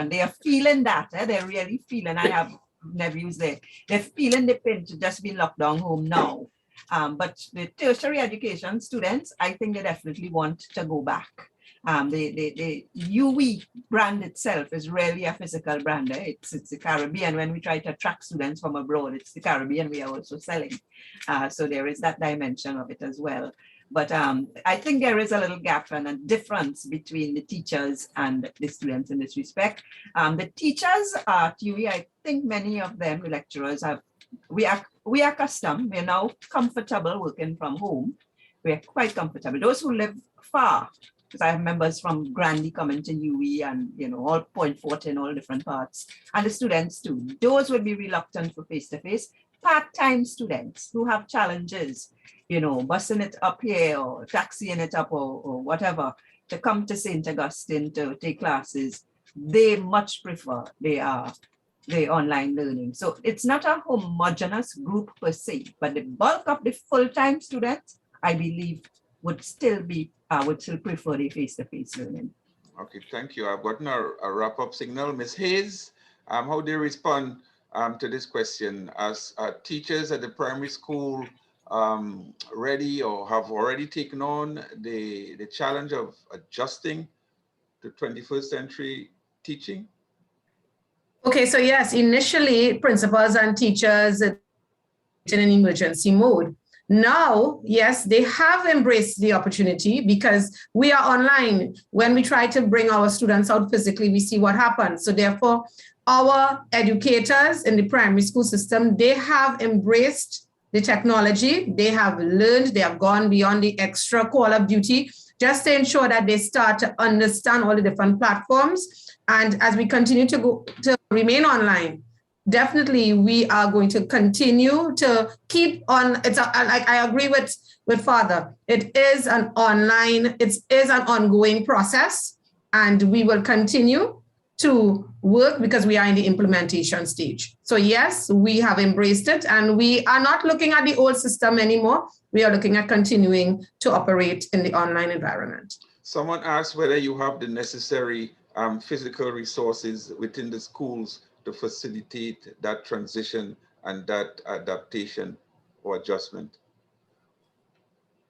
they are feeling that, they're really feeling, I have nephews there, they're feeling the pinch to just be locked down home now. But the tertiary education students, I think they definitely want to go back. The UE brand itself is really a physical brand. It's the Caribbean. When we try to attract students from abroad, it's the Caribbean we are also selling. So there is that dimension of it as well. But I think there is a little gap and a difference between the teachers and the students in this respect. The teachers at UE, I think many of them, the lecturers, we are accustomed, we're now comfortable working from home. We're quite comfortable. Those who live far, because I have members from Grandy coming to UE, and you know, all Point Fortin in all different parts, and the students too. Those would be reluctant for face-to-face. Part-time students who have challenges, you know, busing it up here or taxiing it up or whatever to come to St. Augustine to take classes, they much prefer the online learning. So it's not a homogeneous group per se, but the bulk of the full-time students, I believe, would still prefer the face-to-face learning. Okay, thank you. I've gotten a wrap-up signal. Ms. Hayes, how do you respond to this question? As teachers at the primary school ready or have already taken on the challenge of adjusting to 21st century teaching? Okay, so yes, initially principals and teachers in an emergency mode. Now, yes, they have embraced the opportunity because we are online. When we try to bring our students out physically, we see what happens. So therefore, our educators in the primary school system, they have embraced the technology. They have learned, they have gone beyond the extra call of duty, just to ensure that they start to understand all the different platforms. And as we continue to remain online, definitely we are going to continue to keep on. I agree with Father. It is an ongoing process, and we will continue to work because we are in the implementation stage. So yes, we have embraced it, and we are not looking at the old system anymore. We are looking at continuing to operate in the online environment. Someone asked whether you have the necessary physical resources within the schools to facilitate that transition and that adaptation or adjustment.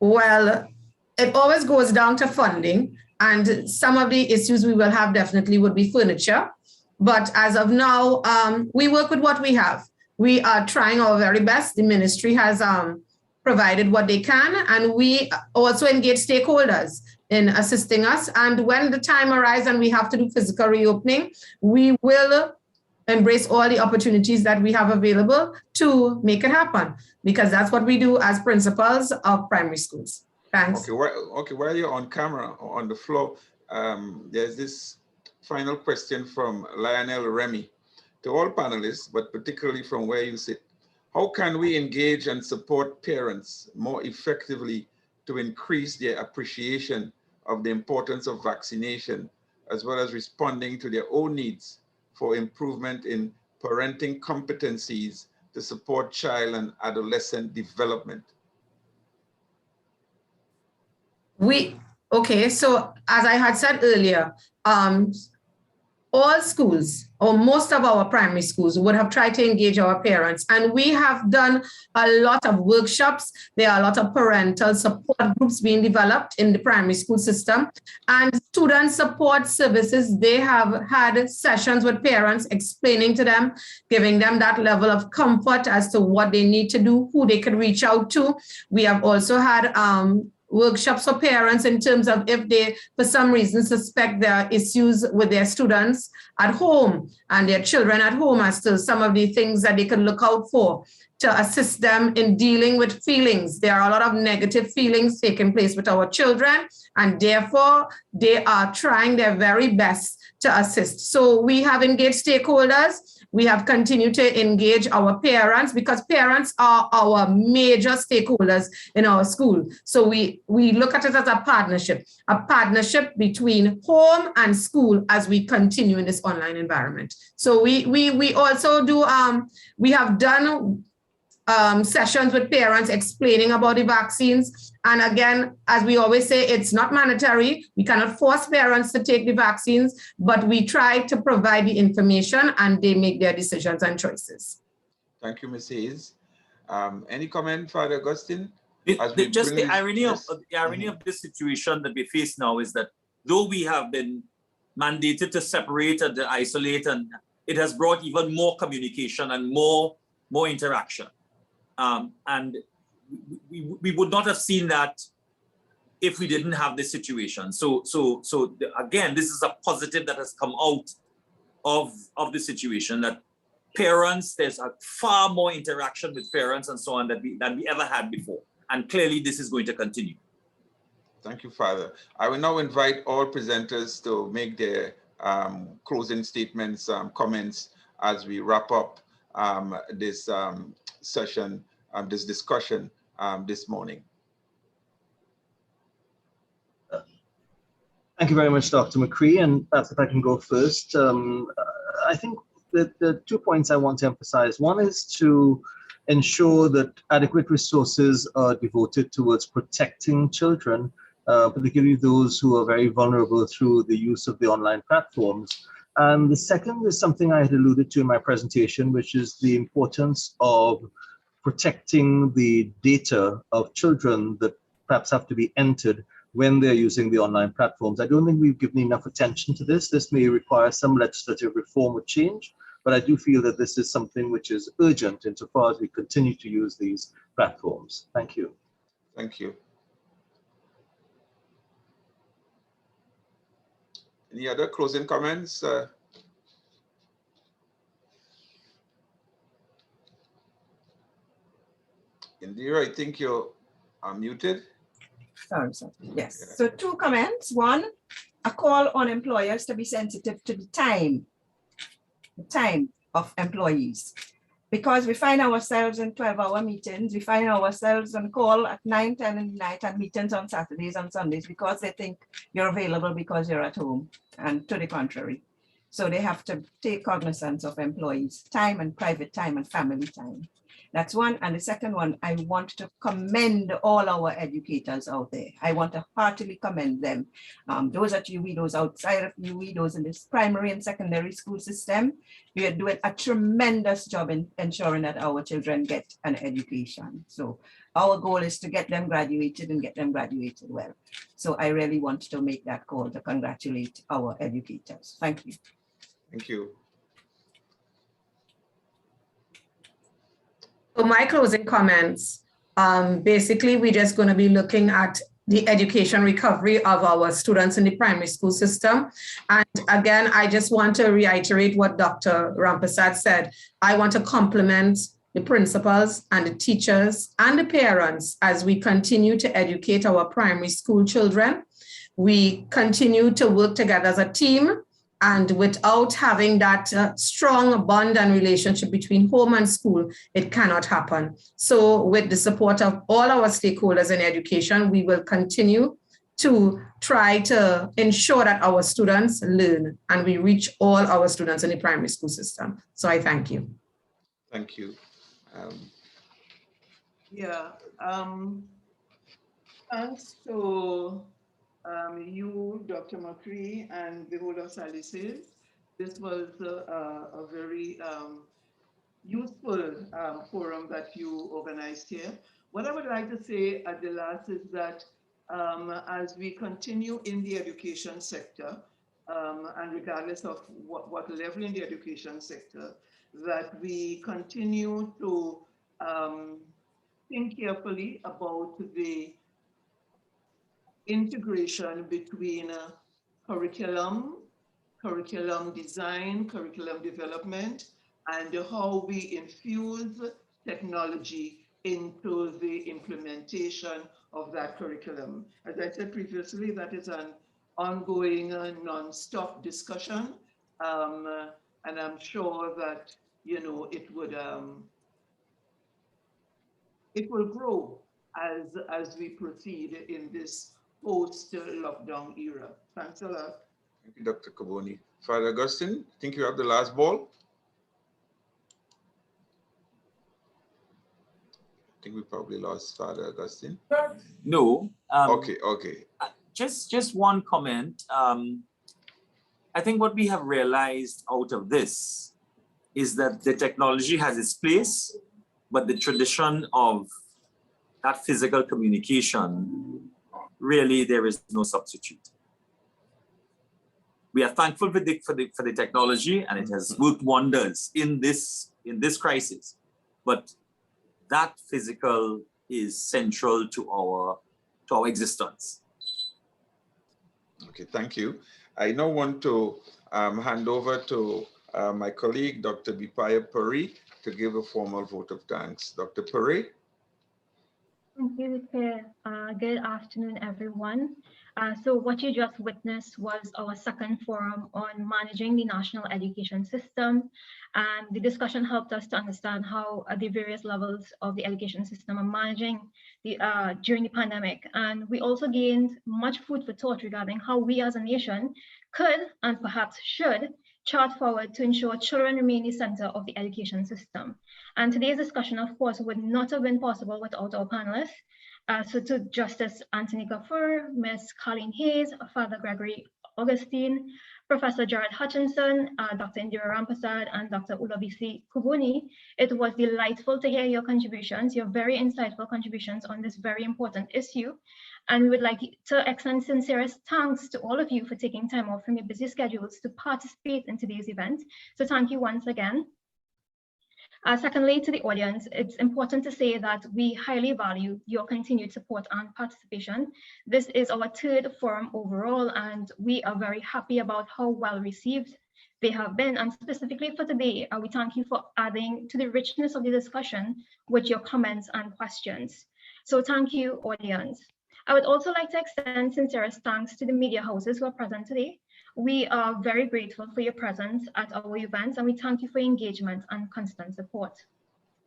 Well, it always goes down to funding, and some of the issues we will have definitely would be furniture. But as of now, we work with what we have. We are trying our very best. The ministry has provided what they can, and we also engage stakeholders in assisting us. And when the time arises and we have to do physical reopening, we will embrace all the opportunities that we have available to make it happen, because that's what we do as principals of primary schools. Thanks. Okay, while you're on camera or on the floor, there's this final question from Lionel Remy to all panelists, but particularly from where you sit. How can we engage and support parents more effectively to increase their appreciation of the importance of vaccination, as well as responding to their own needs for improvement in parenting competencies to support child and adolescent development? Okay, so as I had said earlier, all schools or most of our primary schools would have tried to engage our parents, and we have done a lot of workshops. There are a lot of parental support groups being developed in the primary school system, and student support services, they have had sessions with parents explaining to them, giving them that level of comfort as to what they need to do, who they could reach out to. We have also had workshops for parents in terms of if they, for some reason, suspect there are issues with their students at home and their children at home, as to some of the things that they can look out for to assist them in dealing with feelings. There are a lot of negative feelings taking place with our children, and therefore they are trying their very best to assist. So we have engaged stakeholders. We have continued to engage our parents, because parents are our major stakeholders in our school. So we look at it as a partnership between home and school as we continue in this online environment. So we also do, we have done sessions with parents explaining about the vaccines. And again, as we always say, it's not mandatory. We cannot force parents to take the vaccines, but we try to provide the information and they make their decisions and choices. Thank you, Ms. Hayes. Any comment, Father Augustine? The irony of this situation that we face now is that though we have been mandated to separate and to isolate, and it has brought even more communication and more interaction. And we would not have seen that if we didn't have this situation. So again, this is a positive that has come out of the situation, that parents, there's a far more interaction with parents and so on than we ever had before. And clearly this is going to continue. Thank you, Father. I will now invite all presenters to make their closing statements, comments as we wrap up this session, this discussion this morning. Thank you very much, Dr. McCree. And perhaps if I can go first, I think that the 2 points I want to emphasize. One is to ensure that adequate resources are devoted towards protecting children, particularly those who are very vulnerable through the use of the online platforms. And the second is something I had alluded to in my presentation, which is the importance of protecting the data of children that perhaps have to be entered when they're using the online platforms. I don't think we've given enough attention to this. This may require some legislative reform or change, but I do feel that this is something which is urgent insofar as we continue to use these platforms. Thank you. Thank you. Any other closing comments? Indira, I think you're muted. Sorry. Yes. So 2 comments. One, a call on employers to be sensitive to the time of employees, because we find ourselves in 12-hour meetings. We find ourselves on call at 9, 10 in the night, and meetings on Saturdays and Sundays because they think you're available because you're at home, and to the contrary. So they have to take cognizance of employees' time and private time and family time. That's one. And the second one, I want to commend all our educators out there. I want to heartily commend them. Those at UE, those outside of UE, those in this primary and secondary school system. We are doing a tremendous job in ensuring that our children get an education. So our goal is to get them graduated and get them graduated well. So I really want to make that call to congratulate our educators. Thank you. Thank you. So my closing comments, basically, we're just going to be looking at the education recovery of our students in the primary school system. And again, I just want to reiterate what Dr. Rampasad said. I want to compliment the principals and the teachers and the parents as we continue to educate our primary school children. We continue to work together as a team, and without having that strong bond and relationship between home and school, it cannot happen. So with the support of all our stakeholders in education, we will continue to try to ensure that our students learn and we reach all our students in the primary school system. So I thank you. Thank you. Thanks to you, Dr. McCree, and the whole of Salises. This was a very useful forum that you organized here. What I would like to say at the last is that as we continue in the education sector, and regardless of what level in the education sector, that we continue to think carefully about the integration between curriculum design, curriculum development, and how we infuse technology into the implementation of that curriculum. As I said previously, that is an ongoing, non-stop discussion, and I'm sure that it will grow as we proceed in this post-lockdown era. Thanks a lot. Thank you, Dr. Kuboni. Father Augustine, I think you have the last ball. I think we probably lost Father Augustine. No. Okay. Just one comment. I think what we have realized out of this is that the technology has its place, but the tradition of that physical communication, really there is no substitute. We are thankful for the technology, and it has worked wonders in this crisis. But that physical is central to our existence. Okay, thank you. I now want to hand over to my colleague, Dr. Bipaya Puri, to give a formal vote of thanks. Dr. Puri. Thank you, Chair. Good afternoon, everyone. So what you just witnessed was our second forum on managing the national education system. And the discussion helped us to understand how the various levels of the education system are managing during the pandemic. And we also gained much food for thought regarding how we as a nation could and perhaps should chart forward to ensure children remain the center of the education system. And today's discussion, of course, would not have been possible without our panelists. So to Justice Anthony Garfur, Ms. Colleen Hayes, Father Gregory Augustine, Professor Gerard Hutchinson, Dr. Indira Rampasad, and Dr. Olabisi Kuboni, it was delightful to hear your contributions, your very insightful contributions on this very important issue. And we would like to extend sincerest thanks to all of you for taking time off from your busy schedules to participate in today's event. So thank you once again. Secondly, to the audience, it's important to say that we highly value your continued support and participation. This is our third forum overall, and we are very happy about how well received they have been. And specifically for today, we thank you for adding to the richness of the discussion with your comments and questions. So thank you, audience. I would also like to extend sincerest thanks to the media houses who are present today. We are very grateful for your presence at our events, and we thank you for your engagement and constant support.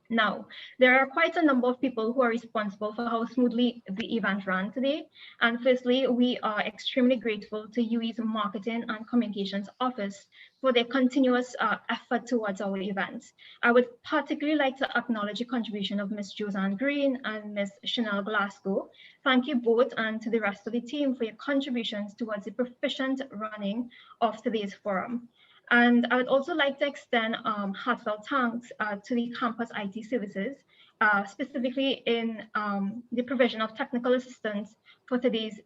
Now, there are quite a number of people who are responsible for how smoothly the event ran today. And firstly, we are extremely grateful to UWI's Marketing and Communications Office for their continuous effort towards our events. I would particularly like to acknowledge the contribution of Ms. Josanne Green and Ms. Chanel Glasgow. Thank you both, and to the rest of the team for your contributions towards the proficient running of today's forum. And I would also like to extend heartfelt thanks to the campus IT services, specifically in the provision of technical assistance for today's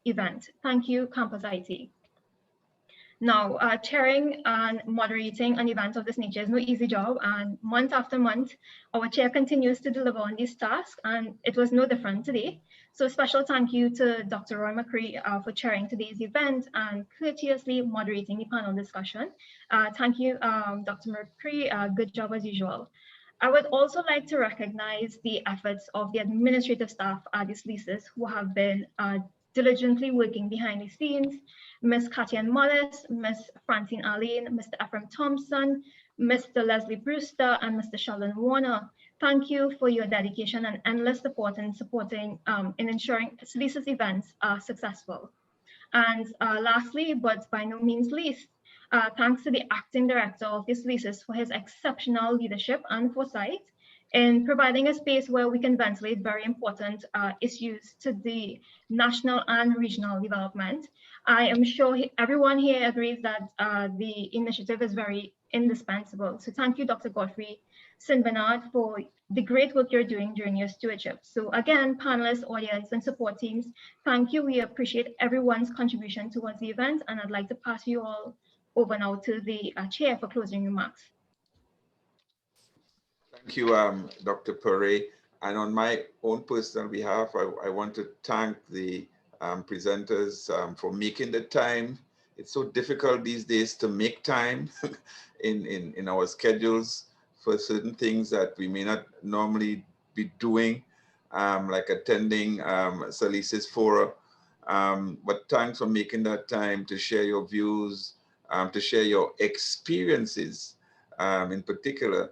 event. Thank you, campus IT. Now, chairing and moderating an event of this nature is no easy job, and month after month, our chair continues to deliver on these tasks, and it was no different today. So special thank you to Dr. Roy McCree for chairing today's event and courteously moderating the panel discussion. Thank you, Dr. McCree, good job as usual. I would also like to recognize the efforts of the administrative staff at the SLESIS who have been diligently working behind the scenes. Ms. Katian Mollis, Ms. Francine Arlene, Mr. Ephraim Thompson, Mr. Leslie Brewster, and Mr. Sheldon Warner. Thank you for your dedication and endless support in ensuring SLESIS events are successful. And lastly, but by no means least, thanks to the acting director of this SLESIS for his exceptional leadership and foresight in providing a space where we can ventilate very important issues to the national and regional development. I am sure everyone here agrees that the initiative is very indispensable. So thank you, Dr. Godfrey St. Bernard, for the great work you're doing during your stewardship. So again, panelists, audience, and support teams, thank you. We appreciate everyone's contribution towards the event, and I'd like to pass you all over now to the chair for closing remarks. Thank you, Dr. Pere. And on my own personal behalf, I want to thank the presenters for making the time. It's so difficult these days to make time in our schedules for certain things that we may not normally be doing, like attending SLESIS Fora. But thanks for making that time to share your views, to share your experiences in particular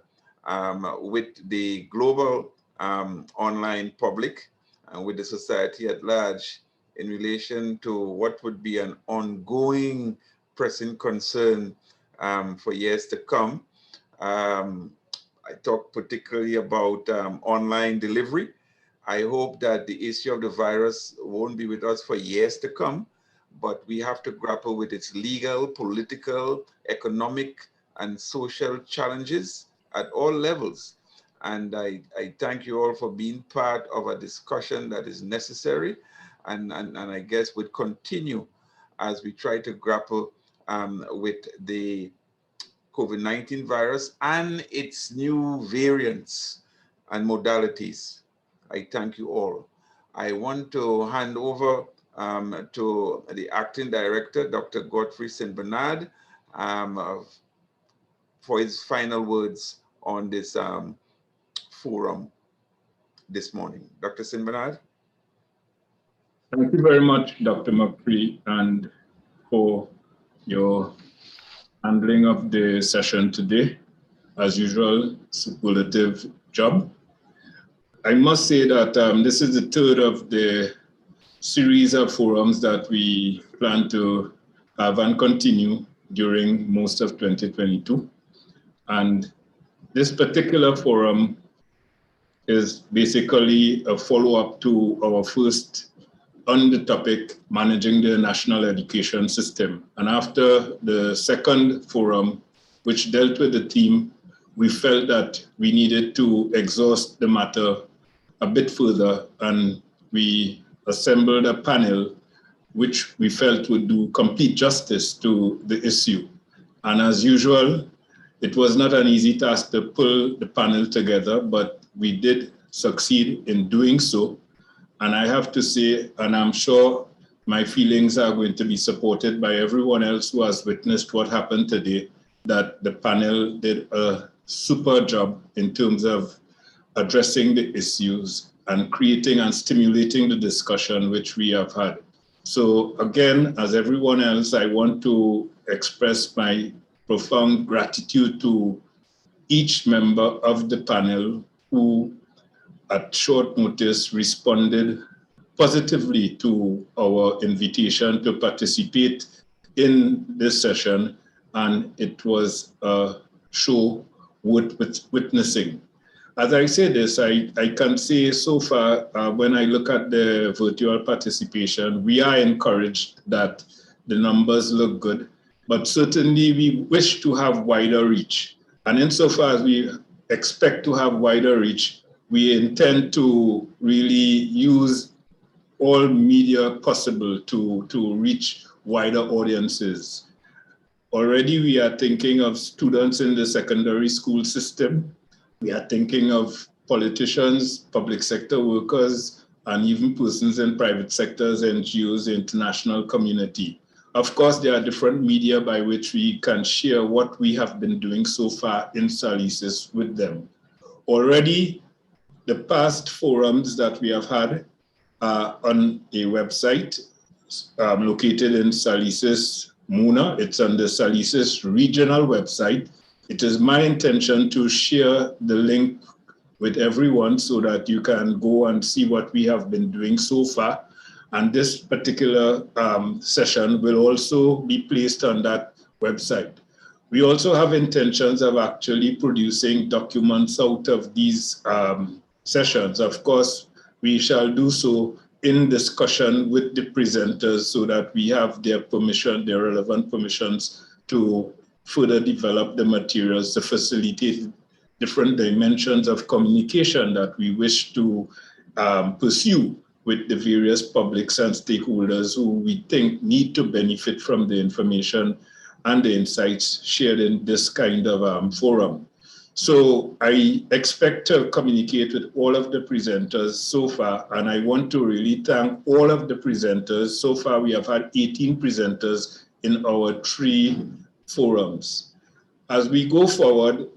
with the global online public and with the society at large in relation to what would be an ongoing pressing concern for years to come. I talked particularly about online delivery. I hope that the issue of the virus won't be with us for years to come, but we have to grapple with its legal, political, economic, and social challenges at all levels. And I thank you all for being part of a discussion that is necessary and I guess would continue as we try to grapple with the COVID-19 virus and its new variants and modalities. I thank you all. I want to hand over to the acting director, Dr. Godfrey St. Bernard, for his final words on this forum this morning. Dr. St. Bernard. Thank you very much, Dr. McCree, and for your handling of the session today. As usual, superlative job. I must say that this is the third of the series of forums that we plan to have and continue during most of 2022. And this particular forum is basically a follow-up to our first on the topic, managing the national education system. And after the second forum, which dealt with the theme, we felt that we needed to exhaust the matter a bit further, and we assembled a panel which we felt would do complete justice to the issue. And as usual, it was not an easy task to pull the panel together, but we did succeed in doing so. And I have to say, and I'm sure my feelings are going to be supported by everyone else who has witnessed what happened today, that the panel did a super job in terms of addressing the issues and creating and stimulating the discussion which we have had. So again, as everyone else, I want to express my profound gratitude to each member of the panel who at short notice responded positively to our invitation to participate in this session, and it was a show worth witnessing. As I say this, I can say so far, when I look at the virtual participation, we are encouraged that the numbers look good, but certainly we wish to have wider reach. And insofar as we expect to have wider reach, we intend to really use all media possible to reach wider audiences. Already we are thinking of students in the secondary school system. We are thinking of politicians, public sector workers, and even persons in private sectors, NGOs, the international community. Of course, there are different media by which we can share what we have been doing so far in Salisis with them. Already, the past forums that we have had are on a website located in Salisis, Muna. It's on the Salisis regional website. It is my intention to share the link with everyone so that you can go and see what we have been doing so far. And this particular session will also be placed on that website. We also have intentions of actually producing documents out of these sessions. Of course, we shall do so in discussion with the presenters so that we have their permission, their relevant permissions to further develop the materials to facilitate different dimensions of communication that we wish to pursue with the various publics and stakeholders who we think need to benefit from the information and the insights shared in this kind of forum. So I expect to communicate with all of the presenters so far, and I want to really thank all of the presenters. So far, we have had 18 presenters in our 3 forums. As we go forward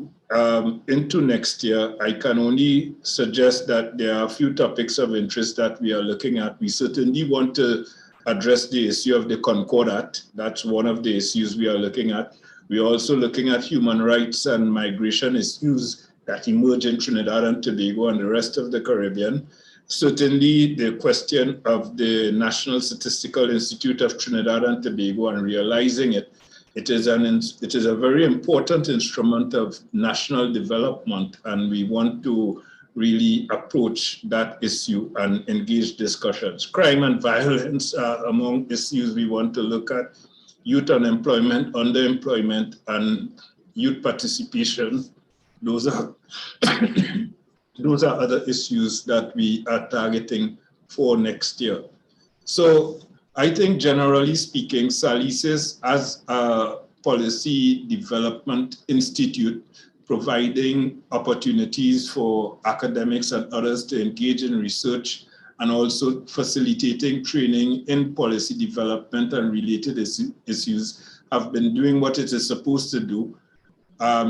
into next year, I can only suggest that there are a few topics of interest that we are looking at. We certainly want to address the issue of the Concordat. That's one of the issues we are looking at. We're also looking at human rights and migration issues that emerge in Trinidad and Tobago and the rest of the Caribbean. Certainly the question of the National Statistical Institute of Trinidad and Tobago and realizing it. It is a very important instrument of national development, and we want to really approach that issue and engage discussions. Crime and violence are among issues we want to look at. Youth unemployment, underemployment, and youth participation. Those are other issues that we are targeting for next year. So I think generally speaking, Salisis as a policy development institute providing opportunities for academics and others to engage in research and also facilitating training in policy development and related issues have been doing what it is supposed to do.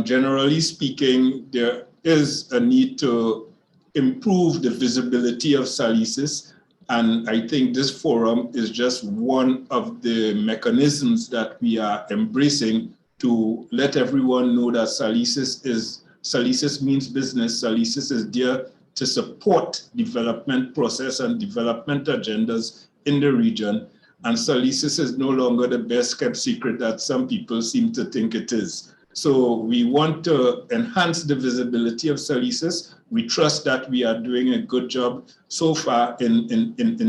Generally speaking, there is a need to improve the visibility of Salisis, and I think this forum is just one of the mechanisms that we are embracing to let everyone know that Salisis means business. Salisis is there to support development process and development agendas in the region. And Salisis is no longer the best kept secret that some people seem to think it is. So we want to enhance the visibility of Salisis. We trust that we are doing a good job so far in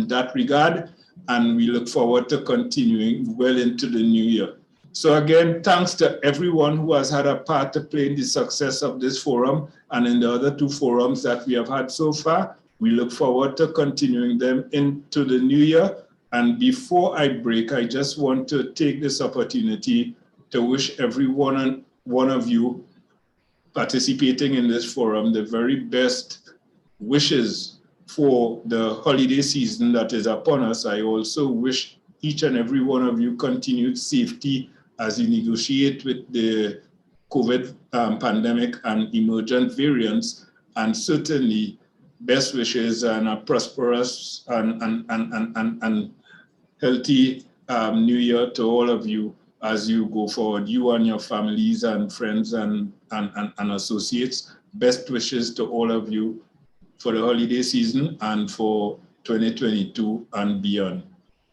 that regard. And we look forward to continuing well into the new year. So again, thanks to everyone who has had a part to play in the success of this forum and in the other 2 forums that we have had so far. We look forward to continuing them into the new year. And before I break, I just want to take this opportunity to wish every one of you participating in this forum the very best wishes for the holiday season that is upon us. I also wish each and every one of you continued safety as you negotiate with the COVID pandemic and emergent variants, and certainly best wishes and a prosperous and healthy new year to all of you as you go forward, you and your families and friends and associates. Best wishes to all of you for the holiday season and for 2022 and beyond.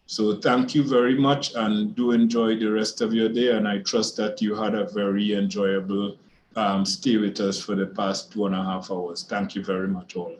So thank you very much, and do enjoy the rest of your day. And I trust that you had a very enjoyable stay with us for the past 2.5 hours. Thank you very much all.